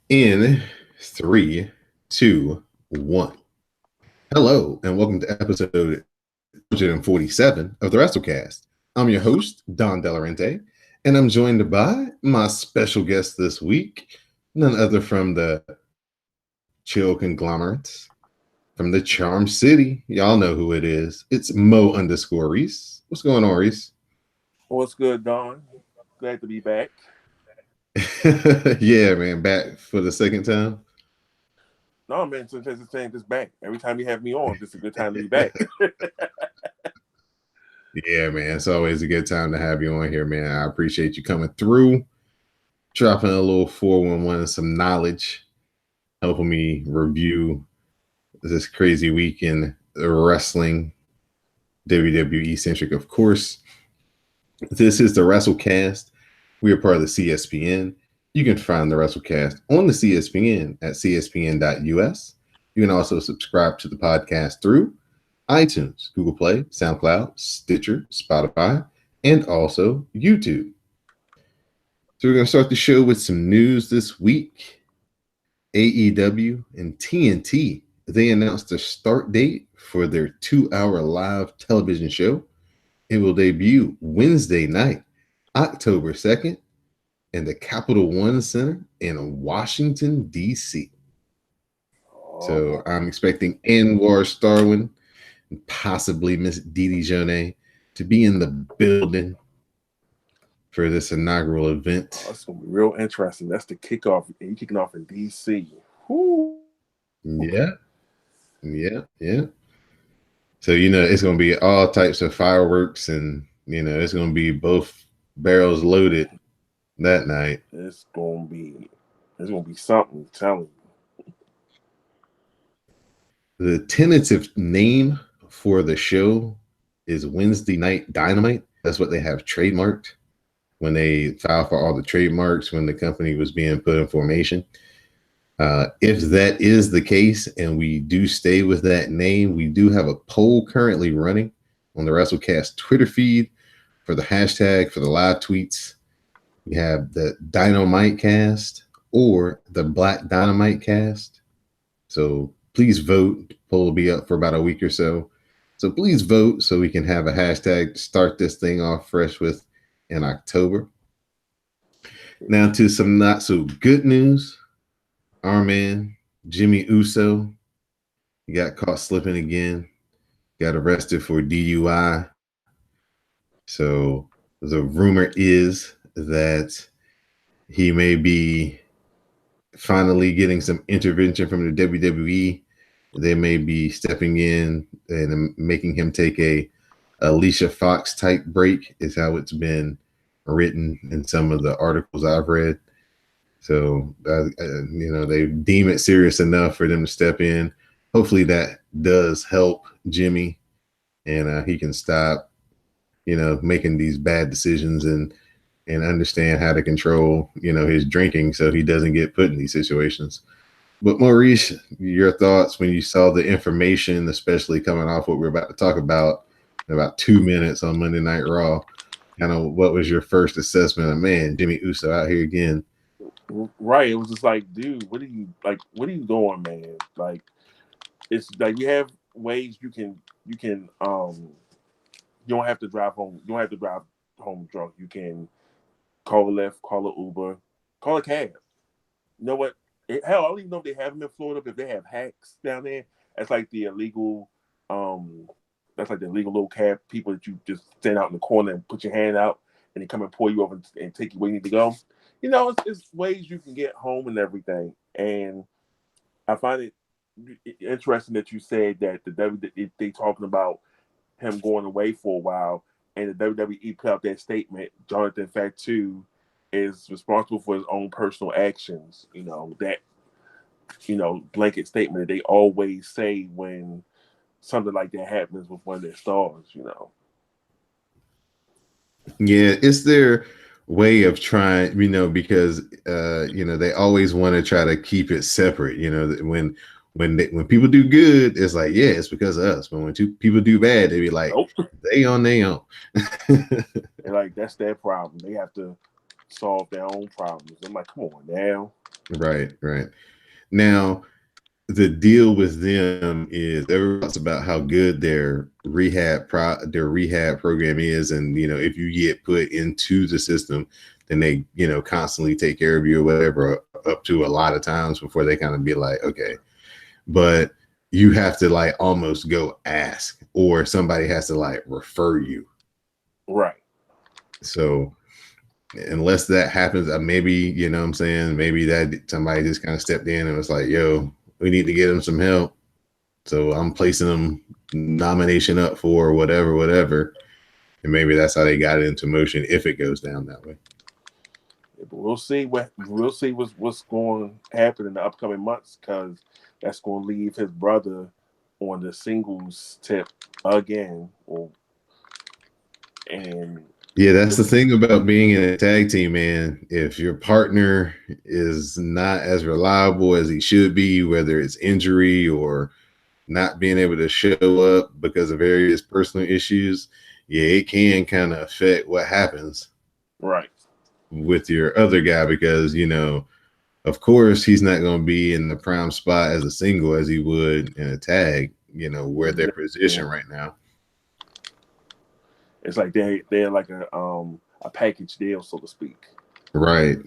In 3, 2, 1. Hello, and welcome to episode 247 of the WrassleCast. I'm your host, Don Delarente, and I'm joined by my special guest this week, none other from the Chill Conglomerates, from the Charm City. Y'all know who it is. It's Mo_Reese. What's going on, Reese? What's good, Don? Glad to be back. Yeah, man, back for the second time. No, man, since it's saying this back. Every time you have me on, this is a good time to be back. Yeah, man, it's always a good time to have you on here, man. I appreciate you coming through, dropping a little 411, some knowledge, helping me review this crazy week in wrestling, WWE centric, of course. This is the WrassleCast. We are part of the CSPN. You can find the WrassleCast on the CSPN at cspn.us. You can also subscribe to the podcast through iTunes, Google Play, SoundCloud, Stitcher, Spotify, and also YouTube. So we're going to start the show with some news this week. AEW and TNT, they announced the start date for their 2-hour live television show. It will debut Wednesday night, October 2nd, in the Capital One Center in Washington, D.C. So I'm expecting Anwar Starwin and possibly Miss Didi Jonay to be in the building for this inaugural event. That's gonna be real interesting. That's the kickoff. You kicking off in DC. Woo. Yeah. So it's gonna be all types of fireworks, and it's gonna be both barrels loaded that night. It's gonna be something. I'm telling you. The tentative name for the show is Wednesday Night Dynamite. That's what they have trademarked when they filed for all the trademarks when the company was being put in formation. If that is the case and we do stay with that name, we do have a poll currently running on the WrassleCast Twitter feed for the hashtag for the live tweets. We have the Dynamite Cast or the Black Dynamite Cast. So please vote. The poll will be up for about a week or so. So please vote so we can have a hashtag to start this thing off fresh with in October. Now to some not so good news. Our man, Jimmy Uso, he got caught slipping again, got arrested for DUI. So the rumor is that he may be finally getting some intervention from the WWE. They may be stepping in and making him take a Alicia Fox type break, is how it's been written in some of the articles I've read. So, they deem it serious enough for them to step in. Hopefully that does help Jimmy and he can stop, making these bad decisions and understand how to control, his drinking so he doesn't get put in these situations. But Maurice, your thoughts when you saw the information, especially coming off what we're about to talk about in about 2 minutes on Monday Night Raw, kind of what was your first assessment of, man, Jimmy Uso out here again? Right. It was just like, dude, what are you doing, man? Like, it's like you have ways you don't have to drive home. You don't have to drive home drunk. You can call a Lyft, call an Uber, call a cab. You know what? Hell, I don't even know if they have them in Florida, but if they have hacks down there, that's like the illegal little cab people that you just stand out in the corner and put your hand out and they come and pull you over and take you where you need to go. It's ways you can get home and everything. And I find it interesting that you said that they talking about him going away for a while, and the WWE put out that statement. Jonathan Fatu is responsible for his own personal actions. That blanket statement that they always say when something like that happens with one of their stars. Yeah, it's their way of trying, because they always want to try to keep it separate. When people do good, it's like, yeah, it's because of us. But when people do bad, they be like, nope. They on their own. And like that's their problem. They have to solve their own problems. I'm like, come on now. Right. Now, the deal with them is everyone talks about how good their rehab program is, and if you get put into the system, then they constantly take care of you or whatever, up to a lot of times before they kind of be like, okay, but you have to like almost go ask, or somebody has to like refer you. Right. So unless that happens, maybe what I'm saying, maybe that somebody just kind of stepped in and was like, yo, we need to get them some help. So I'm placing them nomination up for whatever. And maybe that's how they got it into motion if it goes down that way. Yeah, but we'll see what's going to happen in the upcoming months, because that's going to leave his brother on the singles tip again. And yeah, that's the thing about being in a tag team, man. If your partner is not as reliable as he should be, whether it's injury or not being able to show up because of various personal issues, yeah, it can kind of affect what happens right with your other guy, because of course he's not going to be in the prime spot as a single as he would in a tag, where their position right now. It's like they're like a package deal, so to speak. Right.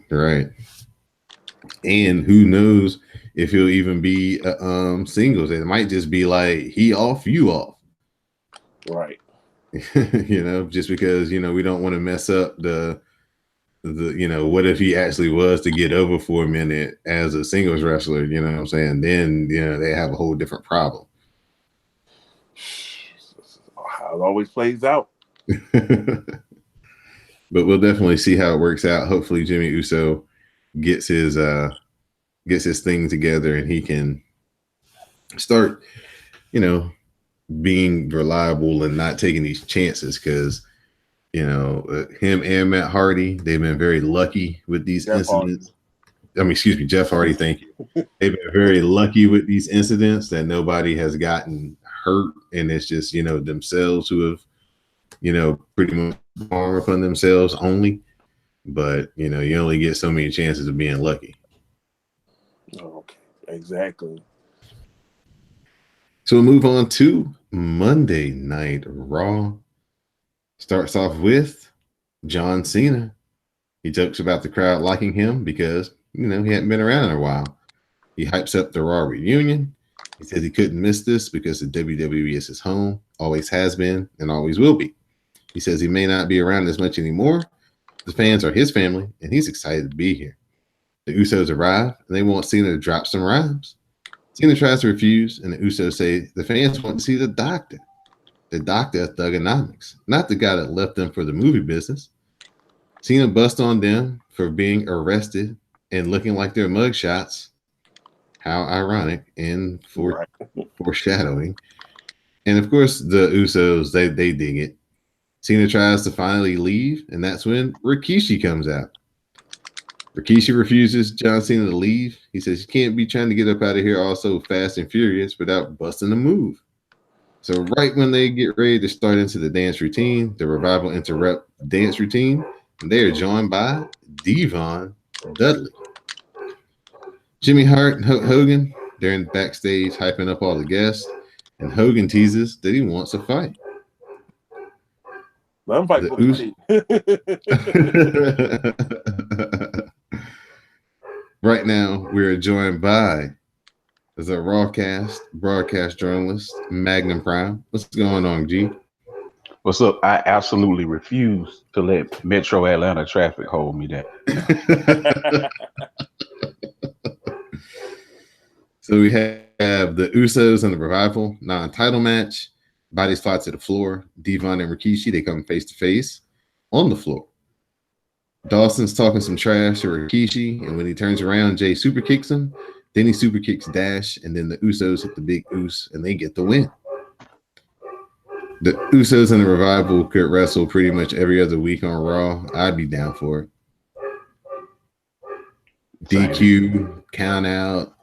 And who knows if he'll even be singles. It might just be like he off, you off. Right. Just because we don't want to mess up the what if he actually was to get over for a minute as a singles wrestler, what I'm saying? Then they have a whole different problem. How it always plays out. But we'll definitely see how it works out. Hopefully Jimmy Uso gets his thing together and he can start being reliable and not taking these chances, because him and Matt Hardy, they've been very lucky with these incidents. Jeff Hardy, thank you. They've been very lucky with these incidents that nobody has gotten hurt, and it's just themselves who have pretty much harm upon themselves only. But you only get so many chances of being lucky. Okay, exactly. So we'll move on to Monday Night Raw. Starts off with John Cena. He jokes about the crowd liking him because, he hadn't been around in a while. He hypes up the Raw reunion. He says he couldn't miss this because the WWE is his home, always has been, and always will be. He says he may not be around as much anymore. The fans are his family, and he's excited to be here. The Usos arrive, and they want Cena to drop some rhymes. Cena tries to refuse, and the Usos say the fans want to see the doctor. The doctor of Thugonomics, not the guy that left them for the movie business. Cena busts on them for being arrested and looking like their mugshots. How ironic and foreshadowing. And of course, the Usos, they dig it. Cena tries to finally leave, and that's when Rikishi comes out. Rikishi refuses John Cena to leave. He says you can't be trying to get up out of here all so fast and furious without busting a move. So right when they get ready to start into the dance routine, the Revival interrupt the dance routine, and they are joined by Devon Dudley. Jimmy Hart and Hulk Hogan, they're in backstage hyping up all the guests, and Hogan teases that he wants a fight. I'm fighting for the Right now, we're joined by the WrassleCast broadcast journalist, Magnum Prime. What's going on, G? What's up? I absolutely refuse to let Metro Atlanta traffic hold me down. So we have the Usos and the Revival non-title match. Bodies fly to the floor. Devon and Rikishi, they come face to face on the floor. Dawson's talking some trash to Rikishi, and when he turns around, Jay super kicks him. Then he super kicks Dash, and then the Usos hit the big Us, and they get the win. The Usos and the Revival could wrestle pretty much every other week on Raw. I'd be down for it. DQ, count out,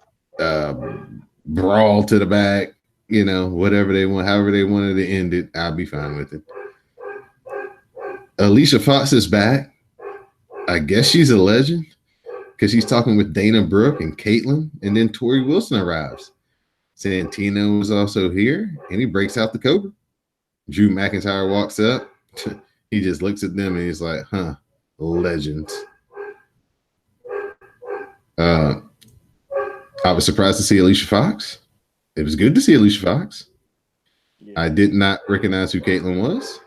brawl to the back, whatever they want, however they wanted to end it, I'll be fine with it. Alicia Fox is back. I guess she's a legend because she's talking with Dana Brooke and Caitlyn, and then Tori Wilson arrives. Santino was also here, and he breaks out the Cobra. Drew McIntyre walks up. He just looks at them and he's like, huh, legends. I was surprised to see Alicia Fox. It was good to see Alicia Fox. Yeah. I did not recognize who Caitlyn was.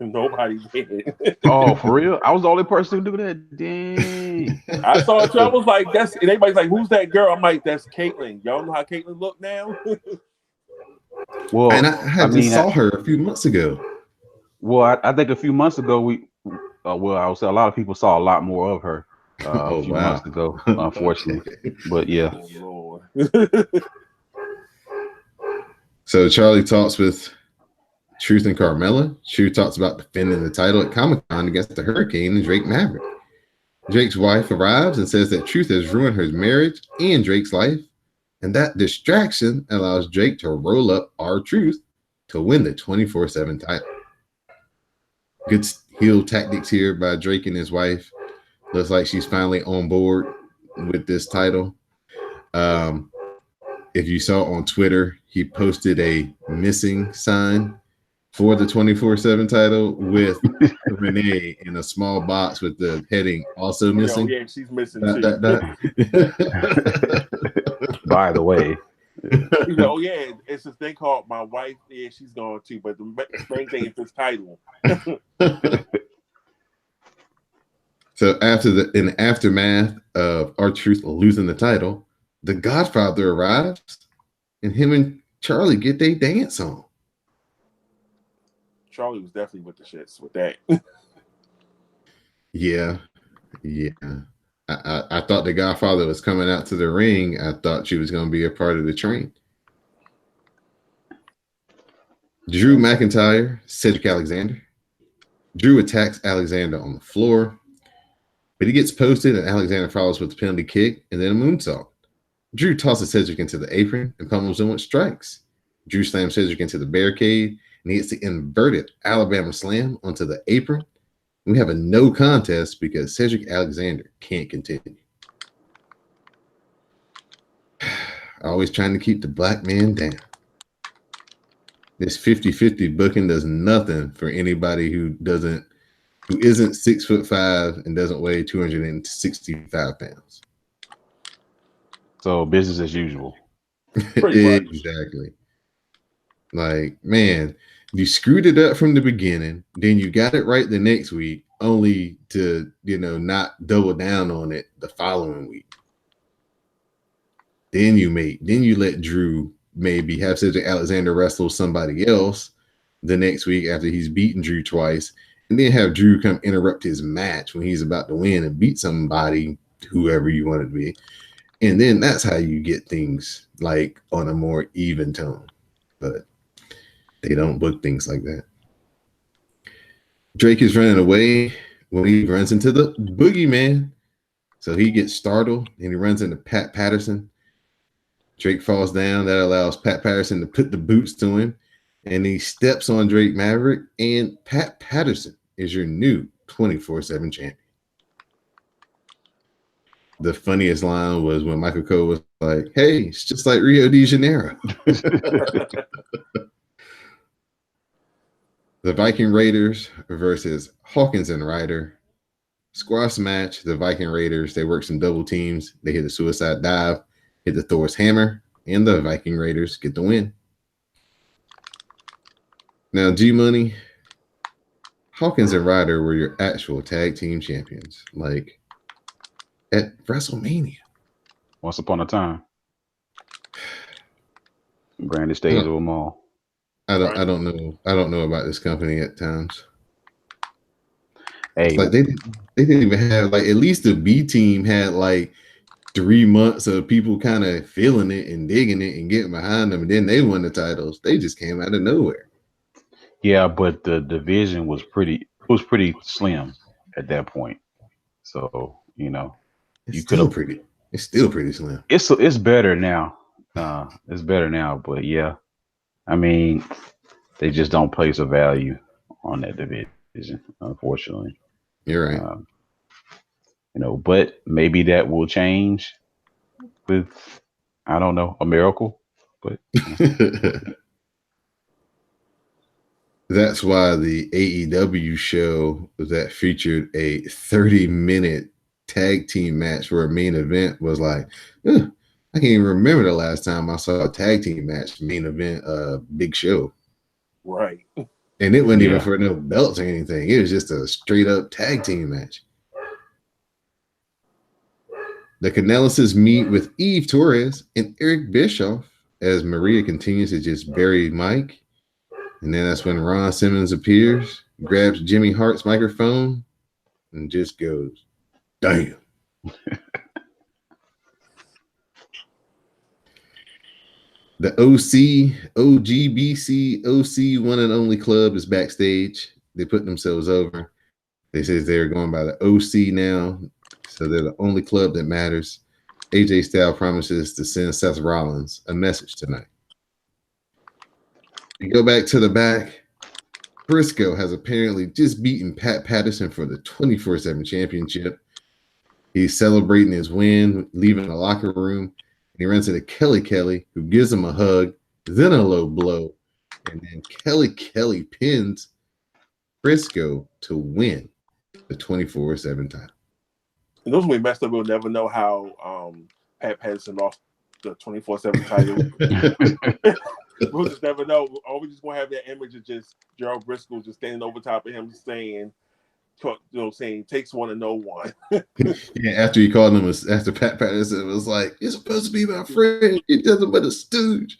Nobody did. Oh, for real? I was the only person to do that. Dang. I saw it. I was like, that's. And everybody's like, who's that girl? I'm like, that's Caitlyn. Y'all know how Caitlyn look now? Well, and I saw her a few months ago. Well, I think a few months ago I would say a lot of people saw a lot more of her a few months ago, unfortunately. But yeah. Oh, So Charlie talks with Truth and Carmella. Truth talks about defending the title at Comic-Con against the Hurricane and Drake Maverick. Drake's wife arrives and says that Truth has ruined her marriage and Drake's life, and that distraction allows Drake to roll up R-Truth to win the 24/7 title. Good heel tactics here by Drake and his wife. Looks like she's finally on board with this title. If you saw on Twitter, he posted a missing sign for the 24/7 title with Renee in a small box with the heading also missing. Yeah, she's missing too. By the way. Oh yeah, it's this thing called My Wife. Yeah, she's gone too. But the main thing is this title. So in the aftermath of R-Truth losing the title, the Godfather arrives, and him and Charlie get their dance on. Charlie was definitely with the shits with that. Yeah. I thought the Godfather was coming out to the ring. I thought she was going to be a part of the train. Drew McIntyre, Cedric Alexander. Drew attacks Alexander on the floor, but he gets posted and Alexander follows with a penalty kick and then a moonsault. Drew tosses Cedric into the apron and pummels him with strikes. Drew slams Cedric into the barricade and he hits the inverted Alabama slam onto the apron. We have a no contest because Cedric Alexander can't continue. Always trying to keep the black man down. This 50-50 booking does nothing for anybody who isn't 6'5" and doesn't weigh 265 pounds. So business as usual. Exactly. Like, man, you screwed it up from the beginning, then you got it right the next week, only to, not double down on it the following week. Then you let Drew maybe have Cedric Alexander wrestle somebody else the next week after he's beaten Drew twice, and then have Drew come interrupt his match when he's about to win and beat somebody, whoever you want it to be. And then that's how you get things like on a more even tone. But they don't book things like that. Drake is running away when he runs into the boogeyman. So he gets startled and he runs into Pat Patterson. Drake falls down. That allows Pat Patterson to put the boots to him. And he steps on Drake Maverick. And Pat Patterson is your new 24/7 champion. The funniest line was when Michael Cole was like, hey, it's just like Rio de Janeiro. The Viking Raiders versus Hawkins and Ryder. Squash match. The Viking Raiders, they work some double teams. They hit a suicide dive, hit the Thor's hammer, and the Viking Raiders get the win. Now, G-Money, Hawkins and Ryder were your actual tag team champions. Like, at WrestleMania. Once upon a time. Grandest days of them all. I don't know about this company at times. Hey, it's like they didn't even have, like, at least the B team had like 3 months of people kind of feeling it and digging it and getting behind them, and then they won the titles. They just came out of nowhere. Yeah, but the division was pretty slim at that point. So, it's still pretty slim. It's better now. It's better now, but yeah. I mean, they just don't place a value on that division, unfortunately. You're right. But maybe that will change with, I don't know, a miracle. But that's why the AEW show that featured a 30-minute tag team match for a main event was like, I can't even remember the last time I saw a tag team match main event big show. Right. And it wasn't even for no belts or anything. It was just a straight up tag team match. The Canellises meet with Eve Torres and Eric Bischoff as Maria continues to just bury Mike. And then that's when Ron Simmons appears, grabs Jimmy Hart's microphone, and just goes, damn. The OC, OGBC, OC One and Only Club is backstage. They put themselves over. They say they're going by the OC now. So they're the only club that matters. AJ Styles promises to send Seth Rollins a message tonight. We go back to the back. Briscoe has apparently just beaten Pat Patterson for the 24/7 championship. He's celebrating his win, leaving the locker room. He runs into Kelly, who gives him a hug, then a low blow, and then Kelly pins Briscoe to win the 24/7 title. And those we messed up. We'll never know how Pat Patterson lost the 24/7 title. We'll just never know. Or we just gonna have that image of just Gerald Briscoe just standing over top of him saying, takes one to know one. Yeah, after he called him, after Pat Patterson was like, "You're supposed to be my friend. He doesn't but a stooge."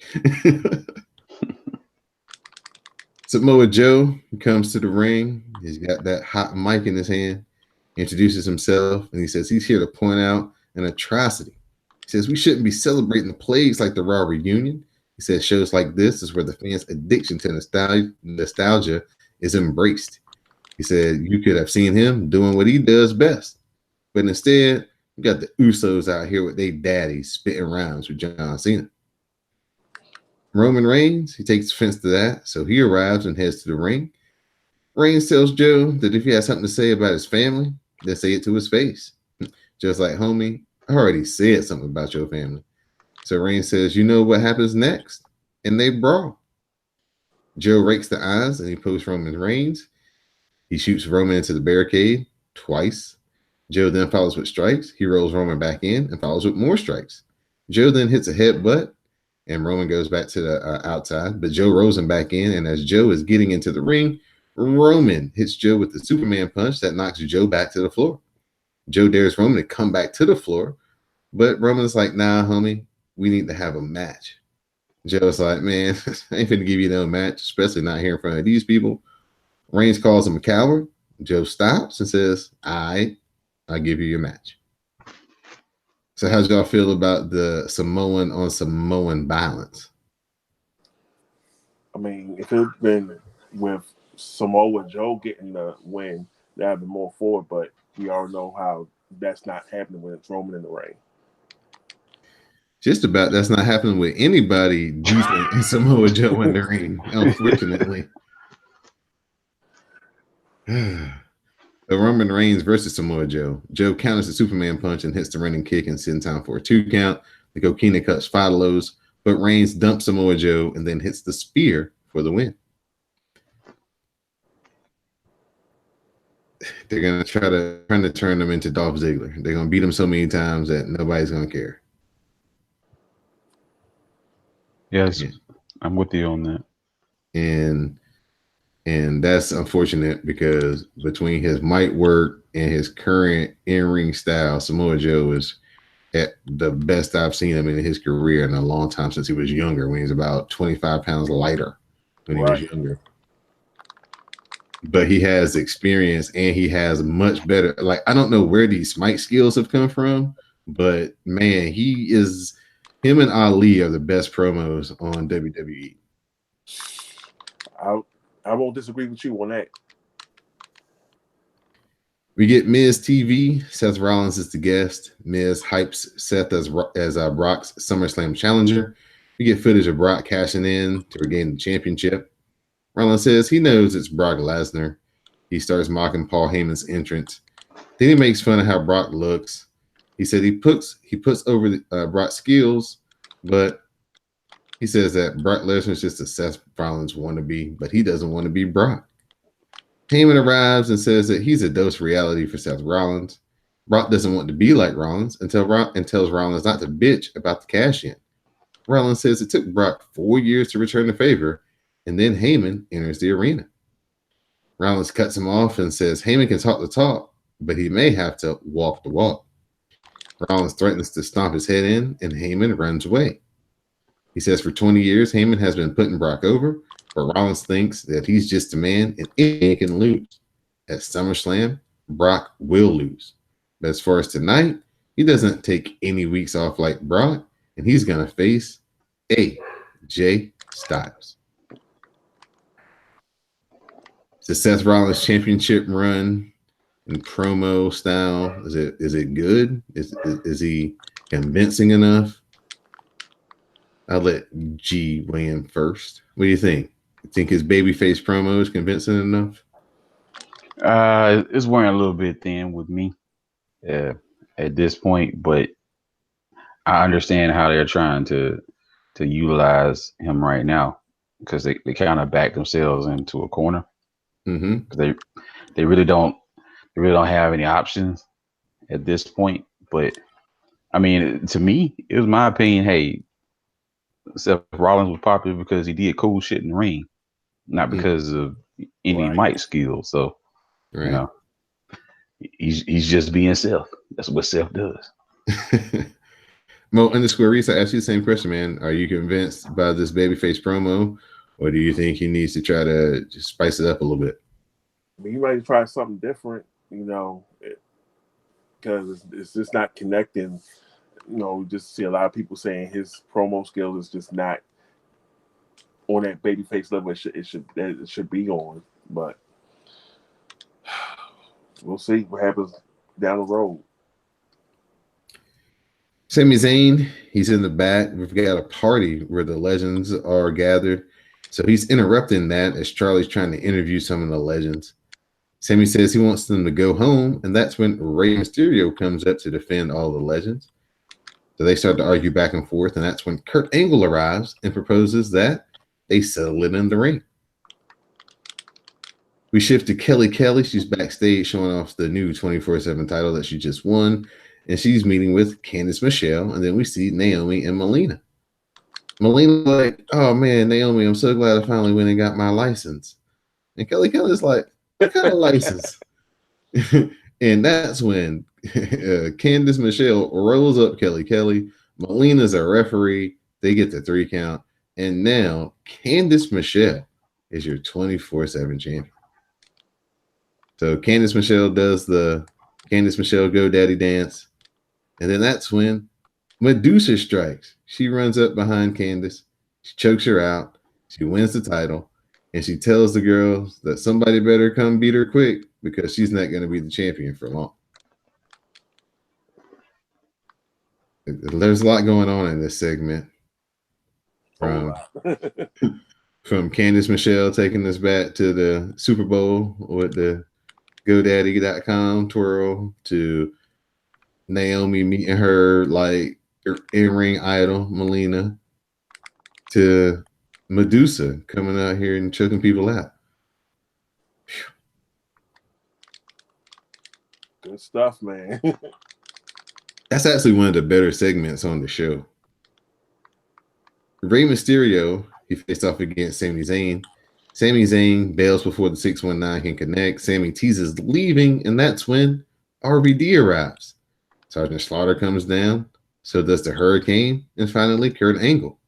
Samoa Joe comes to the ring. He's got that hot mic in his hand. Introduces himself, and he says he's here to point out an atrocity. He says we shouldn't be celebrating the plagues like the Raw reunion. He says shows like this is where the fans' addiction to nostalgia is embraced. He said you could have seen him doing what he does best. But instead, we got the Usos out here with their daddies spitting rhymes with John Cena. Roman Reigns, he takes offense to that, so he arrives and heads to the ring. Reigns tells Joe that if he has something to say about his family, then say it to his face. Just like, homie, I already said something about your family. So Reigns says, you know what happens next? And they brawl. Joe rakes the eyes and he pokes Roman Reigns. He shoots Roman into the barricade twice. Joe then follows with strikes. He rolls Roman back in and follows with more strikes. Joe then hits a headbutt and Roman goes back to the outside, but Joe rolls him back in. And as Joe is getting into the ring, Roman hits Joe with the Superman punch that knocks Joe back to the floor. Joe dares Roman to come back to the floor, but Roman's like, nah, homie, we need to have a match. Joe's like, man, I ain't finna give you no match, especially not here in front of these people. Reigns calls him a coward. Joe stops and says, all right, I'll give you your match. So how'd y'all feel about the Samoan on Samoan violence? I mean, if it had been with Samoa Joe getting the win, that'd have been more forward, but we all know how that's not happening when it's Roman in the ring. Just about that's not happening with anybody decent in Samoa Joe in the ring, unfortunately. Roman Reigns versus Samoa Joe. Joe counters the Superman punch and hits the running kick and sends time for a 2 count. The Coquina cuts follows, but Reigns dumps Samoa Joe and then hits the spear for the win. They're gonna try to turn them into Dolph Ziggler. They're gonna beat him so many times that nobody's gonna care. Yes, I'm with you on that. And that's unfortunate because between his mic work and his current in-ring style, Samoa Joe is at the best I've seen him in his career in a long time since he was younger, when he was about 25 pounds lighter when he was younger. But he has experience and he has much better, like, I don't know where these mic skills have come from, but man, him and Ali are the best promos on WWE. I won't disagree with you on that. We get Miz TV. Seth Rollins is the guest. Miz hypes Seth as Brock's SummerSlam challenger. We get footage of Brock cashing in to regain the championship. Rollins says he knows it's Brock Lesnar. He starts mocking Paul Heyman's entrance. Then he makes fun of how Brock looks. He said he puts over Brock's skills, but he says that Brock Lesnar is just a Seth Rollins wannabe, but he doesn't want to be Brock. Heyman arrives and says that he's a dose reality for Seth Rollins. Brock doesn't want to be like Rollins and tells Rollins not to bitch about the cash in. Rollins says it took Brock 4 years to return the favor, and then Heyman enters the arena. Rollins cuts him off and says Heyman can talk the talk, but he may have to walk the walk. Rollins threatens to stomp his head in, and Heyman runs away. He says for 20 years, Heyman has been putting Brock over, but Rollins thinks that he's just a man and anyone can lose. At SummerSlam, Brock will lose. But as far as tonight, he doesn't take any weeks off like Brock, and he's going to face AJ Styles. The Seth Rollins championship run and promo style, is it good? Is he convincing enough? I'll let G weigh in first. What do you think? You think his babyface promo is convincing enough? It's wearing a little bit thin with me at this point, but I understand how they're trying to utilize him right now because they kind of back themselves into a corner. Because they really don't have any options at this point. But I mean, to me, it was my opinion. Hey, Seth Rollins was popular because he did cool shit in the ring, not because of any mic skills. So, you know, he's just being Seth. That's what Seth does. Mo_Reese, I asked you the same question, man. Are you convinced by this babyface promo, or do you think he needs to try to just spice it up a little bit? I mean, you might try something different, you know, because it's just not connecting. You know, we just see a lot of people saying his promo skills is just not on that babyface level it should be on. But we'll see what happens down the road. Sami Zayn, he's in the back. We've got a party where the legends are gathered. So he's interrupting that as Charlie's trying to interview some of the legends. Sami says he wants them to go home, and that's when Rey Mysterio comes up to defend all the legends. So they start to argue back and forth, and that's when Kurt Angle arrives and proposes that they settle it in the ring. We shift to Kelly Kelly. She's backstage showing off the new 24/7 title that she just won, and she's meeting with Candice Michelle, and then we see Naomi and Melina. Melina's like, oh man, Naomi, I'm so glad I finally went and got my license. And Kelly Kelly's like, what kind of license? And that's when Candice Michelle rolls up Kelly Kelly. Melina's a referee. They get the 3 count. And now Candice Michelle is your 24/7 champion. So Candice Michelle does the Candice Michelle GoDaddy dance. And then that's when Medusa strikes. She runs up behind Candice. She chokes her out. She wins the title. And she tells the girls that somebody better come beat her quick because she's not going to be the champion for long. There's a lot going on in this segment. From Candice Michelle taking us back to the Super Bowl with the GoDaddy.com twirl to Naomi meeting her like in-ring idol, Melina, to Medusa coming out here and choking people out. Good stuff, man. That's actually one of the better segments on the show. Rey Mysterio, he faced off against Sami Zayn. Sami Zayn bails before the 619 can connect. Sami teases leaving, and that's when RVD arrives. Sergeant Slaughter comes down. So does the Hurricane, and finally Kurt Angle.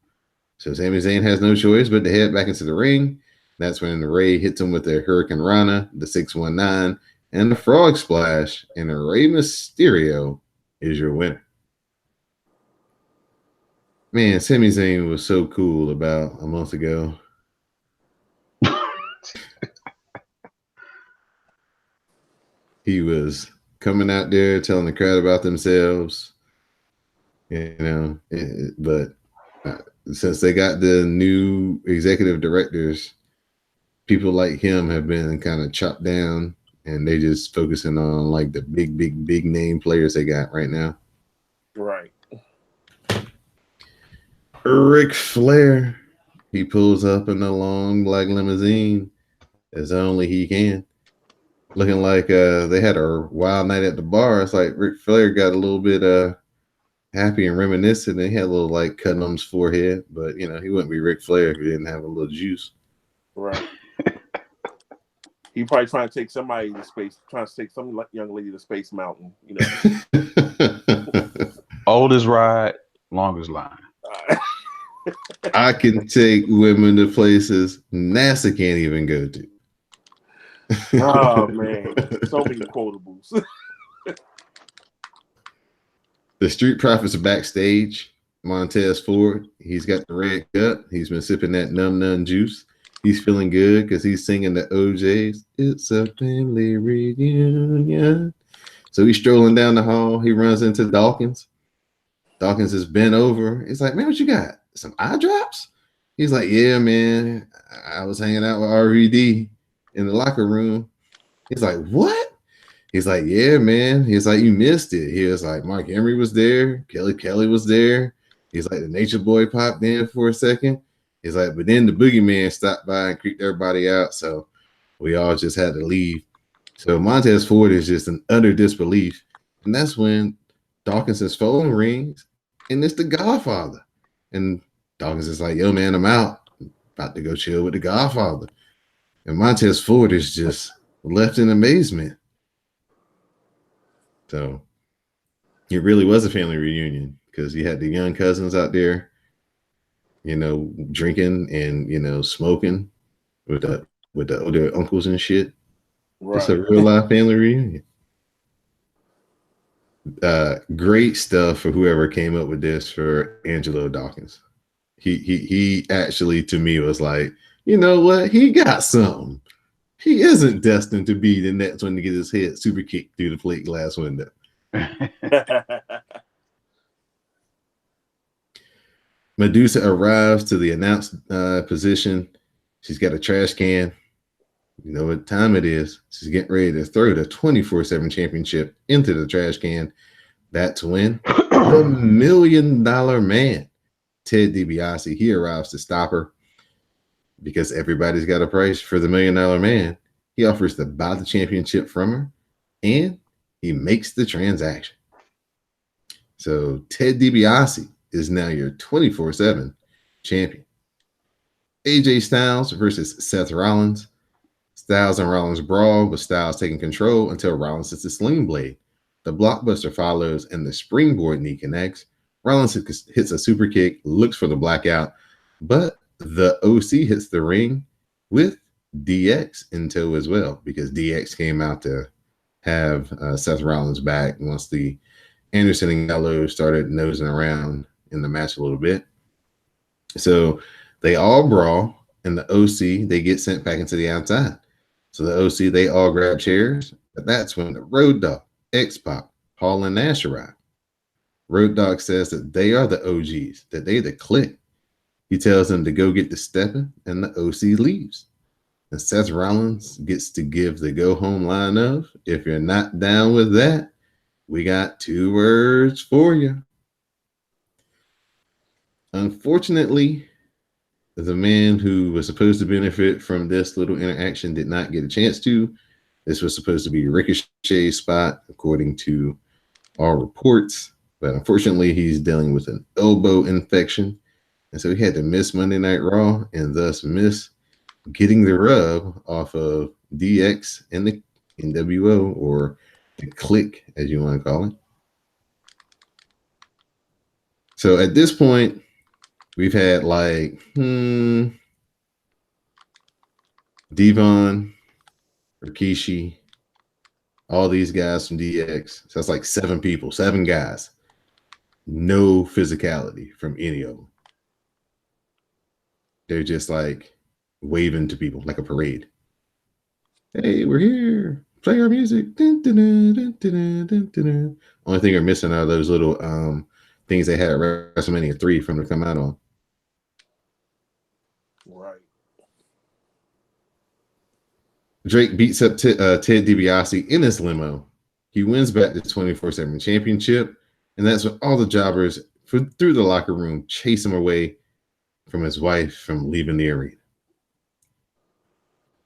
So Sami Zayn has no choice but to head back into the ring. That's when Rey hits him with the Hurricane Rana, the 619, and the Frog Splash, and Rey Mysterio is your winner. Man, Sami Zayn was so cool about a month ago. He was coming out there telling the crowd about themselves, you know, but since they got the new executive directors, people like him have been kind of chopped down and they just focusing on like the big name players they got right now. Right. Ric Flair, he pulls up in a long black limousine as only he can, looking like they had a wild night at the bar. It's like Ric Flair got a little bit happy and reminiscent, and he had a little like cut on his forehead, but you know he wouldn't be Ric Flair if he didn't have a little juice. Right. He probably trying to take somebody to space, trying to take some young lady to Space Mountain. You know, Oldest ride, longest line. I can take women to places NASA can't even go to. Oh man, so many quotables. The Street Profits are backstage. Montez Ford, he's got the red cup. He's been sipping that Num Num juice. He's feeling good because he's singing the OJ's. It's a family reunion. So he's strolling down the hall. He runs into Dawkins. Dawkins is bent over. He's like, man, what you got? Some eye drops? He's like, yeah, man. I was hanging out with RVD in the locker room. He's like, what? He's like, yeah, man. He's like, you missed it. He was like, Mark Henry was there. Kelly was there. He's like, the Nature Boy popped in for a second. He's like, but then the boogeyman stopped by and creeped everybody out. So we all just had to leave. So Montez Ford is just an utter disbelief. And that's when Dawkins' phone rings, and it's the Godfather. And Dawkins is like, yo, man, I'm out. About to go chill with the Godfather. And Montez Ford is just left in amazement. So it really was a family reunion because you had the young cousins out there, you know, drinking and, you know, smoking with the older uncles and shit. Right. It's a real life family reunion. Great stuff for whoever came up with this for Angelo Dawkins. He actually to me was like, you know what? He got something. He isn't destined to be the next one to get his head super kicked through the plate glass window. Medusa arrives to the announced position. She's got a trash can. You know what time it is. She's getting ready to throw the 24/7 championship into the trash can. That's when the $1 million man, Ted DiBiase, he arrives to stop her. Because everybody's got a price for the $1 million man, he offers to buy the championship from her, and he makes the transaction. So Ted DiBiase is now your 24/7 champion. AJ Styles versus Seth Rollins. Styles and Rollins brawl, with Styles taking control until Rollins hits the sling blade. The blockbuster follows, and the springboard knee connects. Rollins hits a super kick, looks for the blackout, but the OC hits the ring with DX in tow as well, because DX came out to have Seth Rollins back once the Anderson and Gallo started nosing around in the match a little bit. So they all brawl, and the OC, they get sent back into the outside. So the OC, they all grab chairs, but that's when the Road Dogg, X-Pac, Hall, and Nash arrive. Road Dogg says that they are the OGs, that they the clique. He tells them to go get the stepping, and the OC leaves. And Seth Rollins gets to give the go home line of, if you're not down with that, we got 2 words for you. Unfortunately, the man who was supposed to benefit from this little interaction did not get a chance to. This was supposed to be Ricochet's spot, according to all reports. But unfortunately, he's dealing with an elbow infection. And so he had to miss Monday Night Raw and thus miss getting the rub off of DX and the NWO, or the clique, as you want to call it. So at this point, we've had like Devon, Rikishi, all these guys from DX. So that's like 7 people, 7 guys. No physicality from any of them. They're just like waving to people like a parade. Hey, we're here. Play our music. Dun, dun, dun, dun, dun, dun, dun. Only thing they're missing are those little things they had at WrestleMania 3 for them to come out on. Right. Drake beats up Ted DiBiase in his limo. He wins back the 24/7 championship, and that's when all the jobbers through the locker room chase him away from his wife from leaving the arena.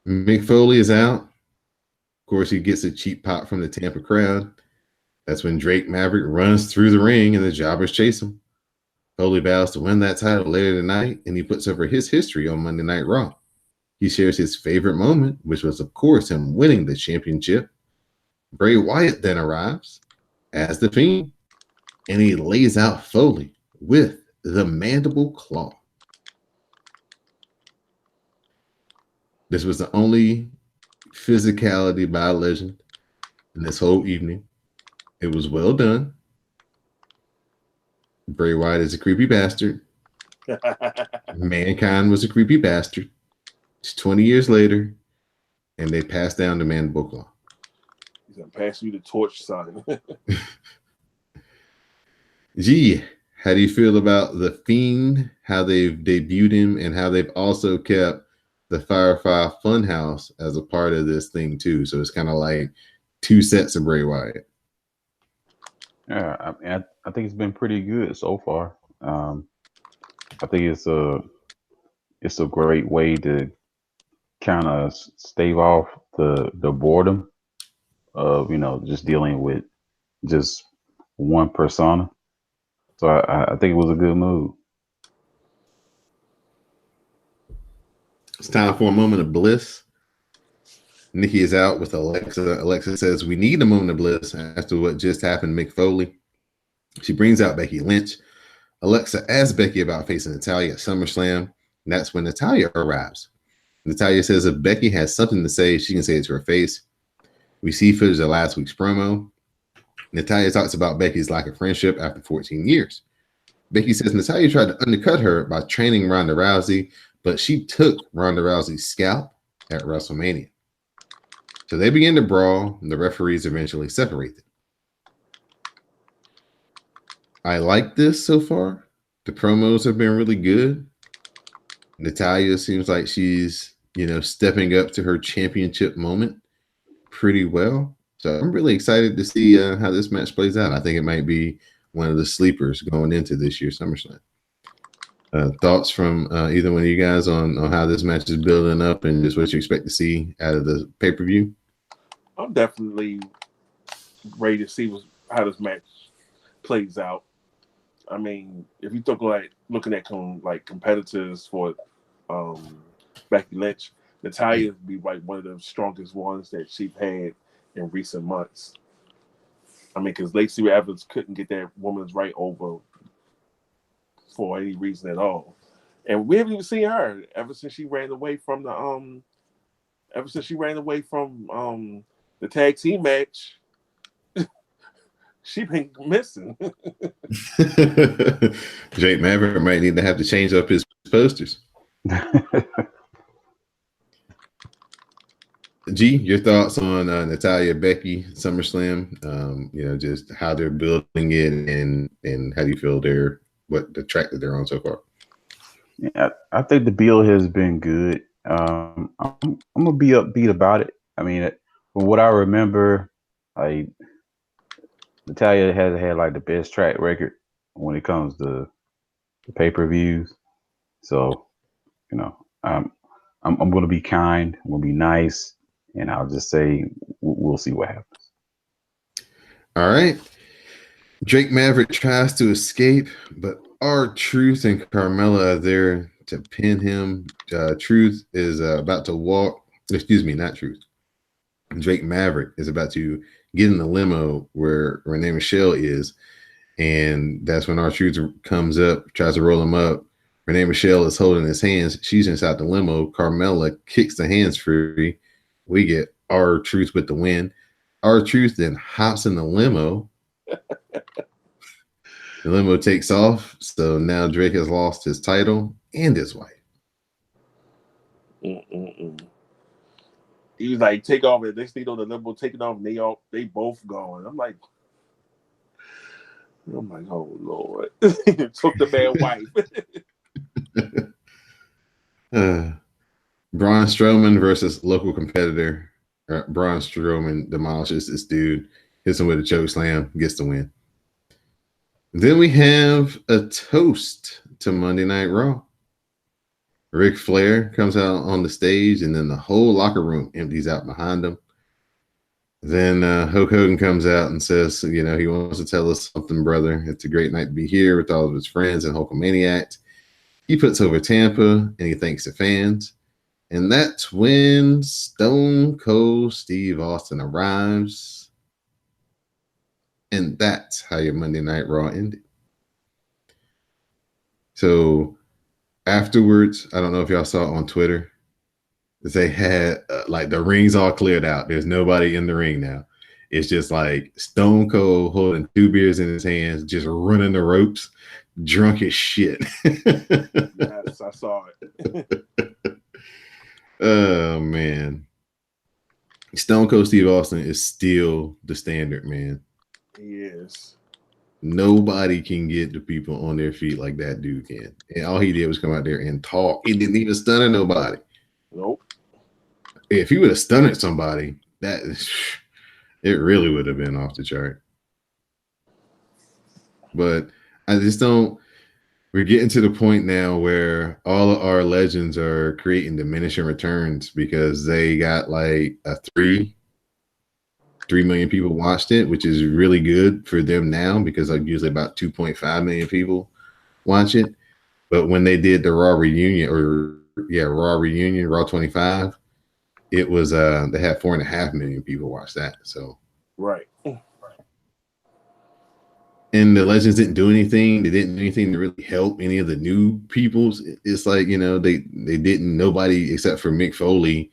Mick Foley is out. Of course, he gets a cheap pop from the Tampa crowd. That's when Drake Maverick runs through the ring and the jobbers chase him. Foley vows to win that title later tonight, and he puts over his history on Monday Night Raw. He shares his favorite moment, which was, of course, him winning the championship. Bray Wyatt then arrives as the Fiend, and he lays out Foley with the mandible claw. This was the only physicality by a legend in this whole evening. It was well done. Bray Wyatt is a creepy bastard. Mankind was a creepy bastard. It's 20 years later, and they passed down the mandible claw. He's gonna pass you the torch, son. Gee, how do you feel about the Fiend? How they've debuted him, and how they've also kept the Firefly Funhouse as a part of this thing too? So it's kind of like two sets of Bray Wyatt. Yeah, I think it's been pretty good so far. I think it's a great way to kind of stave off the boredom of just dealing with just one persona. So I think it was a good move. It's time for a moment of bliss. Nikki is out with Alexa. Alexa says, we need a moment of bliss after what just happened to Mick Foley. She brings out Becky Lynch. Alexa asks Becky about facing Natalya at SummerSlam, and that's when Natalya arrives. Natalya says if Becky has something to say, she can say it to her face. We see footage of last week's promo. Natalya talks about Becky's lack of friendship after 14 years. Becky says Natalya tried to undercut her by training Ronda Rousey, but she took Ronda Rousey's scalp at WrestleMania. So they begin to brawl, and the referees eventually separate them. I like this so far. The promos have been really good. Natalya seems like she's, stepping up to her championship moment pretty well. So I'm really excited to see how this match plays out. I think it might be one of the sleepers going into this year's SummerSlam. Thoughts from either one of you guys on how this match is building up and just what you expect to see out of the pay-per-view? I'm definitely ready to see how this match plays out. I mean, if you looking at competitors for Becky Lynch, Natalya would be like one of the strongest ones that she's had in recent months. I mean, because Lacey Evans couldn't get that woman's right over for any reason at all, and we haven't even seen her ever since she ran away from the tag team match. She been missing. Drake Maverick might need to have to change up his posters. G, your thoughts on Natalya, Becky, SummerSlam? Just how they're building it, and how do you feel what the track that they're on so far? Yeah, I think the build has been good. I'm gonna be upbeat about it. I mean, from what I remember, Natalya has had like the best track record when it comes to the pay-per-views. So, I'm gonna be kind, I'm gonna be nice, and I'll just say we'll see what happens. All right. Drake Maverick tries to escape, but R-Truth and Carmella are there to pin him. Truth is about to walk. Excuse me, not Truth. Drake Maverick is about to get in the limo where Renee Michelle is, and that's when R-Truth comes up, tries to roll him up. Renee Michelle is holding his hands. She's inside the limo. Carmella kicks the hands free. We get R-Truth with the win. R-Truth then hops in the limo. The limo takes off, so now Drake has lost his title and his wife. He was like, take off. And next thing you know, the limo taking off, and they both gone. I'm like, oh Lord. Took the man wife. Braun Strowman versus local competitor. Braun Strowman demolishes this dude, hits him with a choke slam, gets the win. Then we have a toast to Monday Night Raw. Ric Flair comes out on the stage, and then the whole locker room empties out behind him. Then Hulk Hogan comes out and says, he wants to tell us something, brother. It's a great night to be here with all of his friends and Hulkamaniacs. He puts over Tampa, and he thanks the fans. And that's when Stone Cold Steve Austin arrives. And that's how your Monday Night Raw ended. So afterwards, I don't know if y'all saw it on Twitter, they had like the rings all cleared out. There's nobody in the ring now. It's just like Stone Cold holding 2 beers in his hands, just running the ropes, drunk as shit. Yes, I saw it. Oh, man. Stone Cold Steve Austin is still the standard, man. He is. Nobody can get the people on their feet like that dude can. And all he did was come out there and talk. He didn't even stun nobody. Nope. If he would have stunned somebody, it really would have been off the chart. But I just don't. We're getting to the point now where all of our legends are creating diminishing returns because they got like a 3 million people watched it, which is really good for them now because like usually about 2.5 million people watch it. But when they did the Raw reunion, Raw 25, it was they had 4.5 million people watch that. So right. And the legends didn't do anything. They didn't do anything to really help any of the new peoples. It's like, they didn't, nobody except for Mick Foley,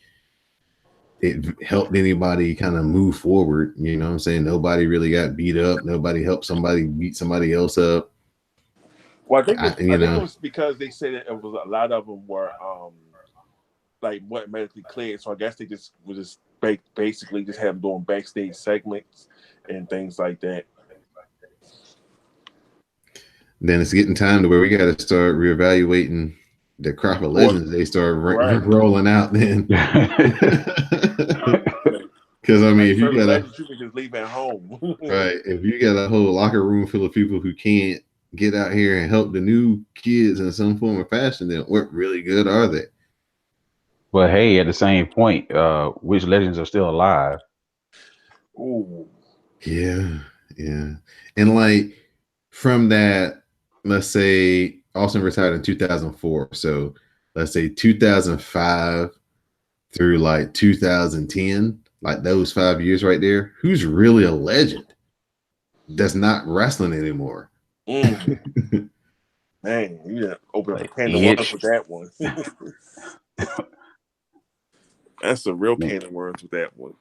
it helped anybody kind of move forward. You know what I'm saying? Nobody really got beat up. Nobody helped somebody beat somebody else up. Well, I think it was because they said that it was a lot of them were like what medically cleared. So I guess they just was just basically just have them doing backstage segments and things like that. Then it's getting time to where we got to start reevaluating the crop of legends. They start rolling out then. Because I mean, if you got you can just leave at home, right? If you got a whole locker room full of people who can't get out here and help the new kids in some form or fashion, then what really good are they? But hey, at the same point, which legends are still alive? Ooh, yeah, and like from that, let's say Austin retired in 2004, so let's say 2005 through like 2010, like those 5 years right there, who's really a legend that's not wrestling anymore? Man, you open up a can of worms with that one. That's a real can of worms with that one.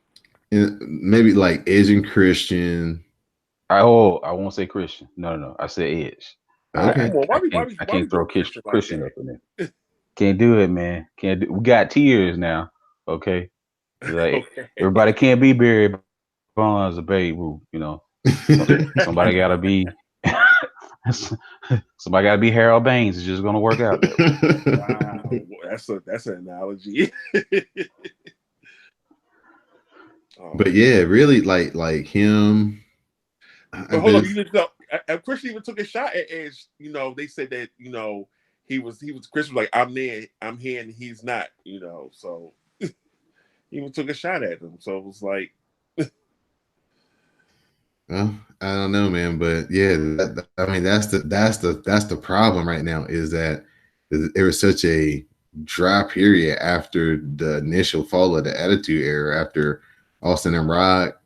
And maybe like Edge and Christian. I won't say Christian. No. I said Edge. Okay. I can't throw Christian up in there. Can't do it, man. Can't do. We got tears now. Okay. Like everybody can't be Barry Bonds or Babe Ruth. Somebody gotta be. Somebody gotta be Harold Baines. It's just gonna work out. Wow, that's an analogy. But yeah, really like him. But hold on, Christian even took a shot at Edge. They said that he was Christian was like, I'm here and he's not. So he even took a shot at him. So it was like, well, I don't know, man, but yeah, that's the problem right now is that there was such a dry period after the initial fall of the Attitude Era, after Austin and Rock,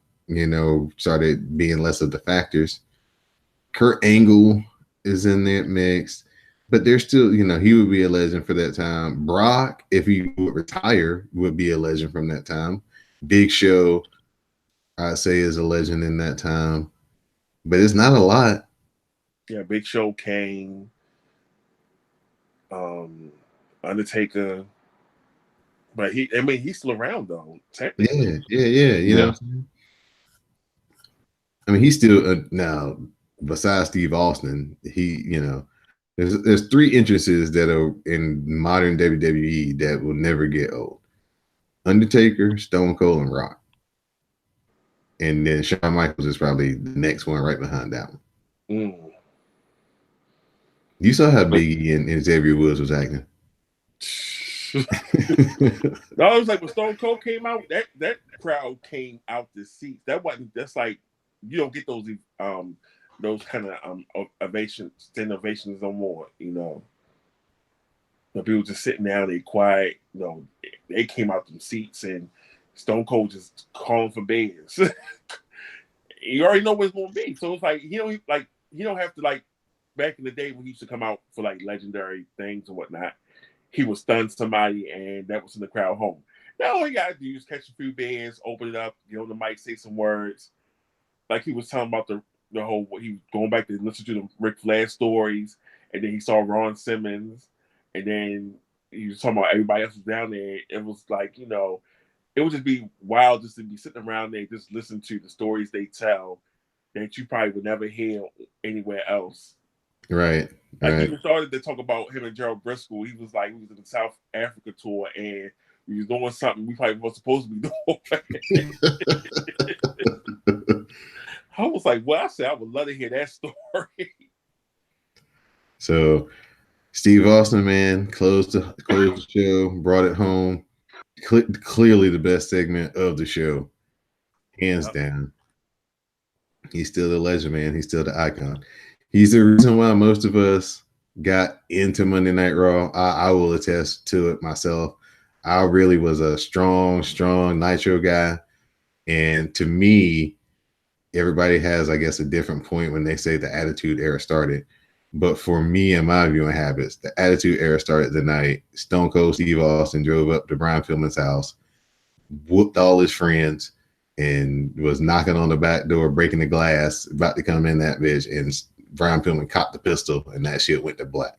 started being less of the factors. Kurt Angle is in that mix, but there's still, he would be a legend for that time. Brock, if he would retire, would be a legend from that time. Big Show, I'd say, is a legend in that time, but it's not a lot. Yeah, Big Show, Kane, Undertaker, but he's still around though. Yeah. You know what I'm saying? I mean, he's still now. Besides Steve Austin, he There's three entrances that are in modern WWE that will never get old: Undertaker, Stone Cold, and Rock. And then Shawn Michaels is probably the next one right behind that one. You saw how Biggie and Xavier Woods was acting. No, it was like when Stone Cold came out, that crowd came out the seats. That's like you don't get those kind of innovations no more. The people just sitting down, they quiet. They came out them seats and Stone Cold just calling for bears. You already know what it's gonna be, so it's like you don't have to like back in the day when he used to come out for like legendary things and whatnot. He would stun somebody, and that was in the crowd home. Now all you gotta do is catch a few bears, open it up, get on the mic, say some words. Like he was telling about the whole, he was going back to listen to the Ric Flair stories, and then he saw Ron Simmons, and then he was talking about everybody else was down there. It was like, it would just be wild just to be sitting around there, just listen to the stories they tell that you probably would never hear anywhere else. Right. Like he started to talk about him and Gerald Briscoe. He was in the South Africa tour and we was doing something we probably weren't supposed to be doing. I was like, well, I said I would love to hear that story. So Steve Austin, man, closed the show, brought it home. Clearly the best segment of the show, hands down. He's still the legend, man. He's still the icon. He's the reason why most of us got into Monday Night Raw. I will attest to it myself. I really was a strong Nitro guy. And to me, everybody has, I guess, a different point when they say the Attitude Era started. But for me and my viewing habits, the Attitude Era started the night Stone Cold Steve Austin drove up to Brian Pillman's house, whooped all his friends, and was knocking on the back door, breaking the glass, about to come in that bitch, and Brian Pillman cocked the pistol, and that shit went to black.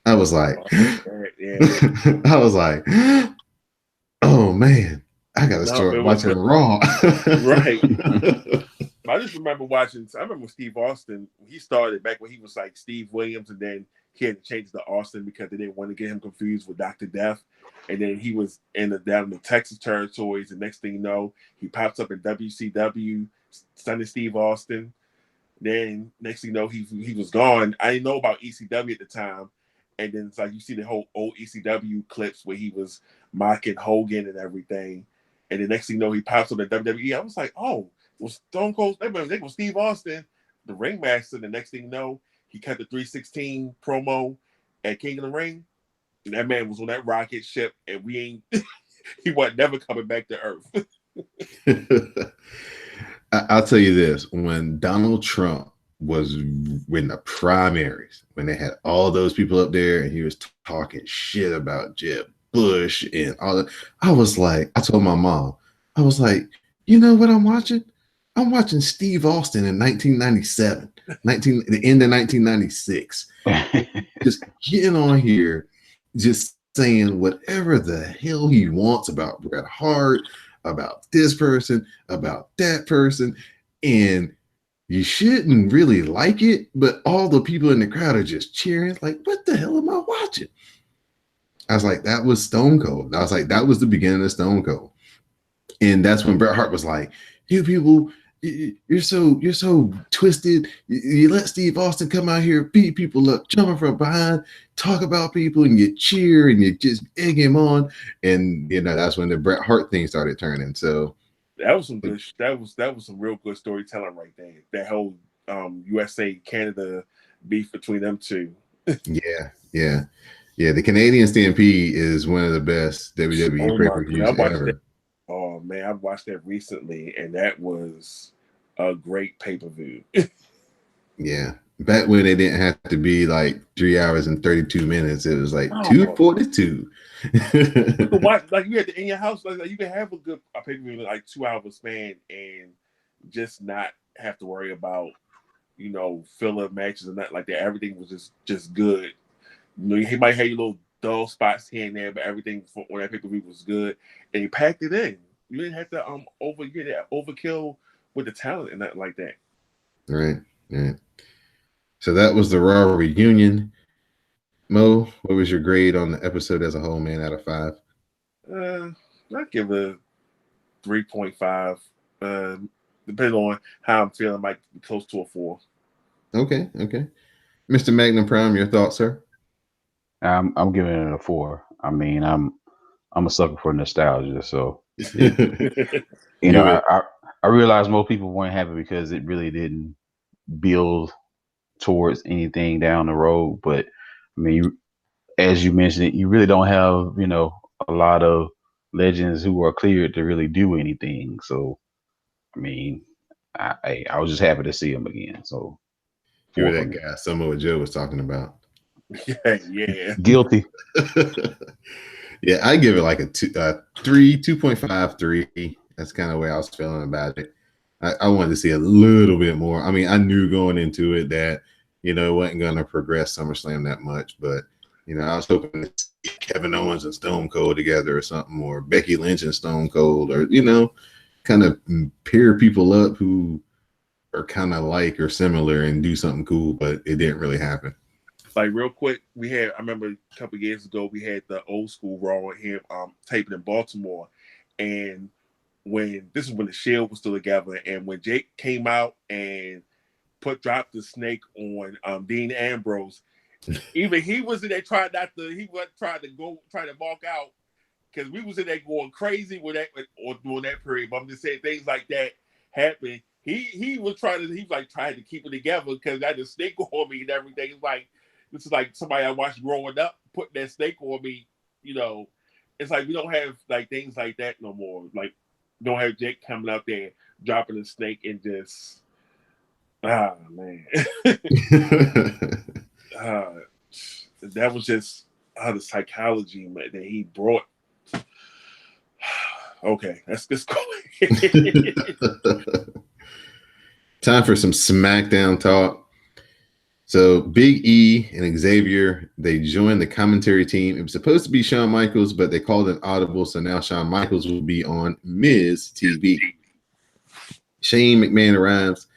I was like, I was like, oh man, I gotta start watching Raw. Right. I just remember watching. I remember Steve Austin. He started back when he was like Steve Williams, and then he had to change to Austin because they didn't want to get him confused with Dr. Death. And then he was down in the Texas territories. And next thing you know, he pops up in WCW, son of Steve Austin. Then next thing you know, he was gone. I didn't know about ECW at the time. And then it's like you see the whole old ECW clips where he was mocking Hogan and everything. And the next thing you know, he pops up in WWE. I was like, oh, was Stone Cold, they was Steve Austin, the ringmaster. The next thing you know, he cut the 316 promo at King of the Ring. And that man was on that rocket ship, and he wasn't never coming back to Earth. I'll tell you this: when Donald Trump was in the primaries, when they had all those people up there, and he was talking shit about Jeb Bush and all that, I was like, I told my mom, I was like, you know what I'm watching? I'm watching Steve Austin in 1997, the end of 1996. Just getting on here, just saying whatever the hell he wants about Bret Hart, about this person, about that person. And you shouldn't really like it, but all the people in the crowd are just cheering. Like, what the hell am I watching? I was like, that was Stone Cold. I was like, that was the beginning of Stone Cold. And that's when Bret Hart was like, you people, you're so twisted. You let Steve Austin come out here, beat people up, jumping from behind, talk about people, and you cheer and you just egg him on. And that's when the Bret Hart thing started turning. So that was some good. That was some real good storytelling right there. That whole USA Canada beef between them two. Yeah. The Canadian Stampede is one of the best WWE pay-per-views ever. Oh man, I watched that recently, and that was a great pay-per-view. Yeah, back when it didn't have to be like 3 hours and 32 minutes, it was like 2:42. You can watch like you had in your house, like you can have a good pay-per-view in like 2 hour span, and just not have to worry about filler matches and that like that. Everything was just good. He might have your little dull spots here and there, but everything on that pay-per-view was good, and he packed it in. You didn't have to overkill with the talent and nothing like that. Right. So that was the Raw reunion. Mo, what was your grade on the episode as a whole, man, out of 5? I give it a 3.5. Depending on how I'm feeling, might be close to a 4. Okay. Mr. Magnum Prime, your thoughts, sir? I'm giving it a 4. I mean, I'm a sucker for nostalgia, so Give you know, it. I realize most people weren't happy because it really didn't build towards anything down the road. But I mean, as you mentioned it, you really don't have, a lot of legends who are cleared to really do anything. So I mean, I was just happy to see him again. So You were 4 for that me. guy Samoa Joe was talking about. Yeah. Guilty. Yeah, I give it like a 2.5, 3. That's kind of the way I was feeling about it. I wanted to see a little bit more. I mean, I knew going into it that, it wasn't going to progress SummerSlam that much, but, I was hoping to see Kevin Owens and Stone Cold together or something, or Becky Lynch and Stone Cold, or, kind of pair people up who are kind of like or similar and do something cool, but it didn't really happen. Like real quick, I remember a couple of years ago, we had the old school Raw here, taping in Baltimore, and this is when the Shield was still together, and when Jake came out and dropped the snake on Dean Ambrose, even he was in there trying to walk out, because we was in there going crazy with that or during that period. But I'm just saying things like that happened. He was trying to keep it together because I had a snake on me and everything. It's like this is like somebody I watched growing up putting that snake on me. It's like we don't have like things like that no more. Like don't have Jake coming out there dropping a snake and just man. That was just the psychology that he brought. Okay, that's this going. Time for some SmackDown talk. So Big E and Xavier, they joined the commentary team. It was supposed to be Shawn Michaels, but they called it audible. So now Shawn Michaels will be on Miz TV. Shane McMahon arrives.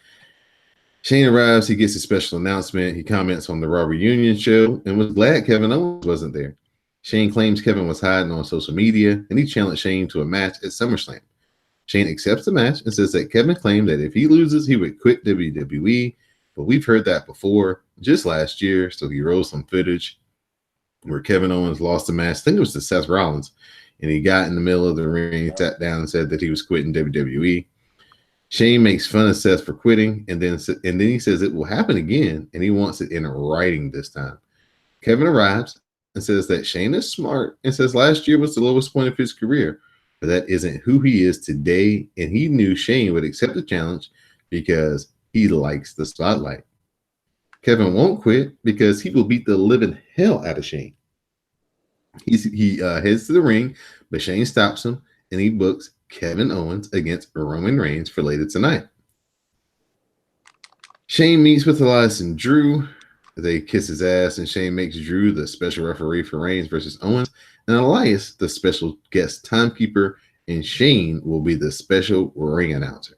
Shane arrives. He gets a special announcement. He comments on the Raw reunion show and was glad Kevin Owens wasn't there. Shane claims Kevin was hiding on social media, and he challenged Shane to a match at SummerSlam. Shane accepts the match and says that Kevin claimed that if he loses, he would quit WWE. But we've heard that before, just last year. So he rolls some footage where Kevin Owens lost the match. I think it was to Seth Rollins. And he got in the middle of the ring, sat down and said that he was quitting WWE. Shane makes fun of Seth for quitting. And then he says it will happen again. And he wants it in writing this time. Kevin arrives and says that Shane is smart and says last year was the lowest point of his career. But that isn't who he is today. And he knew Shane would accept the challenge because he likes the spotlight. Kevin won't quit because he will beat the living hell out of Shane. He heads to the ring, but Shane stops him and he books Kevin Owens against Roman Reigns for later tonight. Shane meets with Elias and Drew. They kiss his ass, and Shane makes Drew the special referee for Reigns versus Owens, and Elias the special guest timekeeper, and Shane will be the special ring announcer.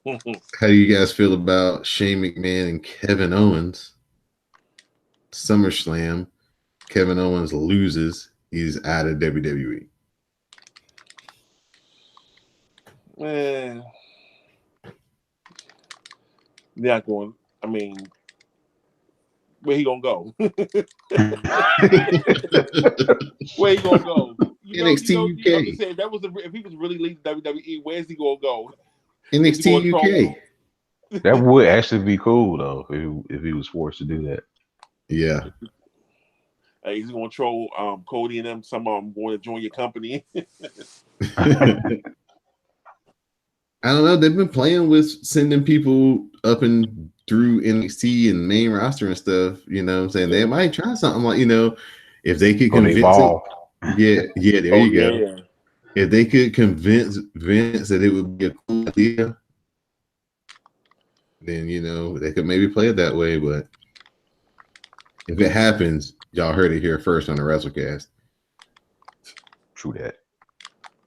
How do you guys feel about Shane McMahon and Kevin Owens? SummerSlam, Kevin Owens loses. He's out of WWE. Man, not going. I mean, where he gonna go? Where he gonna go? NXT UK. I'm just saying, if he was really leaving WWE, where's he gonna go? NXT UK. That would actually be cool though if he was forced to do that. Yeah. He's gonna troll Cody and them. Some of them going to join your company. I don't know. They've been playing with sending people up and through NXT and main roster and stuff. You know what I'm saying? They might try something like, if they could convince it. Yeah, there you go. Yeah. If they could convince Vince that it would be a cool idea, then, they could maybe play it that way. But if it happens, y'all heard it here first on the WrassleCast. True that.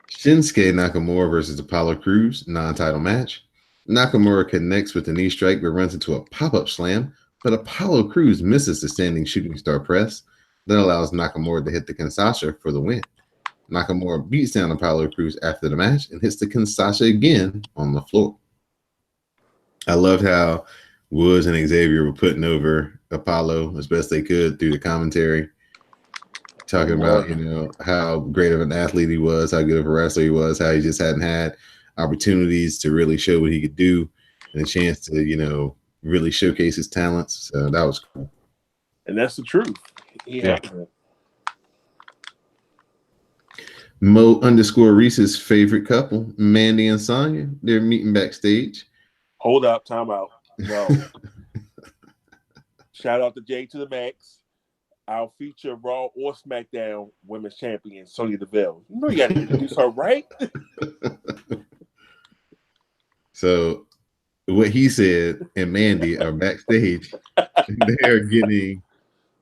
Shinsuke Nakamura versus Apollo Crews, non-title match. Nakamura connects with the knee strike but runs into a pop-up slam. But Apollo Crews misses the standing shooting star press that allows Nakamura to hit the Kinshasa for the win. Nakamura beats down Apollo Crews after the match and hits the Kinshasa again on the floor. I loved how Woods and Xavier were putting over Apollo as best they could through the commentary, talking about, how great of an athlete he was, how good of a wrestler he was, how he just hadn't had opportunities to really show what he could do and a chance to, really showcase his talents. So that was cool. And that's the truth. He had Mo_Reese's favorite couple, Mandy and Sonya, they're meeting backstage. Hold up, time out. No. Shout out to Jay to the Max, our future Raw or SmackDown Women's Champion, Sonya Deville. You know you got to introduce her, right? So what he said and Mandy are backstage. They're getting,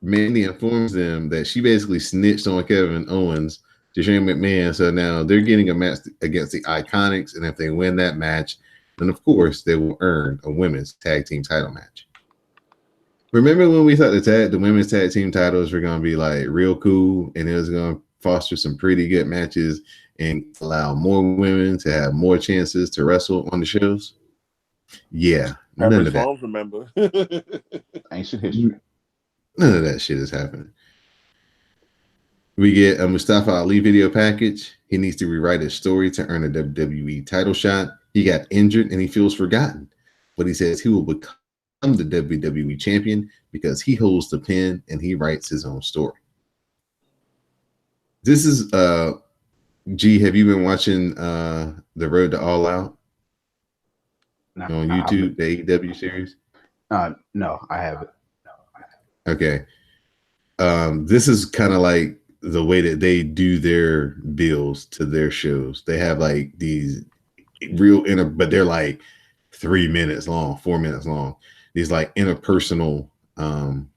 Mandy informs them that she basically snitched on Kevin Owens to Shane McMahon. So now they're getting a match against the Iconics. And if they win that match, then of course they will earn a women's tag team title match. Remember when we thought the women's tag team titles were going to be like real cool and it was going to foster some pretty good matches and allow more women to have more chances to wrestle on the shows? Yeah, none of that. Remember. Ancient history. None of that shit is happening. We get a Mustafa Ali video package. He needs to rewrite his story to earn a WWE title shot. He got injured and he feels forgotten, but he says he will become the WWE champion because he holds the pen and he writes his own story. This is G, have you been watching The Road to All Out on YouTube, the AEW series? No, I haven't. Okay. This is kind of like the way that they do their bills to their shows. They have like these real but they're like 3 minutes long, 4 minutes long. These like interpersonal kind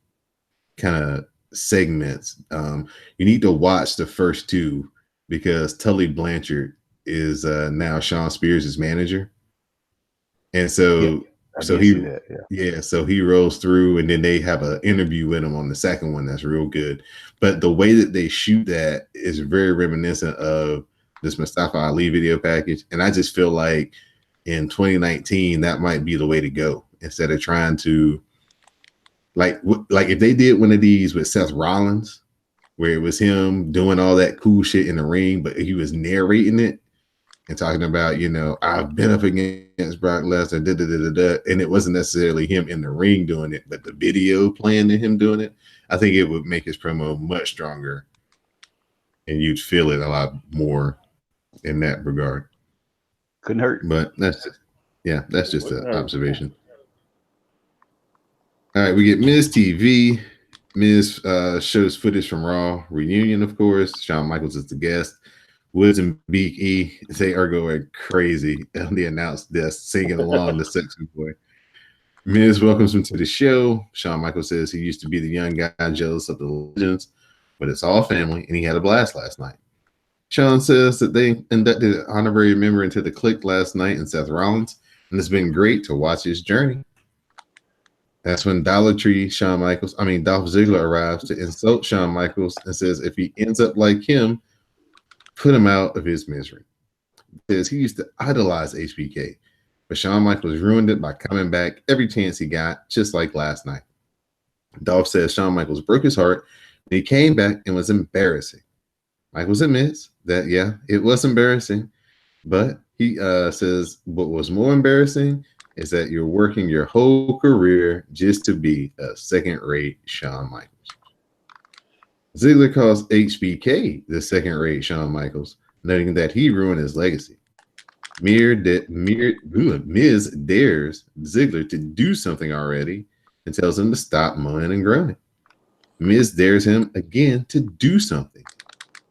of segments. You need to watch the first two because Tully Blanchard is now Sean Spears' manager. And so so he rolls through and then they have an interview with him on the second one that's real good. But the way that they shoot that is very reminiscent of this Mustafa Ali video package. And I just feel like in 2019 that might be the way to go instead of trying to like if they did one of these with Seth Rollins where it was him doing all that cool shit in the ring, but he was narrating it and talking about, I've been up against Brock Lesnar, and it wasn't necessarily him in the ring doing it, but the video playing to him doing it. I think it would make his promo much stronger, and you'd feel it a lot more in that regard. Couldn't hurt. But that's just an observation. All right, we get Miz TV. Miz shows footage from Raw reunion, of course. Shawn Michaels is the guest. Woods and Big E, they are going crazy on the announce desk, singing along the sexy boy. Miz welcomes him to the show. Shawn Michaels says he used to be the young guy jealous of the legends, but it's all family, and he had a blast last night. Shawn says that they inducted an honorary member into the clique last night in Seth Rollins, and it's been great to watch his journey. That's when Dolph Ziggler arrives to insult Shawn Michaels and says if he ends up like him, put him out of his misery. Says he used to idolize HBK, but Shawn Michaels ruined it by coming back every chance he got, just like last night. Dolph says Shawn Michaels broke his heart, and he came back and was embarrassing. Michaels admits that, yeah, it was embarrassing, but he says what was more embarrassing is that you're working your whole career just to be a second-rate Shawn Michaels. Ziggler calls HBK the second-rate Shawn Michaels, noting that he ruined his legacy. Miz dares Ziggler to do something already and tells him to stop moaning and groaning. Miz dares him again to do something.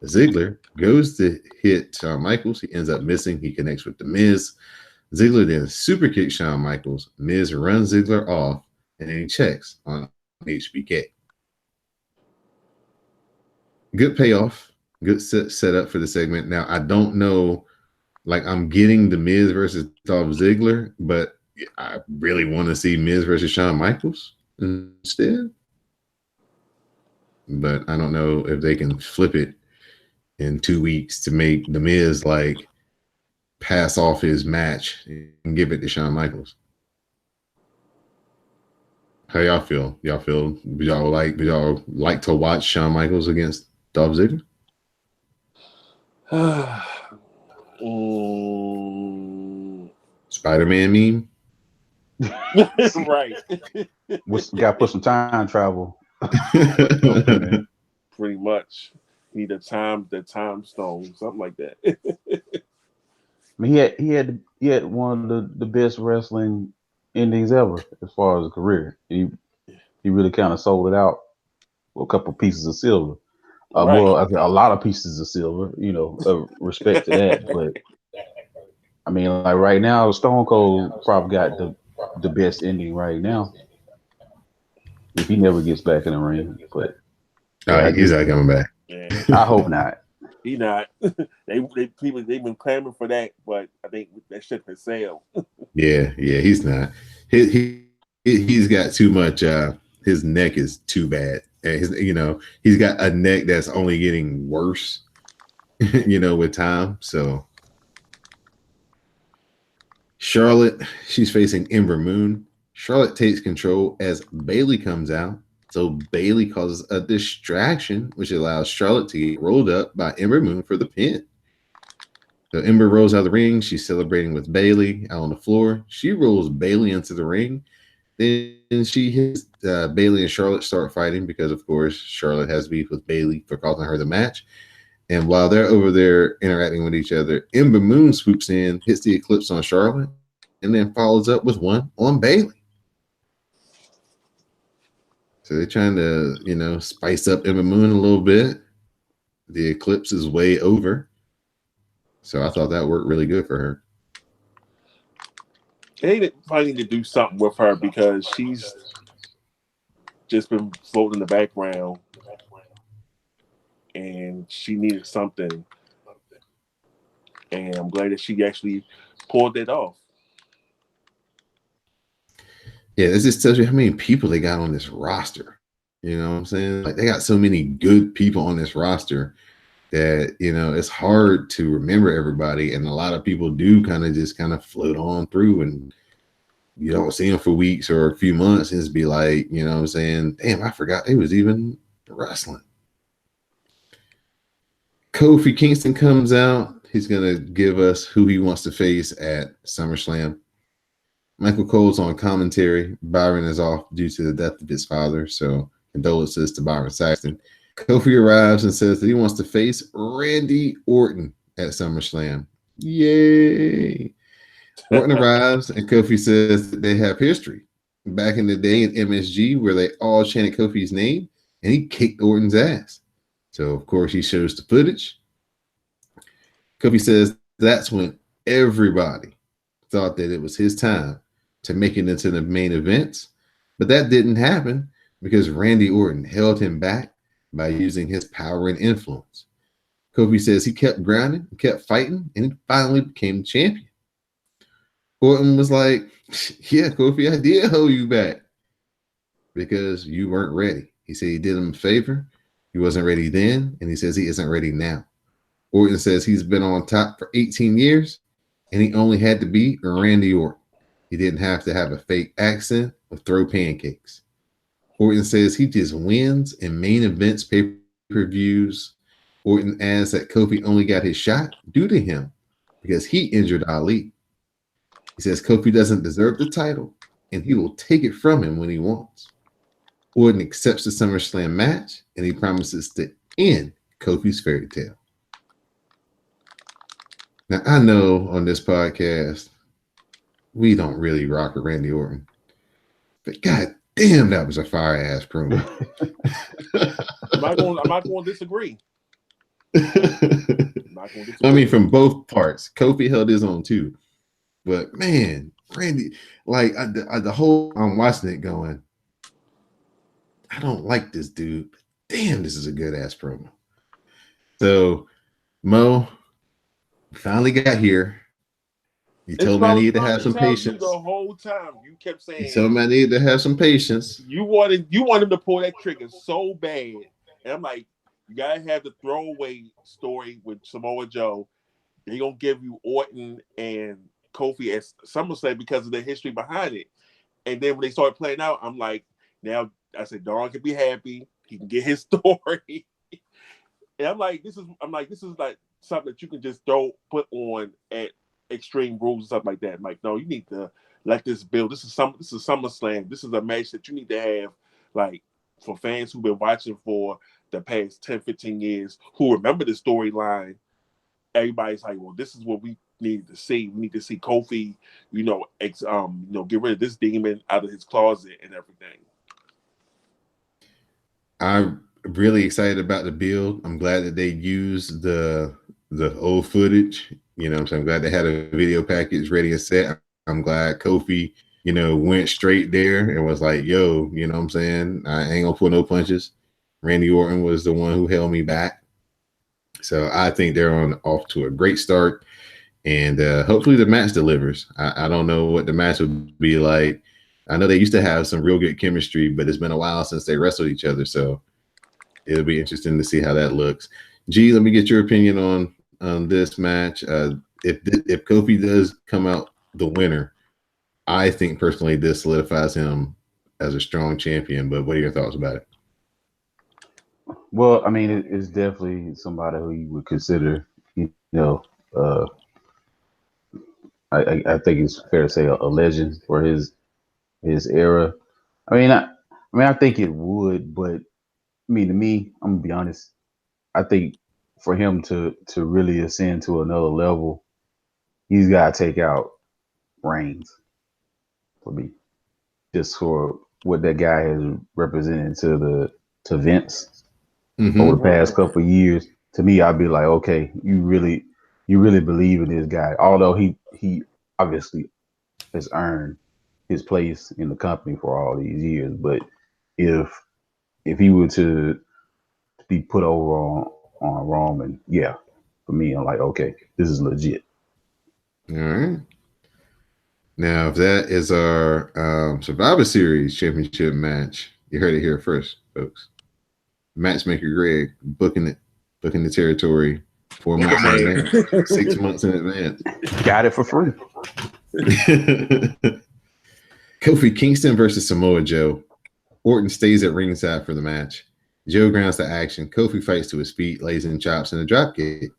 Ziggler goes to hit Shawn Michaels. He ends up missing. He connects with the Miz. Ziggler then super kicks Shawn Michaels. Miz runs Ziggler off, and then he checks on HBK. Good payoff. Good set up for the segment. Now, I don't know, like I'm getting the Miz versus Dolph Ziggler, but I really want to see Miz versus Shawn Michaels. instead. But I don't know if they can flip it in 2 weeks to make The Miz like pass off his match and give it to Shawn Michaels. How y'all feel? Would y'all like to watch Shawn Michaels against Dolph Ziggler? Spider-Man meme? Right. Got to put some time travel. Pretty much. Need the time stone, something like that. I mean, he had one of the best wrestling endings ever as far as a career. He really kind of sold it out with a couple pieces of silver. Right. Well, I think a lot of pieces of silver. Respect to that. But I mean, like right now, Stone Cold probably got the best ending right now. If he never gets back in the ring, but he's not coming back. Yeah. I hope not. He not. They've been clamoring for that, but I think that ship has sailed. Yeah, he's not. He's got too much. His neck is too bad. And he's got a neck that's only getting worse. With time. So Charlotte, she's facing Ember Moon. Charlotte takes control as Bayley comes out. So Bayley causes a distraction, which allows Charlotte to get rolled up by Ember Moon for the pin. So Ember rolls out of the ring. She's celebrating with Bayley out on the floor. She rolls Bayley into the ring. Then she hits Bayley and Charlotte start fighting because, of course, Charlotte has beef with Bayley for causing her the match. And while they're over there interacting with each other, Ember Moon swoops in, hits the Eclipse on Charlotte, and then follows up with one on Bayley. So they're trying to, spice up Ember Moon a little bit. The Eclipse is way over. So I thought that worked really good for her. They probably need to do something with her because she's just been floating in the background. And she needed something. And I'm glad that she actually pulled it off. Yeah, this just tells you how many people they got on this roster. You know what I'm saying? Like they got so many good people on this roster that, it's hard to remember everybody. And a lot of people do kind of float on through and you don't see them for weeks or a few months and just be like, you know what I'm saying? Damn, I forgot they was even wrestling. Kofi Kingston comes out. He's going to give us who he wants to face at SummerSlam. Michael Cole's on commentary. Byron is off due to the death of his father, so condolences to Byron Saxton. Kofi arrives and says that he wants to face Randy Orton at SummerSlam. Yay! Orton arrives, and Kofi says that they have history. Back in the day in MSG, where they all chanted Kofi's name, and he kicked Orton's ass. So, of course, he shows the footage. Kofi says that's when everybody thought that it was his time to make it into the main events. But that didn't happen because Randy Orton held him back by using his power and influence. Kofi says he kept grinding, kept fighting, and he finally became champion. Orton was like, yeah, Kofi, I did hold you back because you weren't ready. He said he did him a favor. He wasn't ready then, and he says he isn't ready now. Orton says he's been on top for 18 years, and he only had to be Randy Orton. He didn't have to have a fake accent or throw pancakes. Orton says he just wins in main events, pay-per-views. Orton adds that Kofi only got his shot due to him because he injured Ali. He says Kofi doesn't deserve the title, and he will take it from him when he wants. Orton accepts the SummerSlam match, and he promises to end Kofi's fairy tale. Now, I know on this podcast, we don't really rock with Randy Orton, but god damn, that was a fire-ass promo. I'm not going to disagree. I mean, from both parts. Kofi held his own too. But man, Randy, like the whole, I'm watching it going, I don't like this dude, but damn, this is a good ass promo. So Mo finally got here. You It's told me what I I was needed to trying have to some tell you patience. the whole time. You kept You saying told me I needed to have some patience. you wanted him to pull that trigger so bad, and I'm like, you gotta have the throwaway story with Samoa Joe. They're gonna give you Orton and Kofi as SummerSlam because of the history behind it. And then when they started playing out, I'm like, now I said, Dawn can be happy. He can get his story. And this is like something that you can just put on at Extreme Rules and stuff like that. I'm like, no, you need to let this build. This is SummerSlam. This is a match that you need to have, like, for fans who've been watching for the past 10, 15 years, who remember the storyline. Everybody's like, well, this is what we need to see. We need to see Kofi, get rid of this demon out of his closet and everything. I'm really excited about the build. I'm glad that they used the old footage. You know what I'm saying? I'm glad they had a video package ready and set. I'm glad Kofi, went straight there and was like, yo, you know what I'm saying? I ain't gonna pull no punches. Randy Orton was the one who held me back. So I think they're off to a great start. And hopefully the match delivers. I don't know what the match would be like. I know they used to have some real good chemistry, but it's been a while since they wrestled each other. So it'll be interesting to see how that looks. G, let me get your opinion on this match. If Kofi does come out the winner, I think personally this solidifies him as a strong champion. But what are your thoughts about it? Well, I mean, it's definitely somebody who you would consider, uh, I think it's fair to say a legend for his era. I think it would, but to me, I'm gonna be honest. I think for him to really ascend to another level, he's got to take out Reigns for me, just for what that guy has represented to Vince over the past couple of years. To me, I'd be like, okay, you really believe in this guy, although he obviously has earned his place in the company for all these years. But if he were to be put over on Roman, yeah, for me, I'm like, okay, this is legit. All right. Now, if that is our Survivor Series championship match, you heard it here first, folks. Matchmaker Greg booking the territory 4 months in advance, 6 months in advance. Got it for free. Kofi Kingston versus Samoa Joe. Orton stays at ringside for the match. Joe grounds to action. Kofi fights to his feet, lays in chops and a drop kick.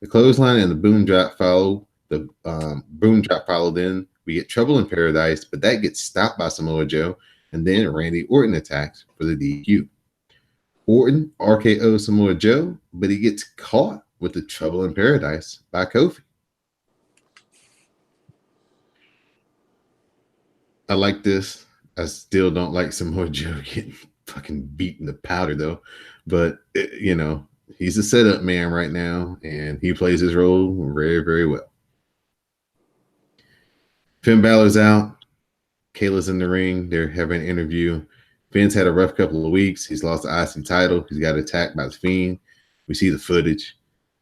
The clothesline and the boom drop follow. The boom drop followed in. We get Trouble in Paradise, but that gets stopped by Samoa Joe, and then Randy Orton attacks for the DQ. Orton RKO Samoa Joe, but he gets caught with the Trouble in Paradise by Kofi. I like this. I still don't like Samoa Joe getting fucking beaten to powder though, but he's a setup man right now, and he plays his role very, very well. Finn Balor's out. Kayla's in the ring. They're having an interview. Finn's had a rough couple of weeks. He's lost the IC title. He's got attacked by the Fiend. We see the footage.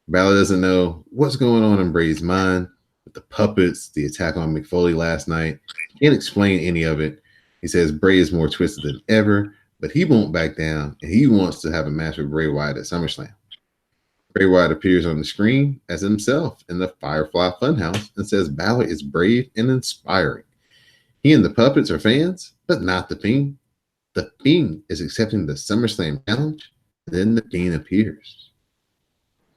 Balor doesn't know what's going on in Bray's mind with the puppets, the attack on McFoley last night. He can't explain any of it. He says Bray is more twisted than ever, but he won't back down, and he wants to have a match with Bray Wyatt at SummerSlam. Bray Wyatt appears on the screen as himself in the Firefly Funhouse and says Balor is brave and inspiring. He and the puppets are fans, but not the Fiend. The Fiend is accepting the SummerSlam challenge. Then the Fiend appears,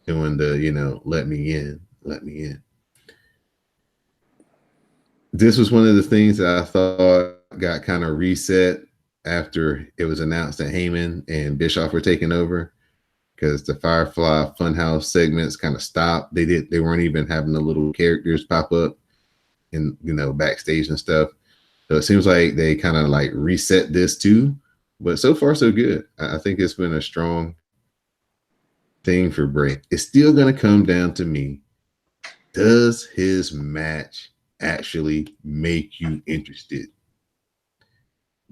doing the, let me in, let me in. This was one of the things that I thought got kind of reset after it was announced that Heyman and Bischoff were taking over, because the Firefly Funhouse segments kind of stopped. They weren't even having the little characters pop up in backstage and stuff. So it seems like they kind of like reset this too, but so far so good. I think it's been a strong thing for Bray. It's still going to come down to me. Does his match actually make you interested?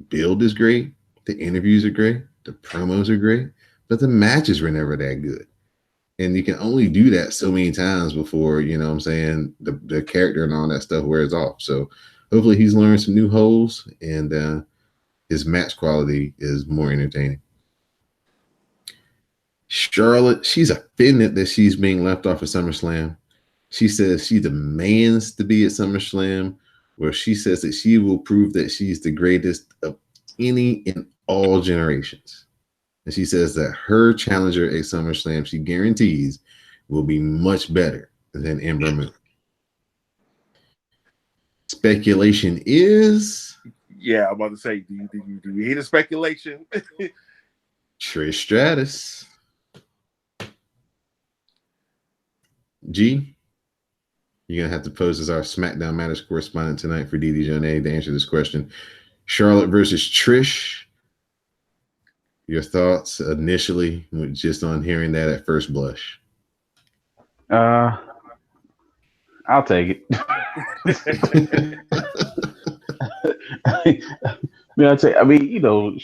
Build is great. The interviews are great. The promos are great, but the matches were never that good. And you can only do that so many times before, you know what I'm saying, the character and all that stuff wears off. So hopefully he's learned some new holes and his match quality is more entertaining. Charlotte, she's offended that she's being left off of SummerSlam. She says she demands to be at SummerSlam, where she says that she will prove that she's the greatest of any in all generations. And she says that her challenger at SummerSlam, she guarantees, will be much better than Ember Moon. Speculation is... Yeah, I'm about to say, do you hear the speculation? Trish Stratus. G, you're going to have to pose as our SmackDown Matters correspondent tonight for Didi Jonay to answer this question. Charlotte versus Trish. Your thoughts initially, just on hearing that at first blush? I'll take it. I mean, you know,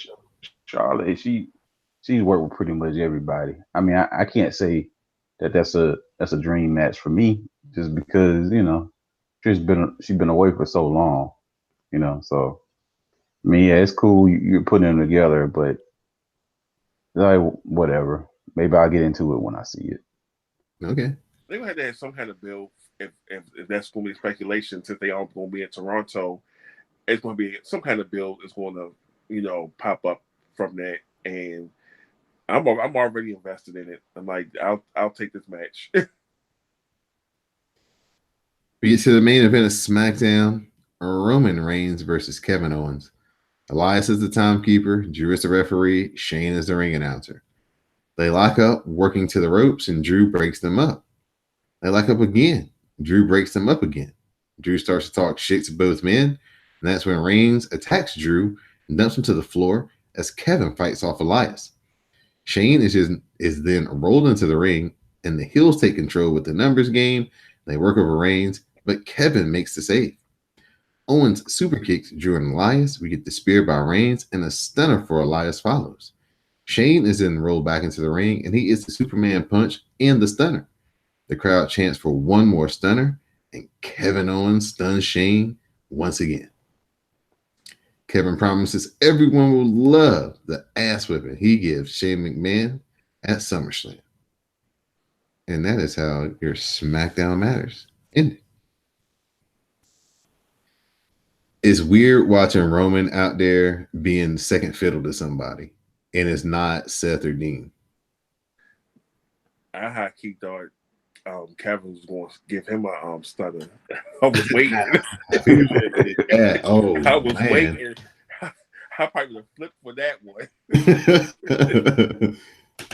Charlotte, she's worked with pretty much everybody. I mean, I can't say that's a dream match for me, just because, you know, she's been away for so long, you know. So I mean, yeah, it's cool you're putting them together, but like, whatever. Maybe I'll get into it when I see it. Okay. They're gonna have to have some kind of build if that's gonna be speculation, since they are gonna be in Toronto. It's gonna be some kind of build is gonna, you know, pop up from that, and I'm already invested in it. I'm like, I'll take this match. We get to the main event of SmackDown: Roman Reigns versus Kevin Owens. Elias is the timekeeper, Drew is the referee, Shane is the ring announcer. They lock up, working to the ropes, and Drew breaks them up. They lock up again. Drew breaks them up again. Drew starts to talk shit to both men, and that's when Reigns attacks Drew and dumps him to the floor as Kevin fights off Elias. Shane is then rolled into the ring, and the heels take control with the numbers game. They work over Reigns, but Kevin makes the save. Owens super kicks Drew and Elias. We get the spear by Reigns, and a stunner for Elias follows. Shane is then rolled back into the ring, and he is the Superman punch and the stunner. The crowd chants for one more stunner, and Kevin Owens stuns Shane once again. Kevin promises everyone will love the ass whipping he gives Shane McMahon at SummerSlam. And that is how your SmackDown Matters ended. It's weird watching Roman out there being second fiddle to somebody, and it's not Seth or Dean. I had Keith thought Kevin was going to give him a stunner. I was waiting. Yeah. Oh, I was man. waiting. I probably would have flipped for that one.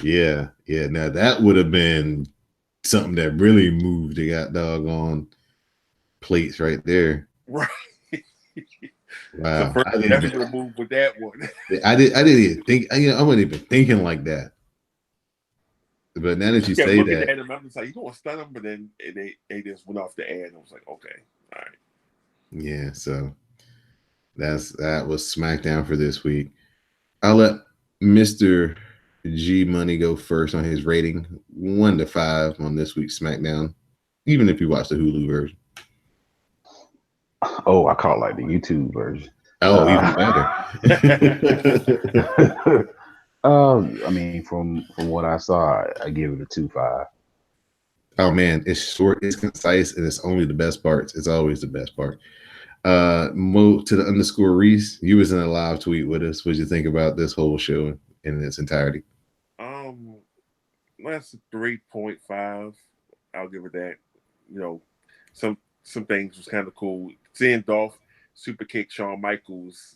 Yeah. Now that would have been something that really moved the doggone plates right there. Right. Wow. So I definitely would have moved with that one. I didn't even think. I wasn't even thinking like that. But now that you say that, at him, I'm just like, you gonna stun him, but then they just went off the air, and I was like, okay, all right. Yeah. So that was SmackDown for this week. I'll let Mr. G Money go first on his rating, 1 to 5 on this week's SmackDown, even if you watch the Hulu version. Oh, I call it like the YouTube version. Oh, even better. I mean, from what I saw, I give it a 2.5. Oh man, it's short, it's concise, and it's only the best parts. It's always the best part. Mo to the _ Reese, you was in a live tweet with us. What'd you think about this whole show in its entirety? That's 3.5. I'll give it that. You know, some things was kind of cool. Seeing Dolph super kick Shawn Michaels,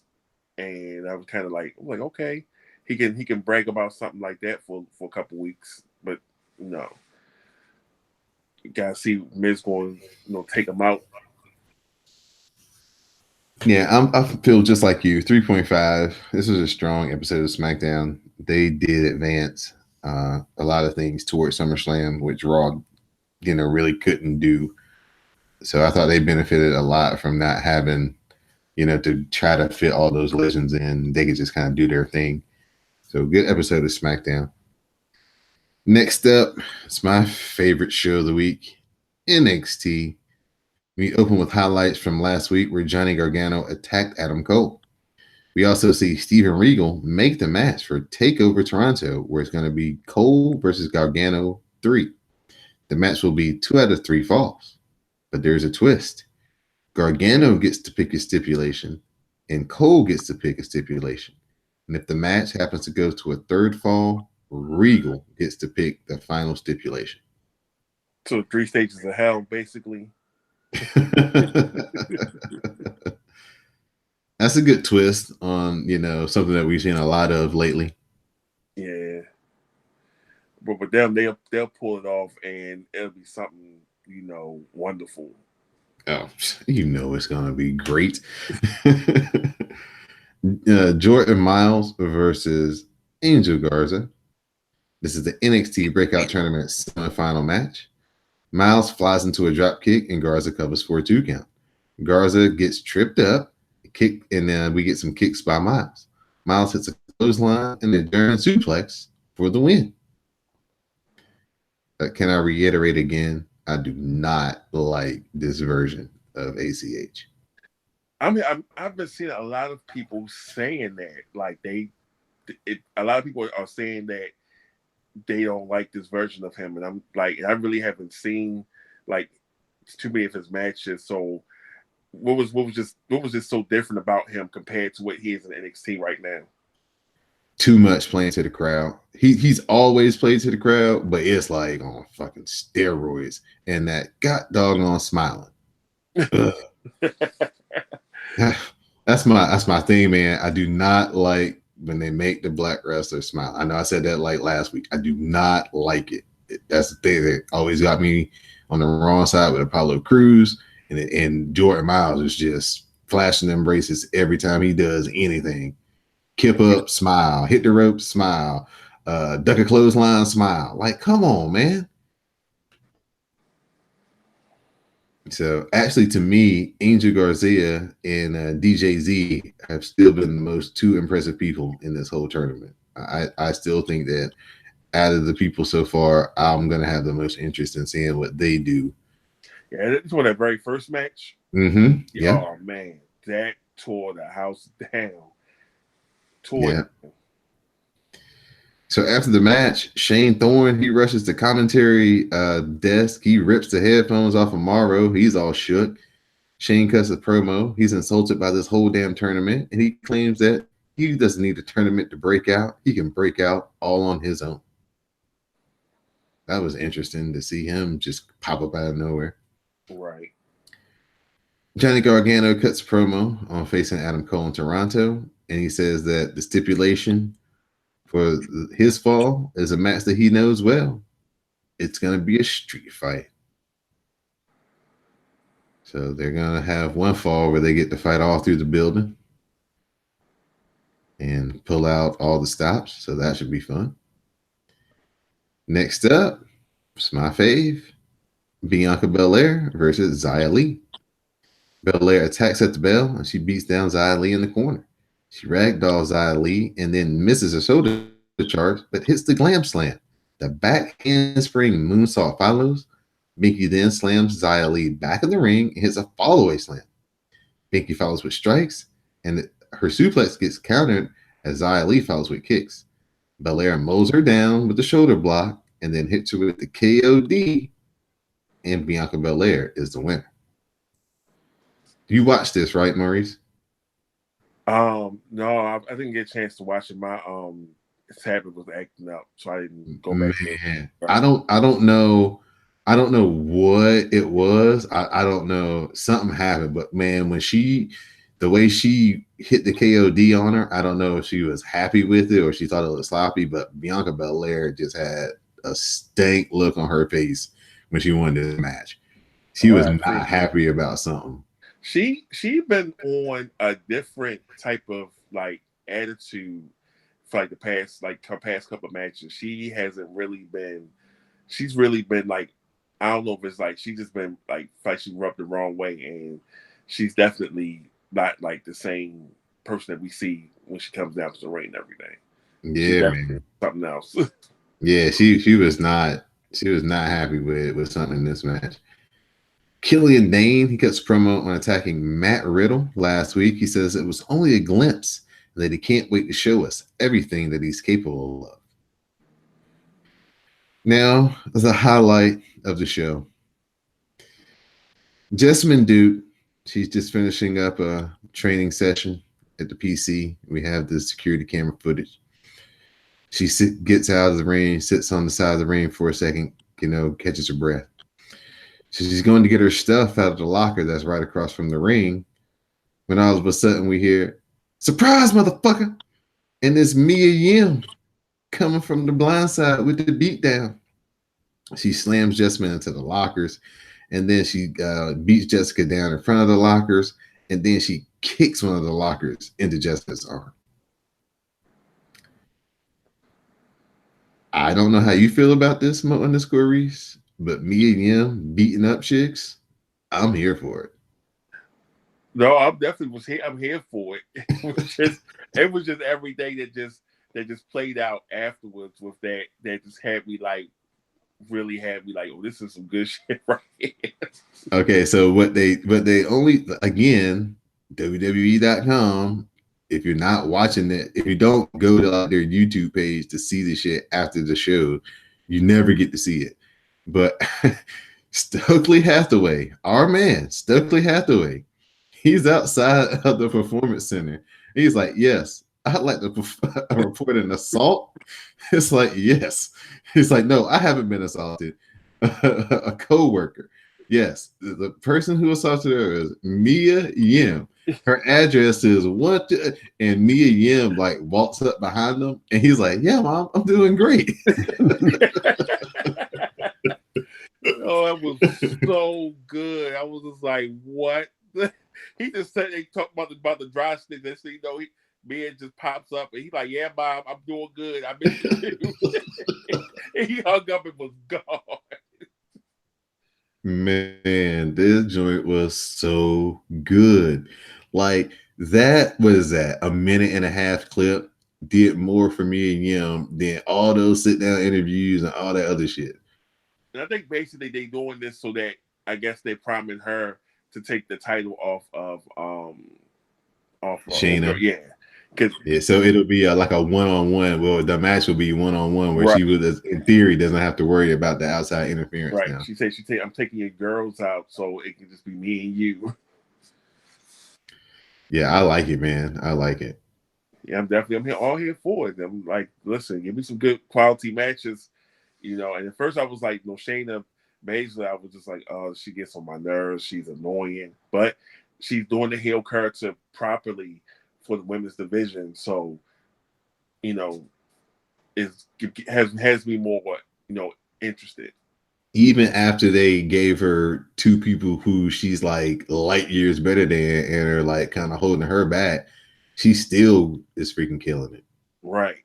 and I was kind of like, okay, he can brag about something like that for a couple weeks, but no, you gotta see Miz going, take him out. Yeah, I feel just like you. 3.5. This was a strong episode of SmackDown. They did advance a lot of things towards SummerSlam, which Raw, really couldn't do. So I thought they benefited a lot from not having, to try to fit all those legends in. They could just kind of do their thing. So good episode of SmackDown. Next up, it's my favorite show of the week, NXT. We open with highlights from last week where Johnny Gargano attacked Adam Cole. We also see Steven Regal make the match for TakeOver Toronto, where it's going to be Cole versus Gargano 3. The match will be 2 out of 3 falls. But there's a twist. Gargano gets to pick a stipulation, and Cole gets to pick a stipulation. And if the match happens to go to a third fall, Regal gets to pick the final stipulation. So 3 stages of hell, basically. That's a good twist on, something that we've seen a lot of lately. Yeah. But with them, they'll pull it off, and it'll be something, wonderful. Oh, it's going to be great. Jordan Miles versus Angel Garza. This is the NXT Breakout Tournament semifinal match. Miles flies into a drop kick, and Garza covers for a 2 count. Garza gets tripped up, kicked, and then we get some kicks by Miles. Miles hits a clothesline and a German suplex for the win. Can I reiterate again? I do not like this version of ACH. I mean, I've been seeing a lot of people saying that, like a lot of people are saying that they don't like this version of him, and I'm like, I really haven't seen like too many of his matches. So, what was just so different about him compared to what he is in NXT right now? Too much playing to the crowd. He's always played to the crowd, but it's like on fucking steroids, and that god doggone smiling. That's my thing, man. I do not like when they make the black wrestler smile. I know I said that like last week. I do not like it. That's the thing that always got me on the wrong side with Apollo Crews, and Jordan Miles is just flashing them braces every time he does anything. Kip up, smile. Hit the rope, smile. Duck a clothesline, smile. Like, come on, man. So actually, to me, Angel Garcia and DJZ have still been the most 2 impressive people in this whole tournament. I still think that out of the people so far, I'm going to have the most interest in seeing what they do. Yeah, this was that very first match. Mm-hmm. Yeah. Oh, man. That tore the house down. Yeah. So after the match, Shane Thorne, he rushes the commentary desk. He rips the headphones off of Morrow. He's all shook. Shane cuts a promo. He's insulted by this whole damn tournament, and he claims that he doesn't need a tournament to break out. He can break out all on his own. That was interesting to see him just pop up out of nowhere. Right. Johnny Gargano cuts a promo on facing Adam Cole in Toronto, and he says that the stipulation for his fall is a match that he knows well. It's going to be a street fight. So they're going to have one fall where they get to fight all through the building and pull out all the stops. So that should be fun. Next up, it's my fave, Bianca Belair versus Xia Li. Belair attacks at the bell, and she beats down Xia Li in the corner. She ragdolls Xia Li and then misses a shoulder charge, but hits the glam slam. The back handspring moonsault follows. Binky then slams Xia Li back in the ring and hits a fallaway slam. Binky follows with strikes, and her suplex gets countered as Xia Li follows with kicks. Belair mows her down with the shoulder block and then hits her with the KOD, and Bianca Belair is the winner. You watched this, right, Maurice? No, I didn't get a chance to watch it. My tablet was acting up, so I didn't go back. Man, I don't know what it was. I don't know. Something happened, but man, when the way she hit the KOD on her, I don't know if she was happy with it or she thought it was sloppy, but Bianca Belair just had a stank look on her face when she won this match. She was not happy about something. She been on a different type of like attitude for like her past couple of matches. She hasn't really been. She's really been like, I don't know if it's like she's just been like she rubbed the wrong way, and she's definitely not like the same person that we see when she comes down to the ring every day. Yeah, man. Something else. Yeah, she was not happy with something in this match. Killian Dane, he cuts promo on attacking Matt Riddle last week. He says it was only a glimpse and that he can't wait to show us everything that he's capable of. Now, the highlight of the show. Jessamine Duke, she's just finishing up a training session at the PC. We have the security camera footage. She gets out of the ring, sits on the side of the ring for a second, catches her breath. She's going to get her stuff out of the locker that's right across from the ring when all of a sudden we hear, "Surprise, motherfucker!" And it's Mia Yim coming from the blind side with the beatdown. She slams Jessamine into the lockers, and then she beats Jessica down in front of the lockers, and then she kicks one of the lockers into Jessica's arm. I don't know how you feel about this, Mo_Reese, but Mia Yim beating up chicks, I'm here for it. No, I'm definitely was here. I'm here for it. It was just everything that just played out afterwards with that just had me like, really had me like, oh, this is some good shit right here. Okay, so what they only, again, WWE.com. If you're not watching it, if you don't go to their YouTube page to see the shit after the show, you never get to see it. But Stokely Hathaway, our man, Stokely Hathaway, he's outside of the Performance Center. He's like, "Yes, I'd like to report an assault." It's like, "Yes." He's like, "No, I haven't been assaulted." A co-worker. Yes, the person who assaulted her is Mia Yim. Her address is what, and Mia Yim like walks up behind him, and he's like, "Yeah, Mom, I'm doing great." Oh, that was so good. I was just like, "What?" He just said they talked about the dry stick. Next thing you know, Mia just pops up, and he's like, "Yeah, Mom, I'm doing good. I miss you too." And he hung up and was gone. Man, this joint was so good. Like that was that a minute and a half clip did more for me and Yim than all those sit down interviews and all that other shit. And I think basically they doing this so that I guess they're priming her to take the title off of Shayna. Yeah, so it'll be like a one-on-one. Well, the match will be one-on-one where right. she would, in theory, doesn't have to worry about the outside interference. Right. Now. She said, "I'm taking your girls out, so it can just be me and you." Yeah, I like it, man. I like it. Yeah, I'm all here for it. I'm like, listen, give me some good quality matches, And at first I was like, no, Shayna Baszler, I was just like, oh, she gets on my nerves. She's annoying, but she's doing the heel character properly for the women's division. So, has me more, interested. Even after they gave her two people who she's like light years better than and are like kind of holding her back, she still is freaking killing it. Right.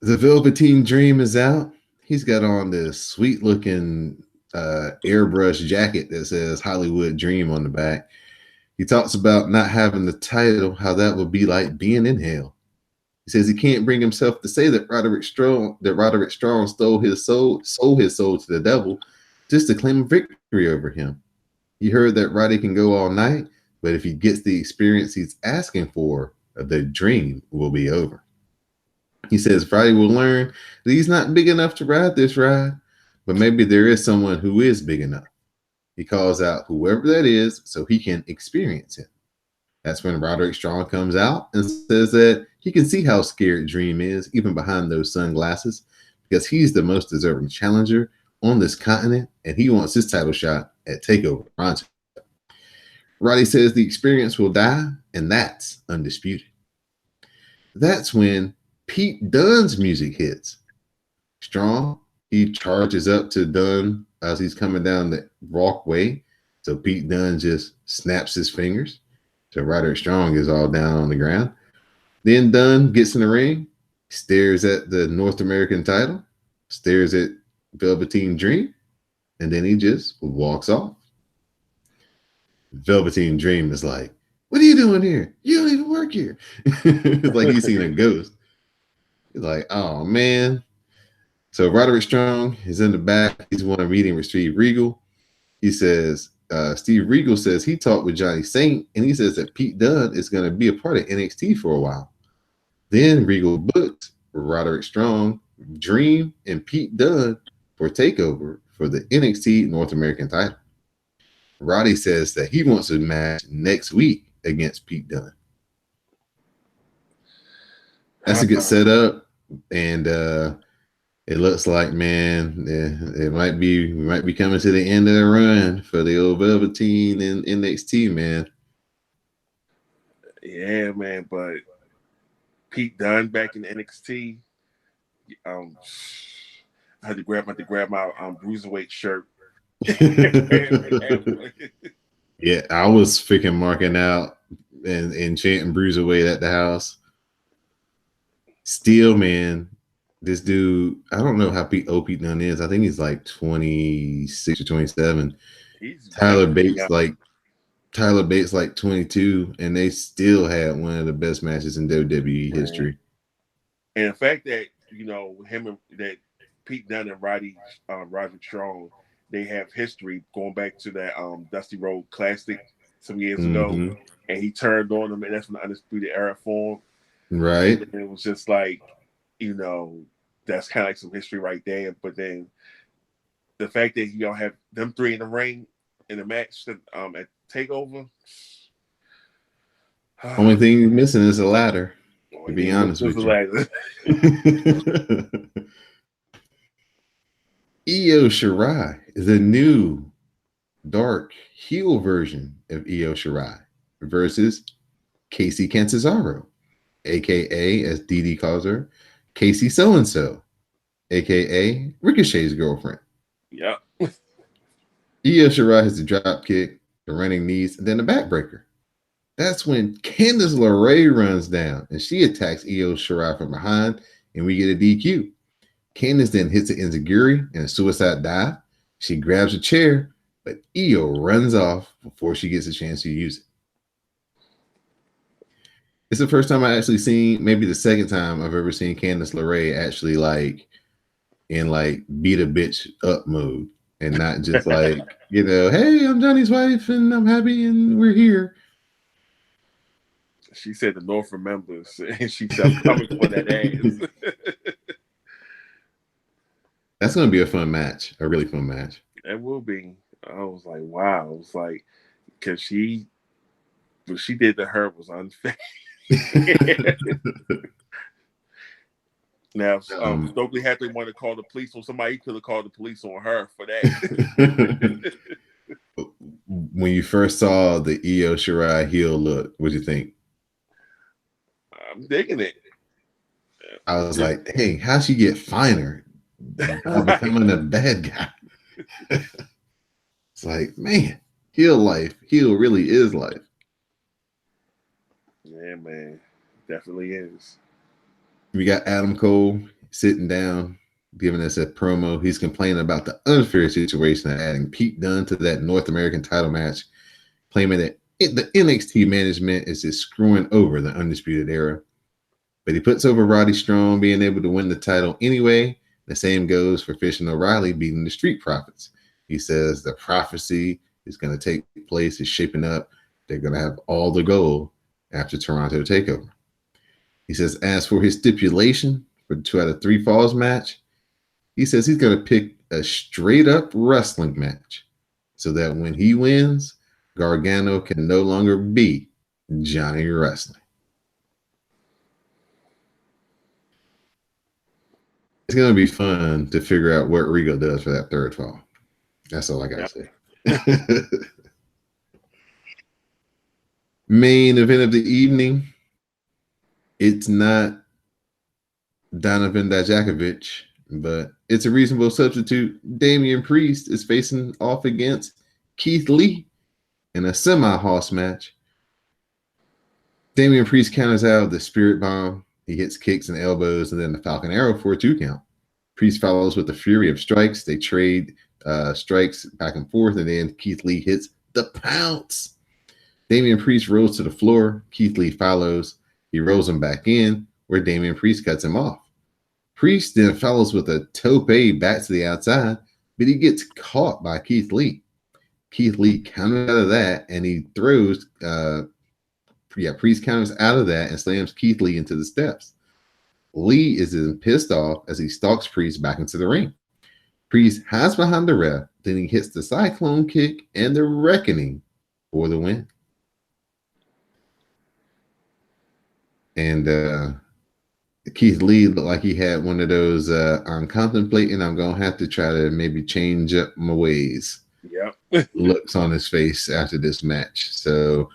The Velveteen Dream is out. He's got on this sweet looking airbrush jacket that says Hollywood Dream on the back. He talks about not having the title, how that would be like being in hell. He says he can't bring himself to say that Roderick Strong stole his sold his soul to the devil just to claim victory over him. He heard that Roddy can go all night, but if he gets the experience he's asking for, the dream will be over. He says Friday will learn that he's not big enough to ride this ride, but maybe there is someone who is big enough. He calls out whoever that is so he can experience it. That's when Roderick Strong comes out and says that he can see how scared Dream is, even behind those sunglasses, because he's the most deserving challenger on this continent, and he wants his title shot at TakeOver Toronto. Roddy says the experience will die, and that's undisputed. That's when Pete Dunne's music hits. Strong, he charges up to Dunne as he's coming down the walkway. So Pete Dunne just snaps his fingers. So Roderick Strong is all down on the ground. Then Dunne gets in the ring, stares at the North American title, stares at Velveteen Dream, and then he just walks off. Velveteen Dream is like, "What are you doing here? You don't even work here." It's like he's seen a ghost. He's like, oh man. So Roderick Strong is in the back. He's wanting a meeting with Steve Regal. He says, Steve Regal says he talked with Johnny Saint, and he says that Pete Dunne is going to be a part of NXT for a while. Then Regal booked Roderick Strong, Dream, and Pete Dunne for TakeOver for the NXT North American title. Roddy says that he wants a match next week against Pete Dunne. That's a good setup, and it looks like, man, we might be coming to the end of the run for the old Velveteen in NXT, man. Yeah, man, but Pete Dunne back in NXT. I had to grab my Bruiserweight shirt. Yeah, I was freaking marking out and chanting Bruiserweight at the house. Still, man, this dude, I don't know how Pete Dunne is. I think he's like 26 or 27. Tyler Bates like 22, and they still had one of the best matches in WWE history. And the fact that, you know, that Pete Dunne and Roger Strong, they have history going back to that Dusty Road Classic some years ago, and he turned on them, and that's when the Undisputed Era formed. Right. And it was just like, you know, that's kind of like some history right there. But then the fact that you have them three in the ring in the match at TakeOver. Only thing missing is a ladder. To be honest with you. Io Shirai is a new dark heel version of Io Shirai versus Casey Catanzaro, aka, as Dee calls her, Casey So-and-so, aka Ricochet's girlfriend. Yeah. Io Shirai has the drop kick, the running knees, and then the backbreaker. That's when Candice LeRae runs down and she attacks Io Shirai from behind, and we get a DQ. Candice then hits an enziguri and a suicide dive. She grabs a chair, but Io runs off before she gets a chance to use it. It's the first time I actually seen, maybe the second time I've ever seen Candice LeRae actually like in like beat a bitch up mode, and not just like, you know, hey, I'm Johnny's wife and I'm happy and we're here. She said the North remembers, and she said, I'm coming for that ass. That's going to be a fun match, a really fun match. It will be. I was like, wow. I was like, because what she did to her was unfair. Now, Stokely Hathaway wanted to call the police on somebody. He could have called the police on her for that. When you first saw the Io Shirai heel look, what did you think? I'm digging it. I was like, dang, how'd she get finer? Becoming a bad guy. It's like, man, heel really is life. Yeah, man, definitely is. We got Adam Cole sitting down, giving us a promo. He's complaining about the unfair situation of adding Pete Dunne to that North American title match, claiming that the NXT management is just screwing over the Undisputed Era. But he puts over Roddy Strong being able to win the title anyway. The same goes for Fish and O'Reilly beating the Street Profits. He says the prophecy is going to take place, is shaping up. They're going to have all the gold after Toronto TakeOver. He says, as for his stipulation for the 2 out of 3 falls match, he says he's going to pick a straight up wrestling match so that when he wins, Gargano can no longer be Johnny Wrestling. It's going to be fun to figure out what Regal does for that 3rd fall. That's all I got to say. Main event of the evening. It's not Donovan Dijakovic, but it's a reasonable substitute. Damian Priest is facing off against Keith Lee in a semi-hoss match. Damian Priest counters out the Spirit Bomb. He hits kicks and elbows and then the Falcon Arrow for a 2 count. Priest follows with the Fury of Strikes. They trade strikes back and forth, and then Keith Lee hits the Pounce. Damian Priest rolls to the floor. Keith Lee follows. He rolls him back in, where Damian Priest cuts him off. Priest then follows with a tope back to the outside, but he gets caught by Keith Lee. Keith Lee counters out of that, and he throws. Priest counters out of that and slams Keith Lee into the steps. Lee is then pissed off as he stalks Priest back into the ring. Priest hides behind the ref, then he hits the cyclone kick and the reckoning for the win. And Keith Lee looked like he had one of those I'm contemplating, I'm going to have to try to maybe change up my ways. Yep. Looks on his face after this match. So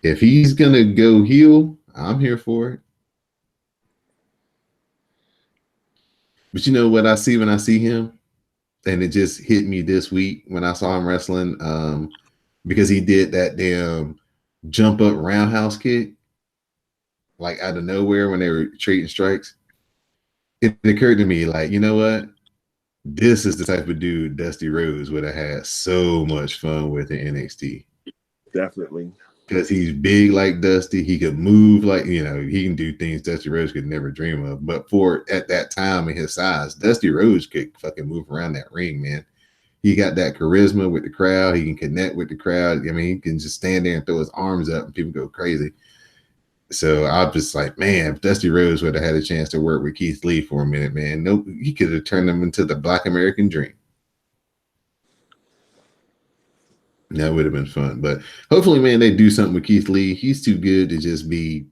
if he's going to go heel, I'm here for it. But you know what I see when I see him? And it just hit me this week when I saw him wrestling, because he did that damn jump up roundhouse kick, like out of nowhere when they were trading strikes. It occurred to me, like, you know what? This is the type of dude Dusty Rhodes would have had so much fun with in NXT. Definitely. Because he's big like Dusty. He could move like, he can do things Dusty Rhodes could never dream of. But at that time and his size, Dusty Rhodes could fucking move around that ring, man. He got that charisma with the crowd. He can connect with the crowd. I mean, he can just stand there and throw his arms up and people go crazy. So I was just like, man, if Dusty Rhodes would have had a chance to work with Keith Lee for a minute, man, nope, he could have turned him into the Black American Dream. That would have been fun. But hopefully, man, they do something with Keith Lee. He's too good to just be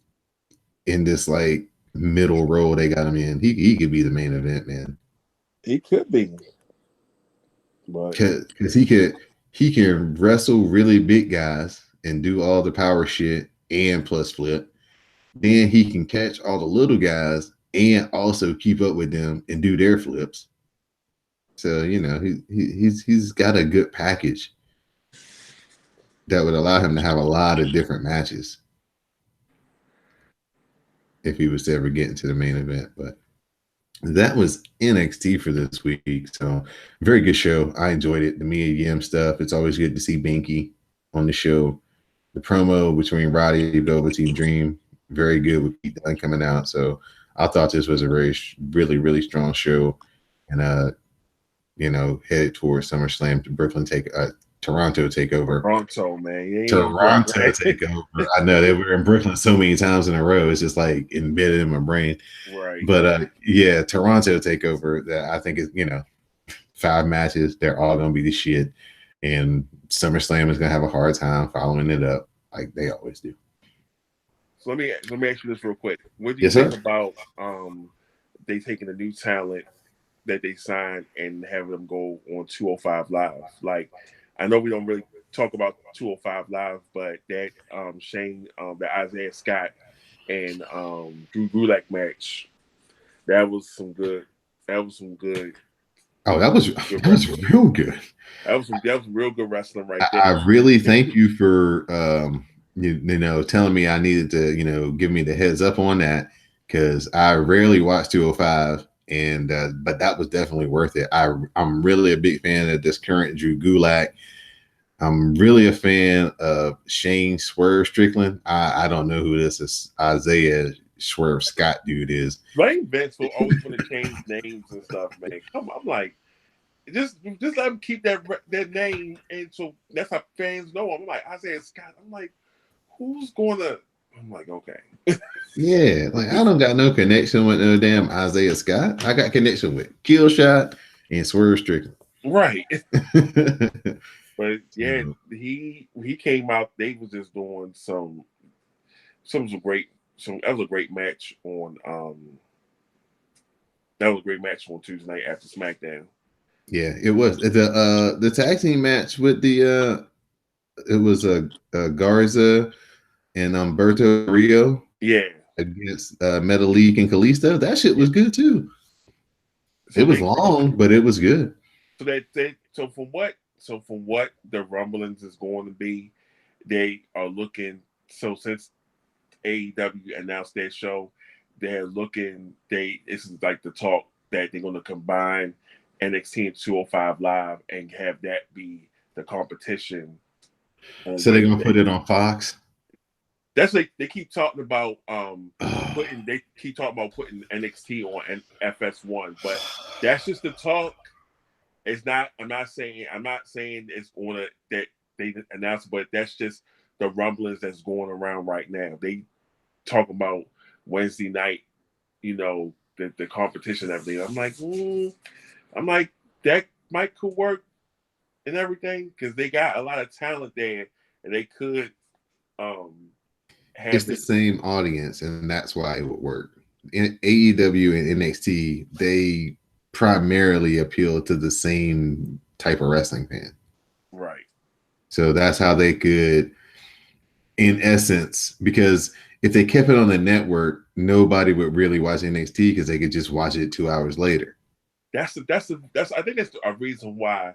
in this like middle role they got him in. He could be the main event, man. He could be. Because he can wrestle really big guys and do all the power shit and plus flip. Then he can catch all the little guys and also keep up with them and do their flips. So, he's got a good package that would allow him to have a lot of different matches if he was to ever get into the main event. But that was NXT for this week. So very good show. I enjoyed it. The Mia Yim stuff. It's always good to see Binky on the show. The promo between Roddy and Velveteen Dream, very good with Pete Dunne coming out. So I thought this was a really, really strong show. And headed towards SummerSlam to Toronto takeover. Toronto, man. Toronto takeover. I know they were in Brooklyn so many times in a row. It's just like embedded in my brain. Right. But Toronto takeover. That I think is 5 matches. They're all gonna be the shit, and SummerSlam is gonna have a hard time following it up like they always do. So let me ask you this real quick. What do you think about they taking a new talent that they signed and have them go on 205 Live? Like, I know we don't really talk about 205 Live, but that Shane, the Isaiah Scott and Drew Gulak match, that was some good. Oh, that was real good. That was real good wrestling right there. I really thank you for telling me I needed to give me the heads up on that, because I rarely watch 205. And but that was definitely worth it. I'm really a big fan of this current Drew Gulak. I'm really a fan of Shane Swerve Strickland. I don't know who this is Isaiah Swerve Scott dude is. Blaine Vince will always want to change names and stuff, man. I'm like, just let him keep that name, and so that's how fans know him. I'm like, Isaiah Scott. I'm like, who's going to? I'm like, okay. Yeah, like I don't got no connection with no damn Isaiah Scott. I got connection with Killshot and Swerve Strickland. Right. But yeah, he came out. They was just doing that was a great match on Tuesday night after SmackDown. Yeah, it was the tag team match with it was Garza and Humberto Rio. Yeah, against Metalik and Kalisto. That shit was good too. So it was long, but it was good. So from what the rumblings is going to be, they are looking. So since AEW announced their show, they're looking. This is like the talk that they're going to combine NXT and 205 Live and have that be the competition. So they're going to put it on Fox. That's like they keep talking about they keep talking about putting NXT on FS1, but that's just the talk. It's not. I'm not saying it's on that they announced, but that's just the rumblings that's going around right now. They talk about Wednesday night, the competition and everything. I'm like that might could work and everything because they got a lot of talent there, and they could have it's the same audience, and that's why it would work. In AEW and NXT, they primarily appeal to the same type of wrestling fan. Right. So that's how they could, in essence, because if they kept it on the network, nobody would really watch NXT because they could just watch it 2 hours later. I think that's a reason why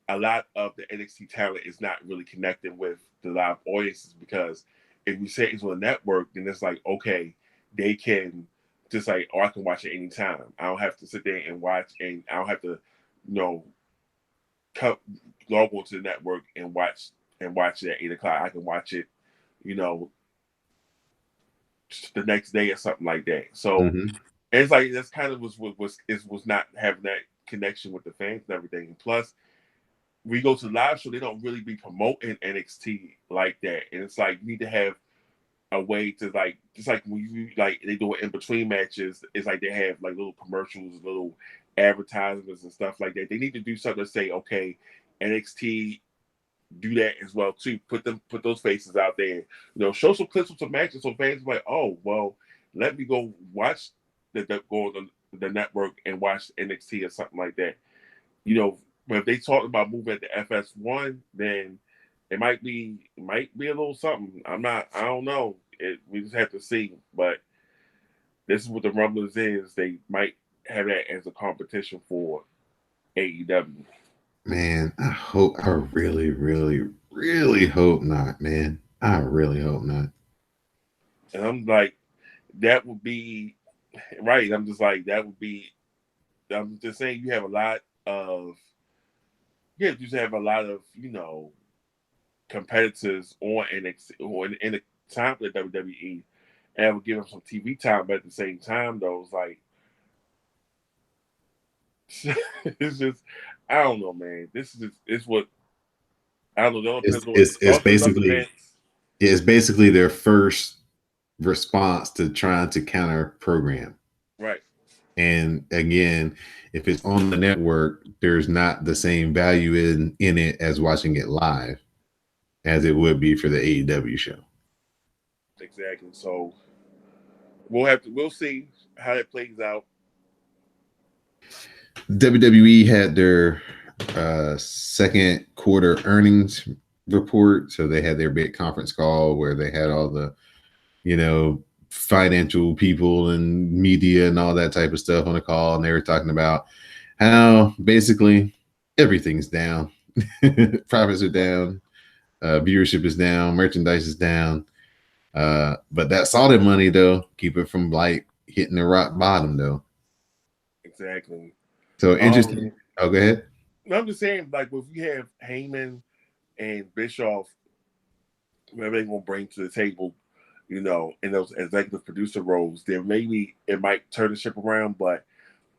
a lot of the NXT talent is not really connecting with the live audiences, because if you say it's on the network, then it's like, okay, they can just like, I can watch it anytime. I don't have to sit there and watch, and I don't have to, log onto the network and watch it at 8 o'clock. I can watch it, the next day or something like that. So it's like that's kind of was not having that connection with the fans and everything. And plus, we go to the live show, they don't really be promoting NXT like that. And it's like you need to have a way to like, just like when you like they do it in between matches, it's like they have like little commercials, little advertisements and stuff like that. They need to do something to say, okay, NXT do that as well too. Put those faces out there. Show some clips of some matches so fans are like, oh well, let me go watch go on the network and watch NXT or something like that. But if they talk about moving at the FS1, then it might be a little something. I don't know. We just have to see. But this is what the rumblings is. They might have that as a competition for AEW. Man, I really, really, really hope not, man. I really hope not. And I'm like, that would be right. I'm just like, that would be. I'm just saying, you have a lot of competitors on NXT or in the time for the WWE, and it would give them some TV time. But at the same time, though, it's like it's just, I don't know, man. It's what I don't know. It's basically their first response to trying to counter program. Right. And again, if it's on the network, there's not the same value in it as watching it live as it would be for the AEW show. Exactly. So we'll see how it plays out. WWE had their second quarter earnings report. So they had their big conference call where they had all the, financial people and media and all that type of stuff on the call. And they were talking about how basically everything's down. Profits are down. Viewership is down. Merchandise is down. But that solid money, though, keep it from like hitting the rock bottom, though. Exactly. So interesting. Go ahead. I'm just saying, like, if you have Heyman and Bischoff, whatever they're going to bring to the table, in those executive producer roles, then maybe it might turn the ship around, but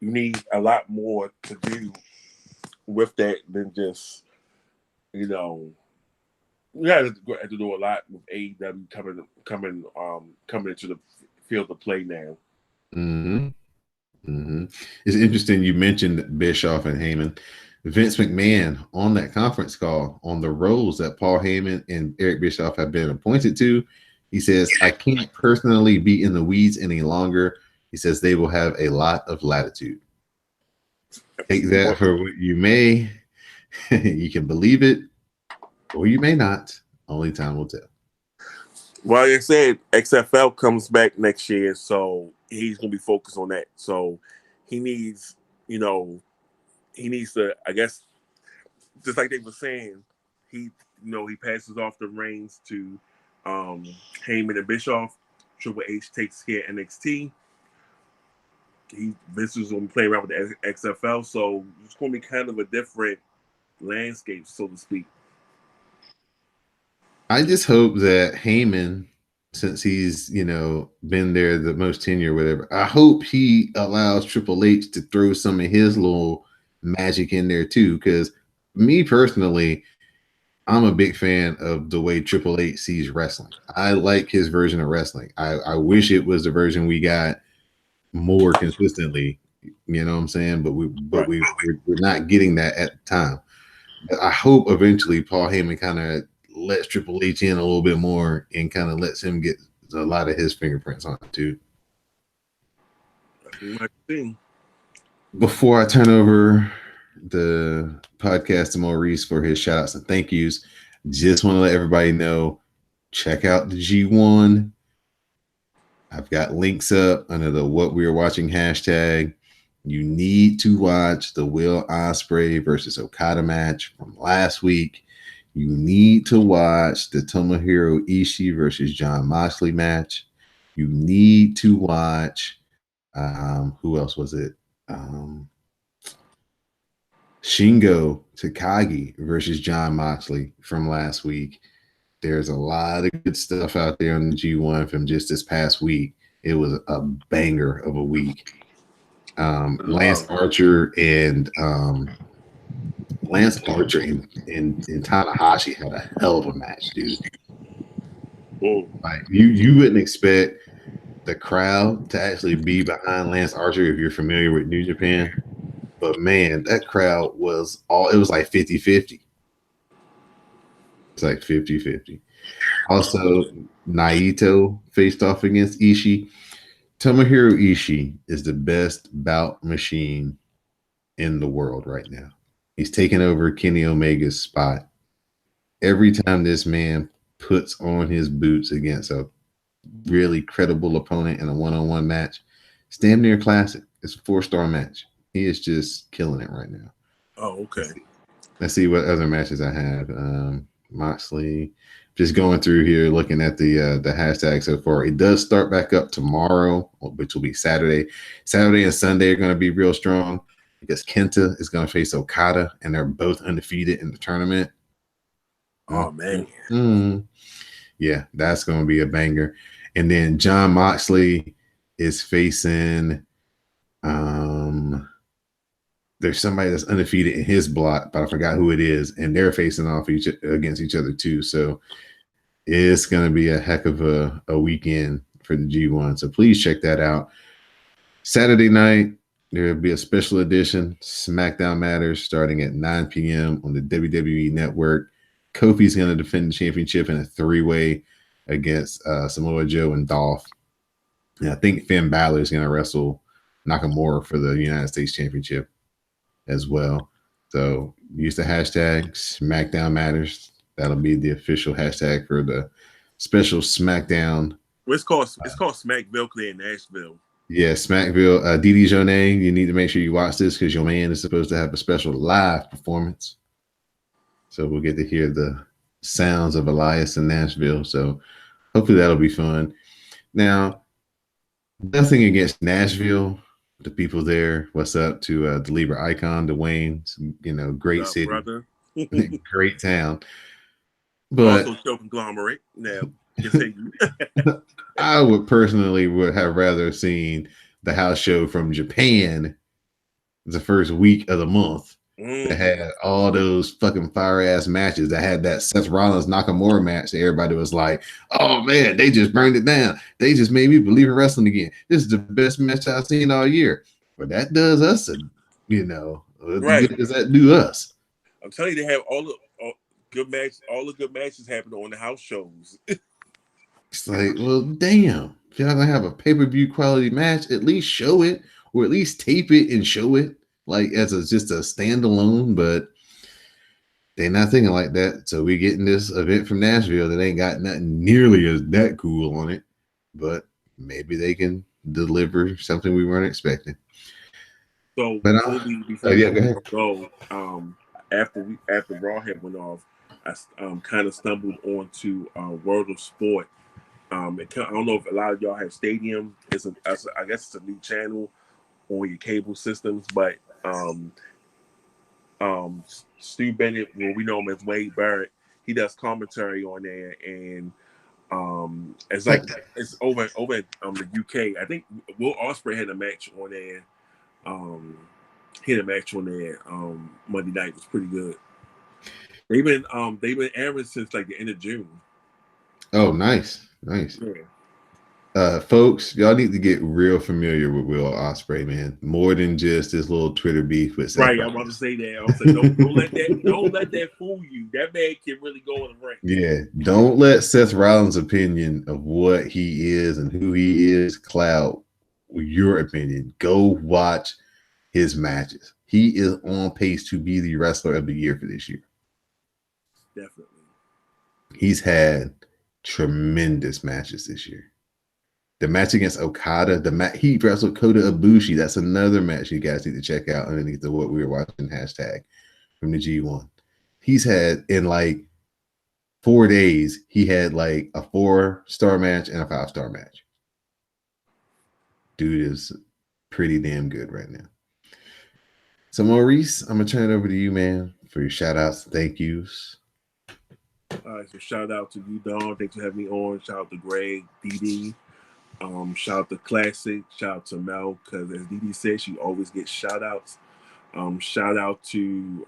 you need a lot more to do with that than just, you have to do a lot with AEW coming into the field of play now. It's interesting you mentioned Bischoff and Heyman. Vince McMahon on that conference call on the roles that Paul Heyman and Eric Bischoff have been appointed to, he says, I can't personally be in the weeds any longer. He says they will have a lot of latitude. Take that for what you may. You can believe it or you may not. Only time will tell. Well, like I said, XFL comes back next year, so he's going to be focused on that. So he needs, to, I guess, just like they were saying, he passes off the reins to Heyman and Bischoff. Triple H takes care of NXT. Vince is going to play around with the XFL, so it's going to be kind of a different landscape, so to speak. I just hope that Heyman since he's, been there the most tenure, whatever. I hope he allows Triple H to throw some of his little magic in there too. Because me personally, I'm a big fan of the way Triple H sees wrestling. I like his version of wrestling. I wish it was the version we got more consistently. You know what I'm saying? But we're not getting that at the time. But I hope eventually Paul Heyman kind of lets Triple H in a little bit more and kind of lets him get a lot of his fingerprints on it too. My thing. Before I turn over the podcast to Maurice for his shout outs and thank yous, just want to let everybody know, check out the G1. I've got links up under the What We Are Watching hashtag. You need to watch the Will Ospreay versus Okada match from last week. You need to watch the Tomohiro Ishii versus Jon Moxley match. You need to watch, who else was it? Shingo Takagi versus Jon Moxley from last week. There's a lot of good stuff out there on the G1 from just this past week. It was a banger of a week. Lance Archer and Tanahashi had a hell of a match, dude. Like you wouldn't expect the crowd to actually be behind Lance Archer if you're familiar with New Japan. But man, that crowd was it was like 50-50. It's like 50-50. Also, Naito faced off against Ishii. Tomohiro Ishii is the best bout machine in the world right now. He's taking over Kenny Omega's spot. Every time this man puts on his boots against a really credible opponent in a one-on-one match, it's damn near classic. It's a 4-star match. He is just killing it right now. Oh, okay. Let's see what other matches I have. Moxley. Just going through here, looking at the hashtag so far. It does start back up tomorrow, which will be Saturday. Saturday and Sunday are going to be real strong because Kenta is going to face Okada, and they're both undefeated in the tournament. Oh, man. Yeah, that's going to be a banger. And then Jon Moxley is facing there's somebody that's undefeated in his block, but I forgot who it is, and they're facing off against each other too. So it's going to be a heck of a weekend for the G1. So please check that out. Saturday night, there will be a special edition, SmackDown Matters, starting at 9 p.m. on the WWE Network. Kofi's going to defend the championship in a 3-way against Samoa Joe and Dolph. And I think Finn Balor is going to wrestle Nakamura for the United States Championship as well. So use the hashtag SmackDown Matters. That'll be the official hashtag for the special SmackDown. It's called Smackville in Nashville. Yeah, Smackville. Didi Jonay, you need to make sure you watch this because your man is supposed to have a special live performance. So we'll get to hear the sounds of Elias in Nashville. So hopefully that'll be fun. Now, nothing against Nashville, the people there. What's up to the Libra icon, Dwayne? Great city, great town. But also show conglomerate. Now, I would have rather seen the house show from Japan the first week of the month. That had all those fucking fire ass matches. That had that Seth Rollins Nakamura match that everybody was like, "Oh man, they just burned it down. They just made me believe in wrestling again. This is the best match I've seen all year." But that does us, right? What does that do us? I'm telling you, they have all the good matches. All the good matches happen on the house shows. It's like, well, damn. If y'all gonna have a pay-per-view quality match, at least show it, or at least tape it and show it. Like as just a standalone, but they're not thinking like that. So we're getting this event from Nashville that ain't got nothing nearly as that cool on it, but maybe they can deliver something we weren't expecting. So but go after Raw had went off, I kind of stumbled onto World of Sport. I don't know if a lot of y'all have Stadium. I guess it's a new channel on your cable systems, but Stu Bennett, well, we know him as Wade Barrett, he does commentary on there, and It's like it's over at the UK. I think Will Ospreay had a match on there. He had a match on there Monday night. It was pretty good. They've been airing since like the end of June. Oh, nice. Yeah. Folks, y'all need to get real familiar with Will Ospreay, man. More than just this little Twitter beef with Seth Right, Rollins. I'm about to say that. I'm saying don't let that fool you. That man can really go in the ring. Yeah, don't let Seth Rollins' opinion of what he is and who he is cloud your opinion. Go watch his matches. He is on pace to be the wrestler of the year for this year. Definitely. He's had tremendous matches this year. The match against Okada, he wrestled Kota Ibushi. That's another match you guys need to check out underneath the What We Were Watching hashtag from the G1. He's had in like 4 days, he had like a 4-star match and a 5-star match. Dude is pretty damn good right now. So Maurice, I'm gonna turn it over to you, man, for your shout outs and thank yous. All right, so shout out to you, Don. Thanks for having me on. Shout out to Greg, DD. Shout out to Classic. Shout out to Mel, because as DD said, she always gets shout outs. Shout out to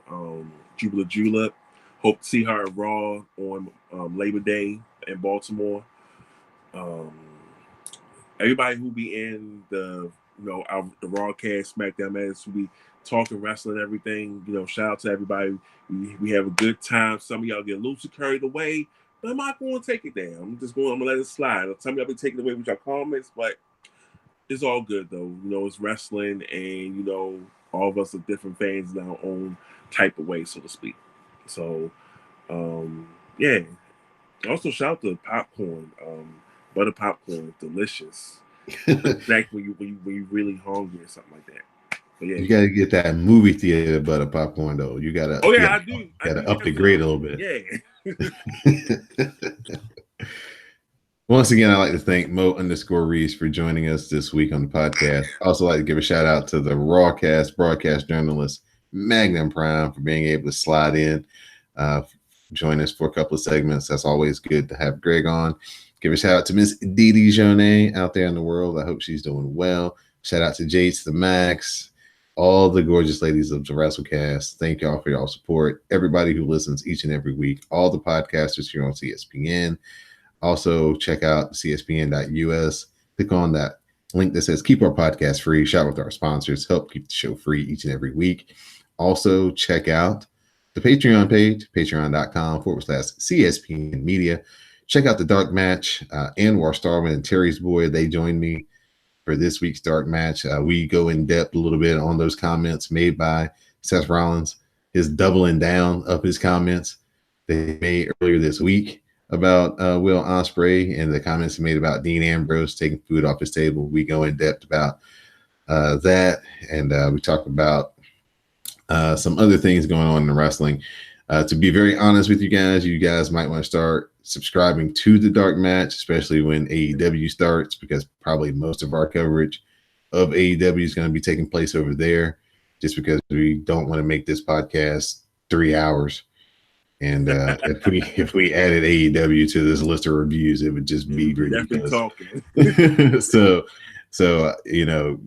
Jubila Julep. Hope to see her at Raw on Labor Day in Baltimore. Everybody who be in the the WrassleCast, SmackDown Madness, who be talking wrestling and everything. Shout out to everybody. We have a good time. Some of y'all get loosely carried away, but I'm not going to take it down. I'm gonna let it slide. Some of y'all be taking away with your comments, but it's all good though. It's wrestling, and all of us are different fans in our own type of way, so to speak. So, yeah. Also, shout out to popcorn. Butter popcorn, delicious. Exactly when you really hungry or something like that. But yeah, you gotta get that movie theater butter popcorn though. You gotta. Oh yeah, I do. Gotta up the grade a little bit. Yeah. Once again, I'd like to thank Mo_Reese for joining us this week on the podcast. Also like to give a shout out to the WrassCast broadcast journalist Magnum Prime for being able to slide in, join us for a couple of segments. That's always good to have Greg on. Give a shout out to Miss Didi Jonet out there in the world. I hope she's doing well. Shout out to Jace the Max, all the gorgeous ladies of the WrassleCast. Thank y'all for y'all support. Everybody who listens each and every week, all the podcasters here on CSPN. Also, check out CSPN.us. Click on that link that says keep our podcast free. Shout out with our sponsors. Help keep the show free each and every week. Also, check out the Patreon page, patreon.com/CSPN Media. Check out the dark match. Anwar Starman and Terry's Boy, they joined me for this week's dark match. We go in depth a little bit on those comments made by Seth Rollins, his doubling down of his comments they made earlier this week about Will Ospreay and the comments he made about Dean Ambrose taking food off his table. We go in depth about that, and we talk about some other things going on in wrestling. To be very honest with you guys might want to start subscribing to the dark match, especially when AEW starts, because probably most of our coverage of AEW is going to be taking place over there, just because we don't want to make this podcast 3 hours. And if we added AEW to this list of reviews, it would just be ridiculous. so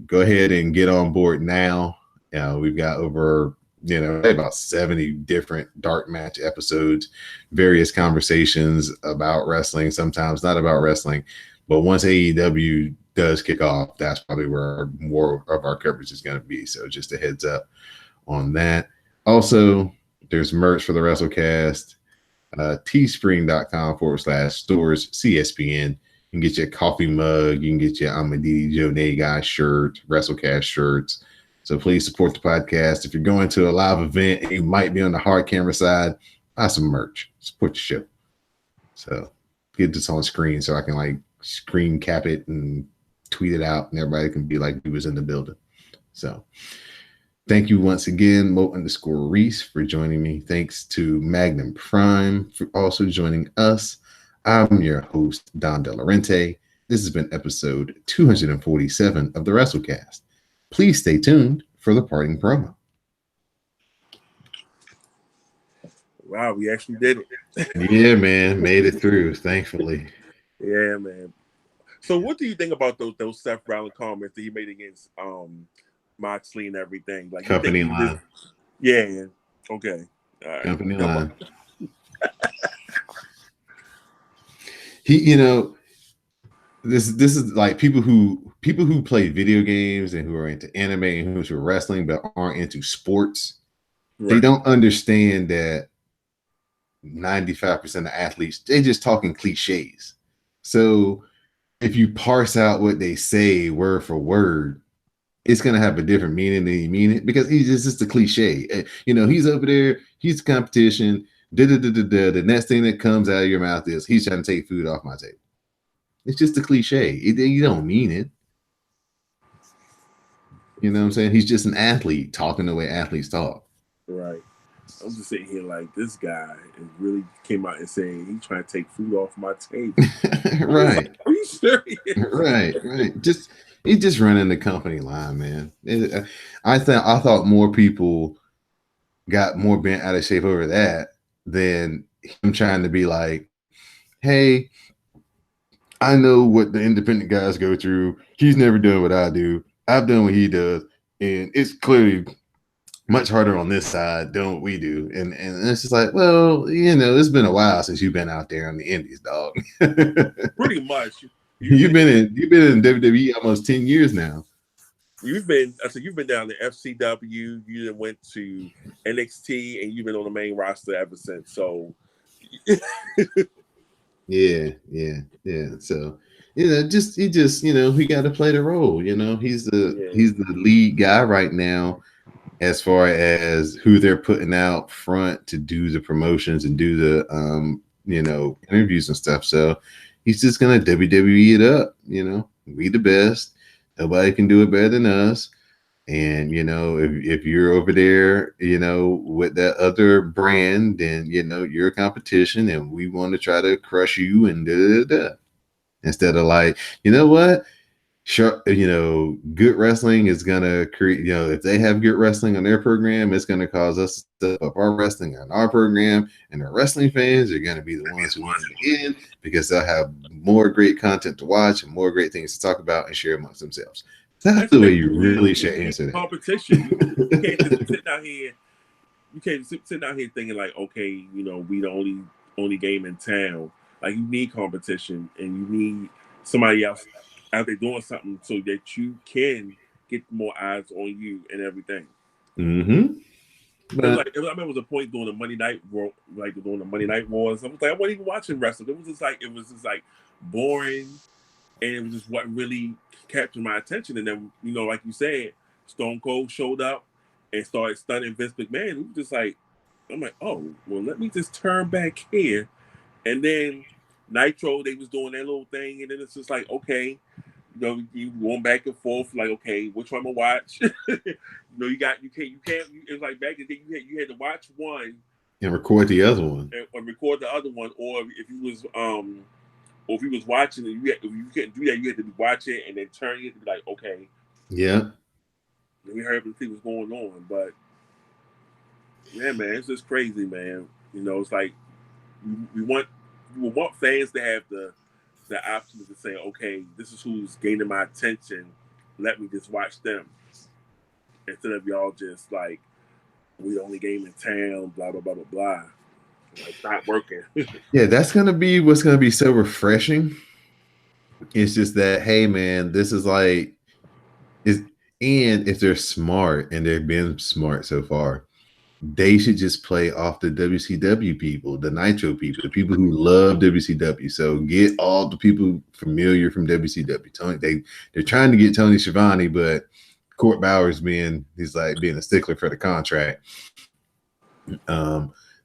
go ahead and get on board now. We've got over about 70 different dark match episodes, various conversations about wrestling, sometimes not about wrestling. But once AEW does kick off, that's probably where more of our coverage is going to be. So just a heads up on that. Also, there's merch for the WrassleCast, teespring.com/stores CSPN. You can get your coffee mug. You can get your Amadidi Joe Guy shirt, WrassleCast shirts. So please support the podcast. If you're going to a live event and you might be on the hard camera side, buy some merch. Support the show. So get this on screen so I can screen cap it and tweet it out, and everybody can be like he was in the building. So thank you once again, Mo_Reese, for joining me. Thanks to Magnum Prime for also joining us. I'm your host, Don Delarente. This has been episode 247 of the WrassleCast. Please stay tuned for the parting promo. Wow, we actually did it. Yeah, man. Made it through, thankfully. Yeah, man. So what do you think about those Seth Rollins comments that he made against Moxley and everything? Like you think Company this? line. Yeah. Okay. All right. Company Come on. line. He, this is like people who play video games and who are into anime and who's into wrestling but aren't into sports. Right. They don't understand that 95% of athletes, they just talking cliches. So if you parse out what they say word for word, it's gonna have a different meaning than you mean it, because he's just a cliche. He's over there, he's competition. The next thing that comes out of your mouth is he's trying to take food off my table. It's just a cliche. You don't mean it. You know what I'm saying? He's just an athlete talking the way athletes talk. Right. I'm just sitting here like this guy is really came out and saying he's trying to take food off my table. Right. Are you serious? Right. He's just running the company line, man. I thought more people got more bent out of shape over that than him trying to be like, hey, I know what the independent guys go through. He's never done what I do. I've done what he does. And it's clearly much harder on this side than what we do. And it's just like, well, it's been a while since you've been out there on the indies, dog. Pretty much. You've been in WWE almost 10 years now. You've been down to FCW, you then went to NXT, and you've been on the main roster ever since. So Yeah. So he got to play the role. He's the lead guy right now as far as who they're putting out front to do the promotions and do the interviews and stuff. So he's just gonna WWE it up. We the best. Nobody can do it better than us. And if you're over there, with that other brand, then you're a competition, and we want to try to crush you and instead of like, you know what? Sure, good wrestling is gonna create. If they have good wrestling on their program, it's gonna cause us to step up our wrestling on our program, and the wrestling fans are gonna be the ones who want to get in because they'll have more great content to watch and more great things to talk about and share amongst themselves. That's the way you really should answer that. Competition. You can't just sit down here. You can't sit down here thinking like, okay, we the only game in town. Like you need competition, and you need somebody else out there doing something so that you can get more eyes on you and everything. Mm-hmm. I remember it was a point during the Monday Night War, during the Monday Night Wars. I was like, I wasn't even watching wrestling. It was just like boring, and it was just what really captured my attention. And then, like you said, Stone Cold showed up and started stunning Vince McMahon. It was just like, I'm like, oh, well, let me just turn back here. And then Nitro, they was doing their little thing, and then it's just like, okay, you going back and forth, like, okay, which one I'm gonna watch? You can't. It was like back in the day, you had to watch one and record the other one, or record the other one, or if you was watching it, if you couldn't do that, you had to watch it and then turn it to be like, okay, yeah. We heard everything was going on, but yeah, man, it's just crazy, man. It's like we want fans to have the option to say, okay, this is who's gaining my attention. Let me just watch them instead of y'all just like, we the only game in town, blah blah blah blah blah. Like, not working. Yeah, that's gonna be what's gonna be so refreshing. It's just that, hey man, this is like and if they're smart, and they've been smart so far, they should just play off the WCW people, the Nitro people, the people who love WCW. So get all the people familiar from WCW. They're trying to get Tony Schiavone, but Court Bauer's he's being a stickler for the contract.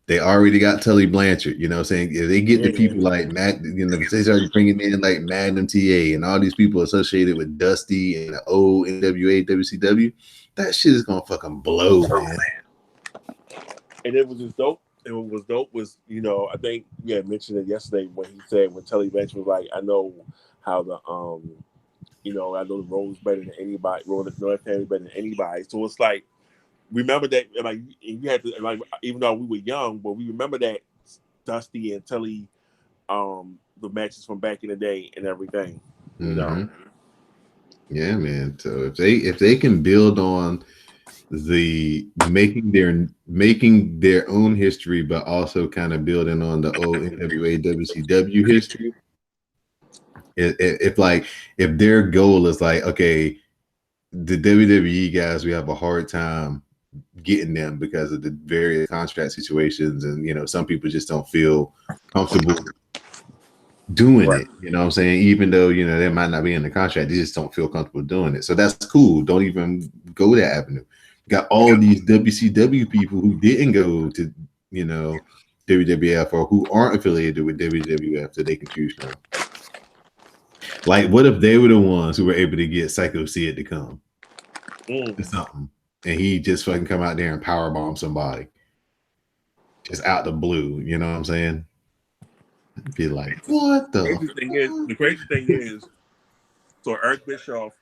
They already got Tully Blanchard, what I'm saying? If they get the people like Matt, they start bringing in like Magnum TA and all these people associated with Dusty and the old NWA, WCW, that shit is gonna fucking blow, man. And it was just dope. And what was dope was, I think we had mentioned it yesterday when he said, when Tully Blanchard was like, I know how the I know the role's better than anybody, role the North family better than anybody. So it's like, remember that, like, you had to, like, even though we were young, but we remember that Dusty and Tully the matches from back in the day and everything. You know. Yeah, man. So if they can build on the making their own history, but also kind of building on the old NWA WCW history. If their goal is like, okay, the WWE guys, we have a hard time getting them because of the various contract situations, and some people just don't feel comfortable doing it. You know what I'm saying? Even though they might not be in the contract, they just don't feel comfortable doing it. So that's cool. Don't even go that avenue. Got all these WCW people who didn't go to WWF or who aren't affiliated with WWF that they can choose from. Like, what if they were the ones who were able to get Psycho Sid to come to something, and he just fucking come out there and powerbomb somebody just out the blue? You know what I'm saying? I'd be like, what the? The crazy thing is, so Eric Bischoff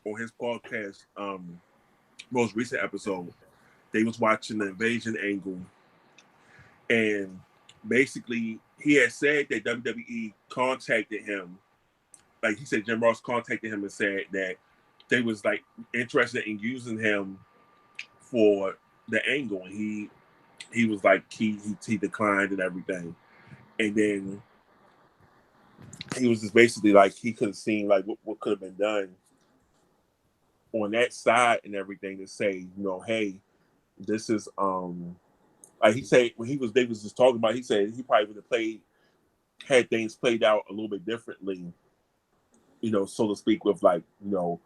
on his podcast, most recent episode, they was watching the Invasion angle, and basically he had said that WWE contacted him. Like he said, Jim Ross contacted him and said that they was like interested in using him for the angle, and he was like he declined and everything, and then he was just basically like he could have seen like what could have been done on that side and everything to say, hey, this is like he said when they was just talking about, he said he probably would have had things played out a little bit differently, so to speak, with like, who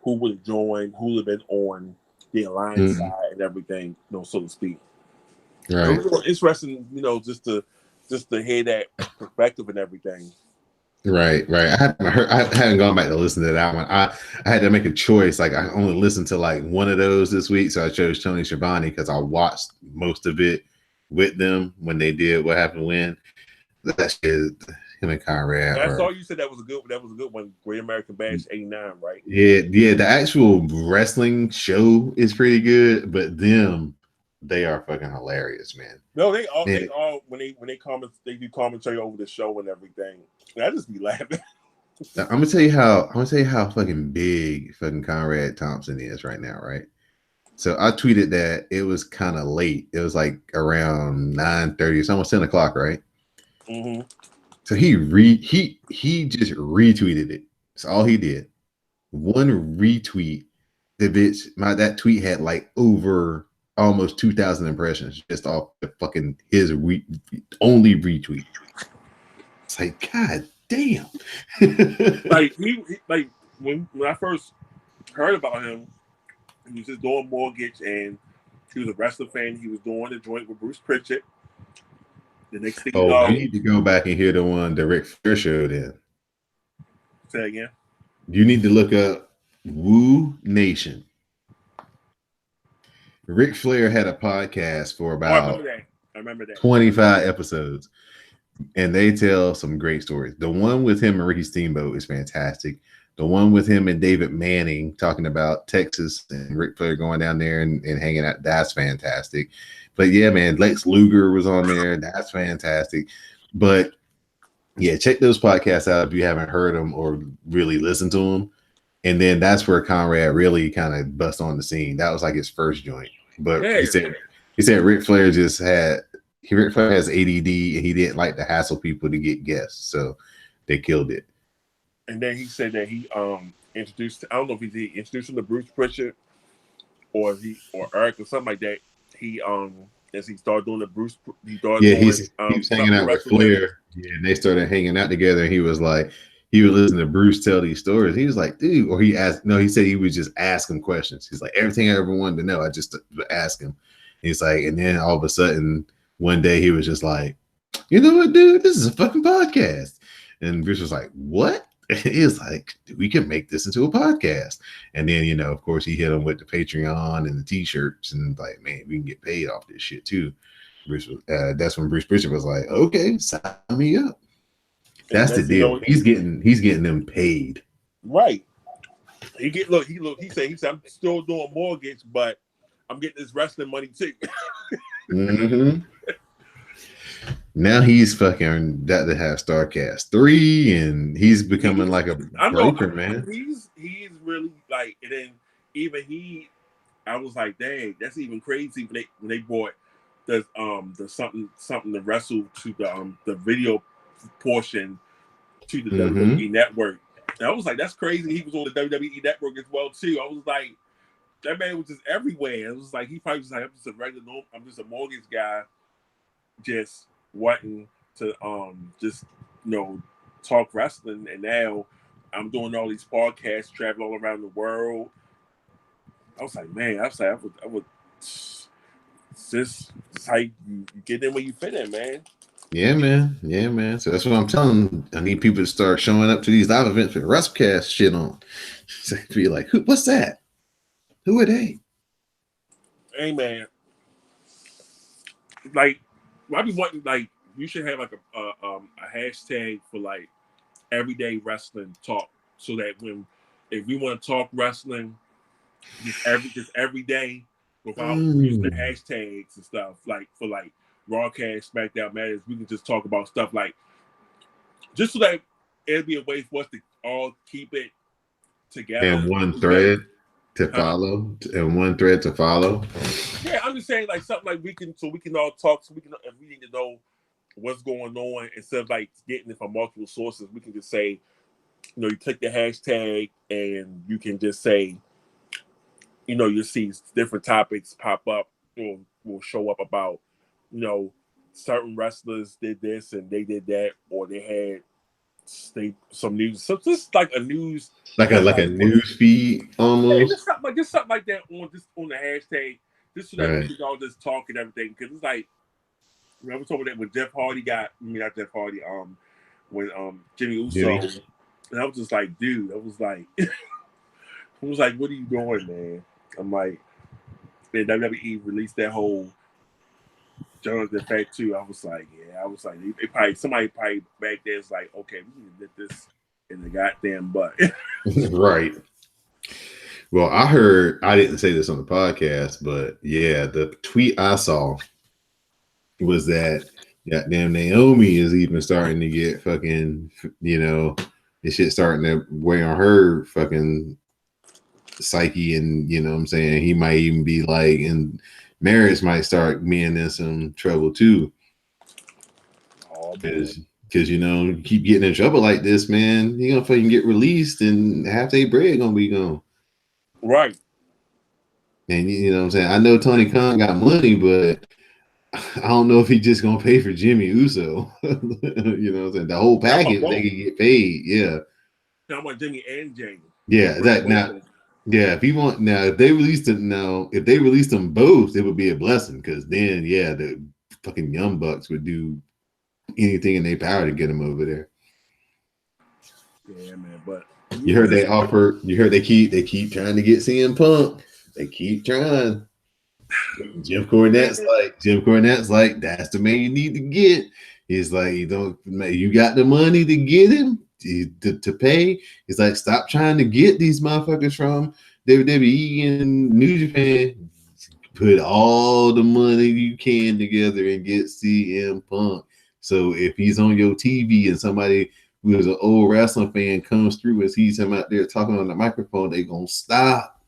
would have joined, who would have been on the alliance side and everything, so to speak. Right. It was interesting, just to hear that perspective and everything. Right. I hadn't gone back to listen to that one. I had to make a choice. Like, I only listened to like one of those this week, so I chose Tony Schiavone because I watched most of it with them when they did What Happened When. That shit, him and Conrad. I saw you said that was a good one. Great American Bash '89, right? Yeah. The actual wrestling show is pretty good, but they are fucking hilarious, man. No, they all when they comment, they do commentary over the show and everything. And I just be laughing. I'm gonna tell you how fucking big fucking Conrad Thompson is right now, right? So I tweeted that it was kind of late. It was like around 9:30. It's almost 10 o'clock, right? Mm-hmm. So he just retweeted it. That's all he did. One retweet. That tweet had like over almost 2,000 impressions just off the fucking his only retweet. It's like, God damn. Like he when I first heard about him, he was just doing mortgage and he was a wrestling fan. He was doing the joint with Bruce Pritchard. The next thing you know, you need to go back and hear the one that Ric Flair showed in. Say again. You need to look up Woo Nation. Ric Flair had a podcast for about I remember that. 25 episodes, and they tell some great stories. The one with him and Ricky Steamboat is fantastic. The one with him and David Manning talking about Texas and Ric Flair going down there and hanging out, that's fantastic. But yeah, man, Lex Luger was on there. That's fantastic. But yeah, check those podcasts out if you haven't heard them or really listened to them. And then that's where Conrad really kind of bust on the scene. That was like his first joint. But he said Ric Flair has ADD and he didn't like to hassle people to get guests. So they killed it. And then he said that he introduced, I don't know if he introduced him to Bruce Pritchard or Eric or something like that. He as he started doing the Bruce, he was hanging out with Flair. Yeah, and they started hanging out together. And he was like, he would listen to Bruce tell these stories. He was like, dude, or he said he would just ask him questions. He's like, everything I ever wanted to know, I just ask him. He's like, and then all of a sudden, one day he was just like, you know what, dude, this is a fucking podcast. And Bruce was like, what? He was like, we can make this into a podcast. And then, of course, he hit him with the Patreon and the t-shirts and like, man, we can get paid off this shit too. That's when Bruce Pritchard was like, okay, sign me up. That's the deal. He's getting them paid. Right. He said I'm still doing mortgage, but I'm getting this wrestling money too. Mm-hmm. Now he's fucking that to have Starcast 3, and he's becoming like a I know broker, man. he's really like, and then even I was like, dang, that's even crazy when they brought the something to wrestle to the video portion to the WWE network. And I was like, that's crazy. He was on the WWE network as well too. I was like, that man was just everywhere. It was like he probably was like, I'm just a mortgage guy, just wanting to just talk wrestling, and now I'm doing all these podcasts, traveling all around the world. I was like, man, I would just how you get in where you fit in, man. Yeah, man. Yeah, man. So that's what I'm telling. I need people to start showing up to these live events with WrassleCast shit on. So be like, what's that? Who are they? Hey, man. Like, I be wanting, like, you should have like a hashtag for like everyday wrestling talk, so that if we want to talk wrestling just every day without using the hashtags and stuff, like for like Rawcast, SmackDown Matters, we can just talk about stuff like, just so that it'd be a way for us to all keep it together. And one thread to follow. And one thread to follow. Yeah, I'm just saying, like, something like we can all talk, so we can, if we need to know what's going on, instead of like getting it from multiple sources, we can just say, you click the hashtag and you can just say, you'll see different topics pop up or will show up about, certain wrestlers did this and they did that, or they had some news. So just like a news, like a news feed almost. Yeah, just something like that on the hashtag, just so that we can all just talk and everything. Because it's like, I was talking that when Jeff Hardy not Jeff Hardy, when Jimmy Uso, and I was just like, dude, I was like, what are you doing, man? I'm like, man, WWE released that whole Jonathan fact too. I was like, somebody probably back there is like, okay, we need to get this in the goddamn butt. Right. Well, I didn't say this on the podcast, but yeah, the tweet I saw was that goddamn Naomi is even starting to get fucking, this shit starting to weigh on her fucking psyche, and what I'm saying, he might even be like, and marriage might start being in some trouble too. Because you keep getting in trouble like this, man, you're gonna fucking get released and half their bread gonna be gone. Right. And you know what I'm saying? I know Tony Khan got money, but I don't know if he just gonna pay for Jimmy Uso. You know what I'm saying? The whole package, they can get paid. Yeah. I want Jimmy and Jamie. Yeah, if he want if they released them both, it would be a blessing, because then the fucking Young Bucks would do anything in their power to get him over there. Yeah, man. But you heard they keep trying to get CM Punk. They keep trying. Jim Cornette's like, that's the man you need to get. He's like, you got the money to get him to pay. He's like, stop trying to get these motherfuckers from WWE and New Japan. Put all the money you can together and get CM Punk. So if he's on your TV and somebody who is an old wrestling fan comes through and sees him out there talking on the microphone, they gonna stop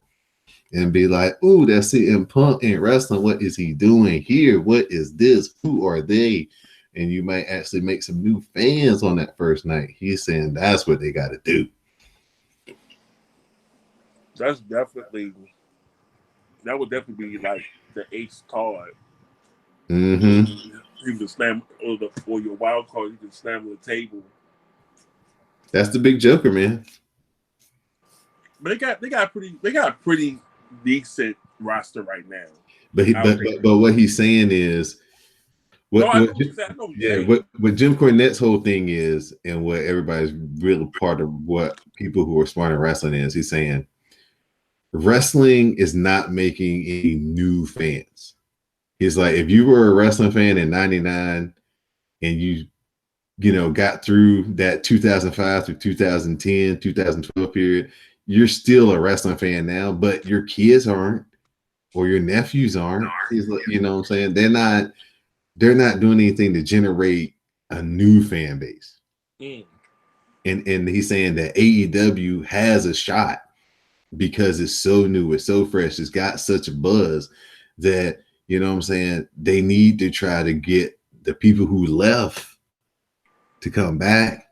and be like, ooh, that's CM Punk in wrestling. What is he doing here? What is this? Who are they? And you might actually make some new fans on that first night. He's saying that's what they got to do. That would definitely be like the ace card. Mm-hmm. You can slam or your wild card, you can slam on the table. That's the big joker, man. But they got a pretty decent roster right now. But what he's saying is what Jim Cornette's whole thing is, and what everybody's really part of what people who are smart in wrestling is, he's saying wrestling is not making any new fans. He's like, if you were a wrestling fan in 99 and you got through that 2005 through 2010, 2012 period, you're still a wrestling fan now, but your kids aren't, or your nephews aren't. He's like, you know what I'm saying? They're not they're not doing anything to generate a new fan base. And he's saying that AEW has a shot because it's so new, it's so fresh, it's got such a buzz that, you know what I'm saying, they need to try to get the people who left to come back,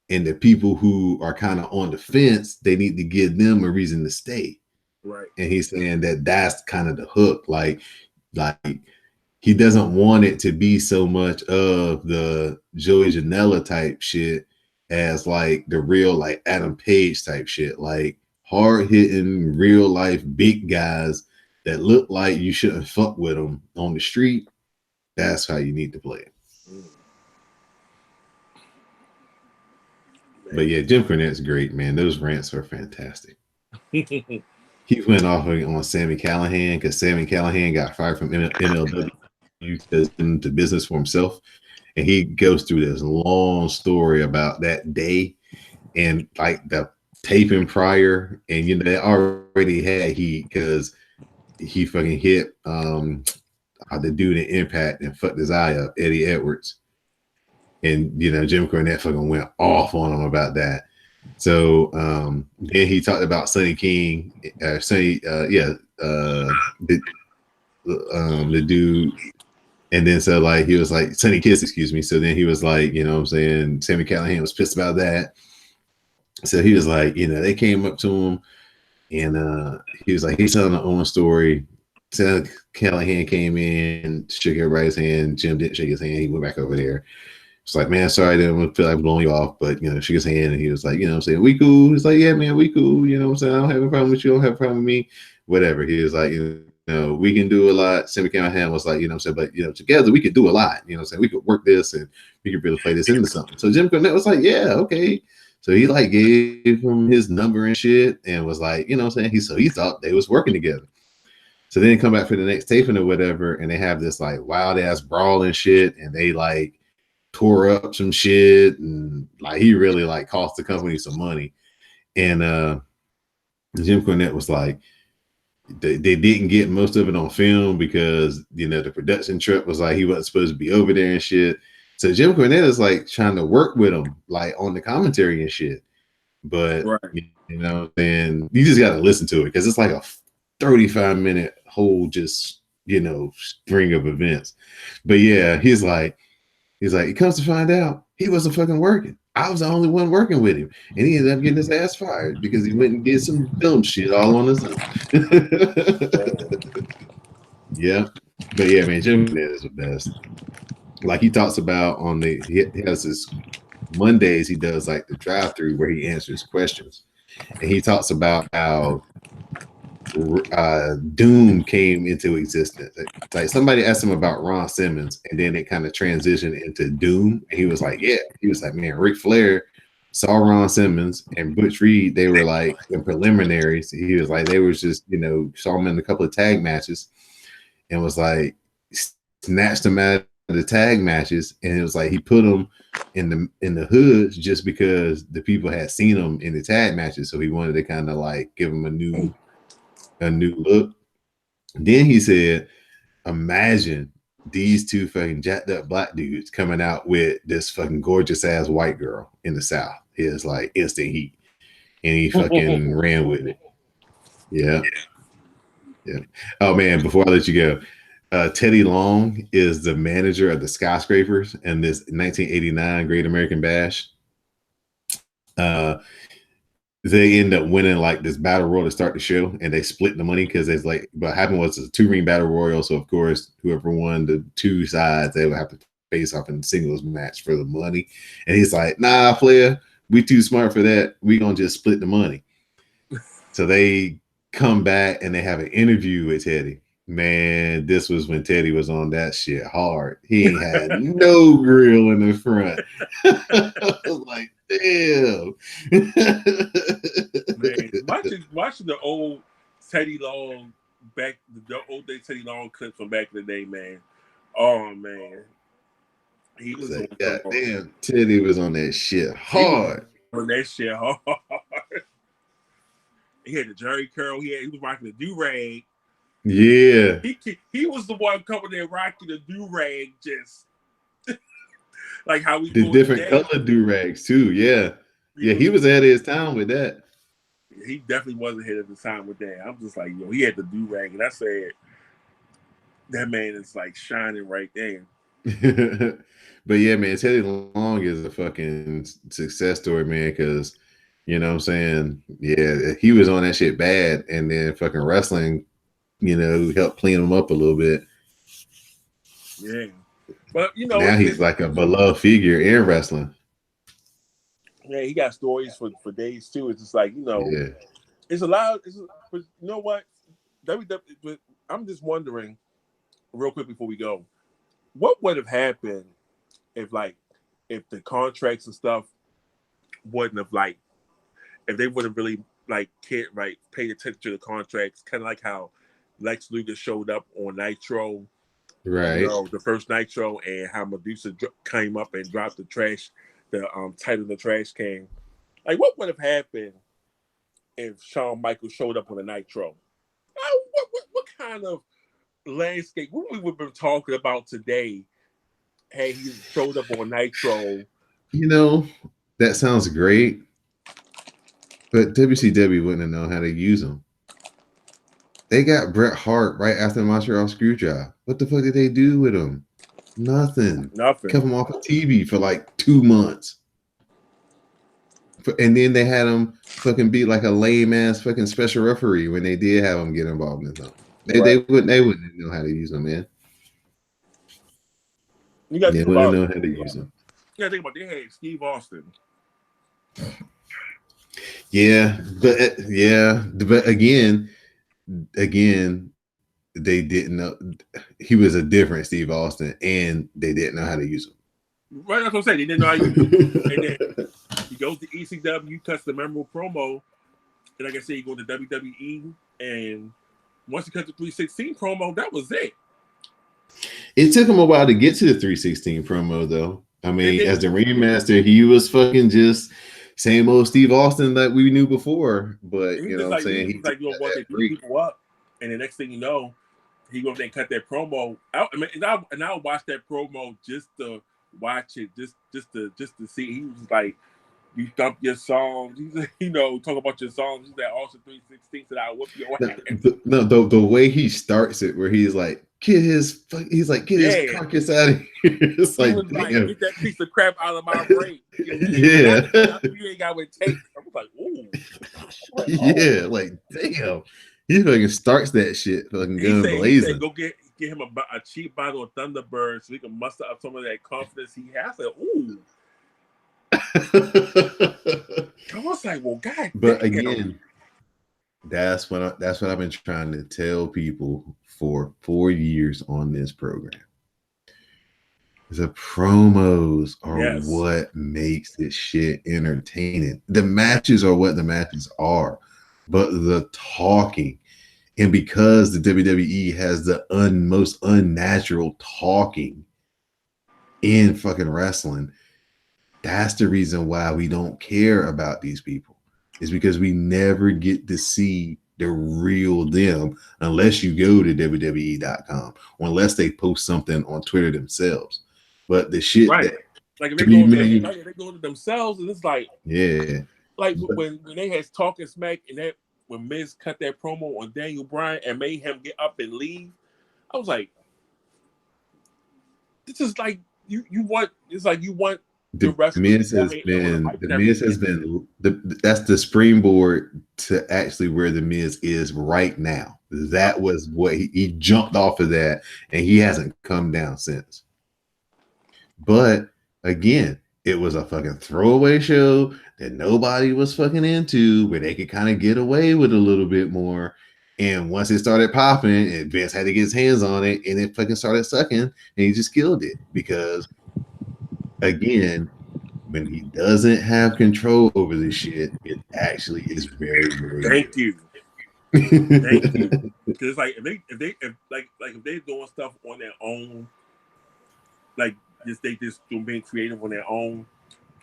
and the people who are kind of on the fence, they need to give them a reason to stay. Right. And he's saying that that's kind of the hook. Like he doesn't want it to be so much of the Joey Janela type shit as like the real like Adam Page type shit, like hard hitting real life big guys that look like you shouldn't fuck with them on the street. That's how you need to play it. But yeah, Jim Cornette's great, man. Those rants are fantastic. He went off on Sami Callihan because Sami Callihan got fired from MLW into business for himself. And he goes through this long story about that day and like the taping prior. And, you know, they already had heat because he fucking hit the dude in Impact and fucked his eye up, Eddie Edwards. And, you know, Jim Cornette fucking went off on him about that. So then he talked about Sonny King, the dude. And then so like he was like Sonny Kiss, excuse me. So then he was like, you know what I'm saying, Sami Callihan was pissed about that. So he was like, you know, they came up to him and he was like, he's telling their own story. So Callihan came in, shook everybody's hand. Jim didn't shake his hand. He went back over there. It's like, man, sorry, I didn't feel like blowing you off, but, you know, shook his hand and he was like, you know what I'm saying, we cool. He's like, yeah, man, we cool. You know what I'm saying? I don't have a problem with you. I don't have a problem with me. Whatever. He was like, you know, we can do a lot. Sami Callihan was like, you know what I'm saying, but, you know, together we could do a lot. You know what I'm saying? We could work this and we could really play this into something. So Jim Cornette was like, yeah, okay. So he like gave him his number and shit and was like, you know what I'm saying? He thought they was working together. So then come back for the next taping or whatever, and they have this like wild ass brawl and shit, and they like tore up some shit, and like he really like cost the company some money. And Jim Cornette was like, they didn't get most of it on film because, you know, the production trip was like he wasn't supposed to be over there and shit. So Jim Cornette is like trying to work with him like on the commentary and shit. But right. You know, then you just got to listen to it because it's like a 35-minute whole just, you know, string of events. But yeah, he's like, he comes to find out he wasn't fucking working. I was the only one working with him. And he ended up getting his ass fired because he went and did some dumb shit all on his own. Yeah. But yeah, man, Jim Cornette is the best. Like he talks about he has this Mondays, he does like the drive-through where he answers questions. And he talks about how Doom came into existence. Like somebody asked him about Ron Simmons, and then it kind of transitioned into Doom. And he was like, yeah. He was like, man, Ric Flair saw Ron Simmons and Butch Reed. They were like in preliminaries. He was like, they was just, you know, saw him in a couple of tag matches and was like, snatched him out of the tag matches. And it was like, he put him in the hoods just because the people had seen him in the tag matches. So he wanted to kind of like give him a new look. Then he said, imagine these two fucking jacked up black dudes coming out with this fucking gorgeous ass white girl in the South. It's like instant heat. And he fucking ran with it. Yeah. Oh man, before I let you go, Teddy Long is the manager of the Skyscrapers in this 1989 Great American Bash. They end up winning like this battle royal to start the show, and they split the money because it's like what happened was a 2-ring battle royal. So of course, whoever won the two sides, they would have to face off in a singles match for the money. And he's like, nah, Flair, we too smart for that. We gonna just split the money. So they come back and they have an interview with Teddy. Man, this was when Teddy was on that shit hard. He ain't had no grill in the front. I was like, damn. Man, watching the old Teddy Long the old day Teddy Long clips from back in the day, man. Oh man, he was like, God damn, Teddy was on that shit hard. He had the Jerry curl. He was rocking the do rag. Yeah. He was the one coming there rocking the do-rag, just like how we The do it different today. color do-rags too. Yeah. Yeah, he was ahead of his time with that. He definitely wasn't ahead of the time with that. I'm just like, yo, he had the do-rag, and I said, that man is like shining right there. But yeah, man, Teddy Long is a fucking success story, man, because you know what I'm saying? Yeah, he was on that shit bad, and then fucking wrestling, helped clean him up a little bit. Yeah. But Now he's like a beloved figure in wrestling. Yeah, he got stories for days too. It's just like, Yeah. it's a lot. But you know what? I'm just wondering, real quick before we go, what would have happened if the contracts and stuff wouldn't have if they would have really paid attention to the contracts, kind of like how Lex Luger showed up on Nitro, Right. the first Nitro, and how Medusa came up and dropped the title in the trash can. Like, what would have happened if Shawn Michaels showed up on a Nitro? What kind of landscape? What we would have been talking about today? Hey, he showed up on Nitro. That sounds great, but WCW wouldn't have known how to use them. They got Bret Hart right after the Montreal Screwjob. What the fuck did they do with him? Nothing. Kept him off of TV for like 2 months. And then they had him fucking be like a lame ass fucking special referee when they did have him get involved in something. They wouldn't know how to use him, man. They wouldn't know how to use him. You gotta think about they had Steve Austin. Yeah, but again, they didn't know he was a different Steve Austin, and they didn't know how to use him. Right, that's what I'm saying. They didn't know how to use him. And then he goes to ECW, cuts the memorable promo, and like I said, he goes to WWE, and once he cut the 316 promo, that was it. It took him a while to get to the 316 promo, though. I mean, as the ringmaster, he was fucking just same old Steve Austin that we knew before. But you know what I'm saying? He was like, they beat people up, and the next thing you know, he goes and cut that promo out. And I watched that promo just to watch it, just to see. He was like, you thump your songs, talk about your songs. He's that Austin 316 that I whoop your ass. No, the way he starts it, where he's like, get his carcass out of here. It's like, damn. Get that piece of crap out of my brain. Yeah. You ain't got what it takes. I was like, ooh. Yeah, like, damn. He fucking starts that shit fucking gun blazing. He said, go get him a cheap bottle of Thunderbird so he can muster up some of that confidence he has. I said, ooh. I was like, well, God. But again, that's what I've been trying to tell people for 4 years on this program. The promos are what makes this shit entertaining. The matches are what the matches are, but the talking, and because the WWE has the most unnatural talking in fucking wrestling, that's the reason why we don't care about these people. Is because we never get to see the real them unless you go to WWE.com or unless they post something on Twitter themselves. But the shit that like if they go to themselves, and it's like, yeah, like when they had talking smack and that when Miz cut that promo on Daniel Bryan and made him get up and leave, I was like, this is like you want the Miz has been that's the springboard to actually where the Miz is right now. That was what he jumped off of that, and he hasn't come down since. But again, it was a fucking throwaway show that nobody was fucking into, where they could kind of get away with a little bit more. And once it started popping, and Vince had to get his hands on it, and it fucking started sucking, and he just killed it. Because again, when he doesn't have control over this shit, it actually is very, very Thank you. Because like if they're doing stuff on their own, like they just being creative on their own,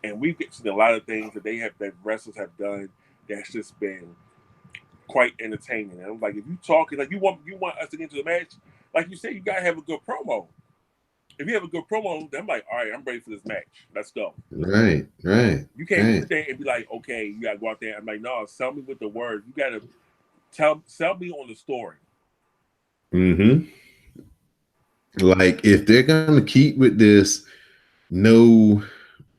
and we've seen a lot of things that wrestlers have done that's just been quite entertaining. And I'm like, if you talking like you want us to get into the match, like you said, you gotta have a good promo. If you have a good promo, then I'm like, all right, I'm ready for this match. Let's go. Right. You can't sit there and be like, okay, you gotta go out there. I'm like, no, sell me with the words. You gotta sell me on the story. Mm-hmm. Like if they're gonna keep with this, no,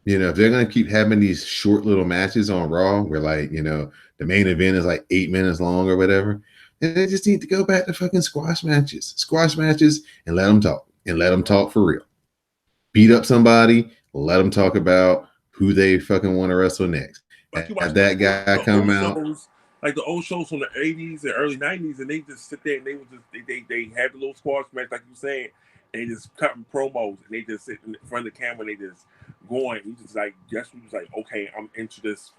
if they're gonna keep having these short little matches on Raw, where like the main event is like 8 minutes long or whatever, then they just need to go back to fucking squash matches, and let them talk for real. Beat up somebody, let them talk about who they fucking want to wrestle next. Like you Have watch that guy come out. shows, like the old shows from the 80s and early 90s, and they just sit there and they would just they have a little squash match, like you said, and they just cutting promos and they just sit in front of the camera and they just going. You just like just like, okay, I'm into this.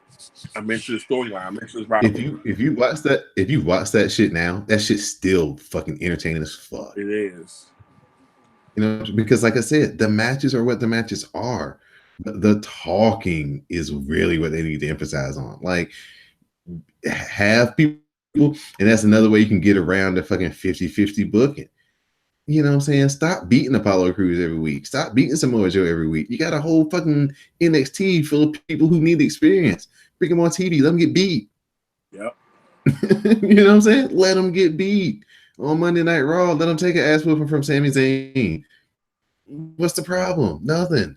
I'm into the storyline. I'm into this rivalry. If you watch that shit now, that shit's still fucking entertaining as fuck. It is. Because like I said, the matches are what the matches are. The talking is really what they need to emphasize on. Like, have people, and that's another way you can get around the fucking 50-50 booking. You know what I'm saying? Stop beating Apollo Crews every week. Stop beating Samoa Joe every week. You got a whole fucking NXT full of people who need experience. Bring them on TV. Let them get beat. Yep. You know what I'm saying? Let them get beat. On Monday Night Raw, let them take an ass whooping from Sami Zayn. What's the problem? Nothing.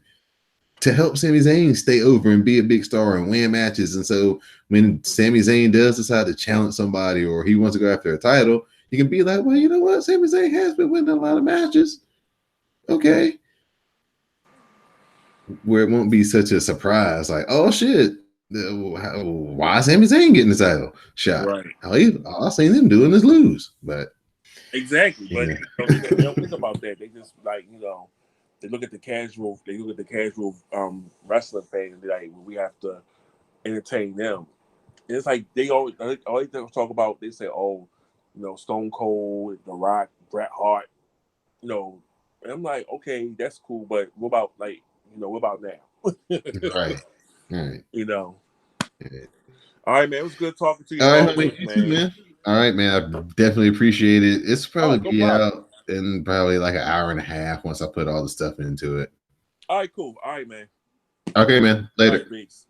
To help Sami Zayn stay over and be a big star and win matches. And so when Sami Zayn does decide to challenge somebody or he wants to go after a title, you can be like, well, you know what? Sami Zayn has been winning a lot of matches. Okay. Where it won't be such a surprise. Like, oh, shit. Why is Sami Zayn getting the title shot? Right. All I've seen them doing is lose. But exactly. Yeah. But they don't think about that. They just like, they look at the casual wrestling fan and be like, well, we have to entertain them. And it's like they always talk about. They say, oh, Stone Cold, The Rock, Bret Hart, And I'm like, okay, that's cool, but what about what about now? Right. Yeah. All right, man. It was good talking to you. All right, Always, homie. You too, man. All right, man. I definitely appreciate it. It's probably no be problem. out in probably like an hour and a half once I put all the stuff into it. All right, cool. All right, man. Okay, man. Later. All right, peace.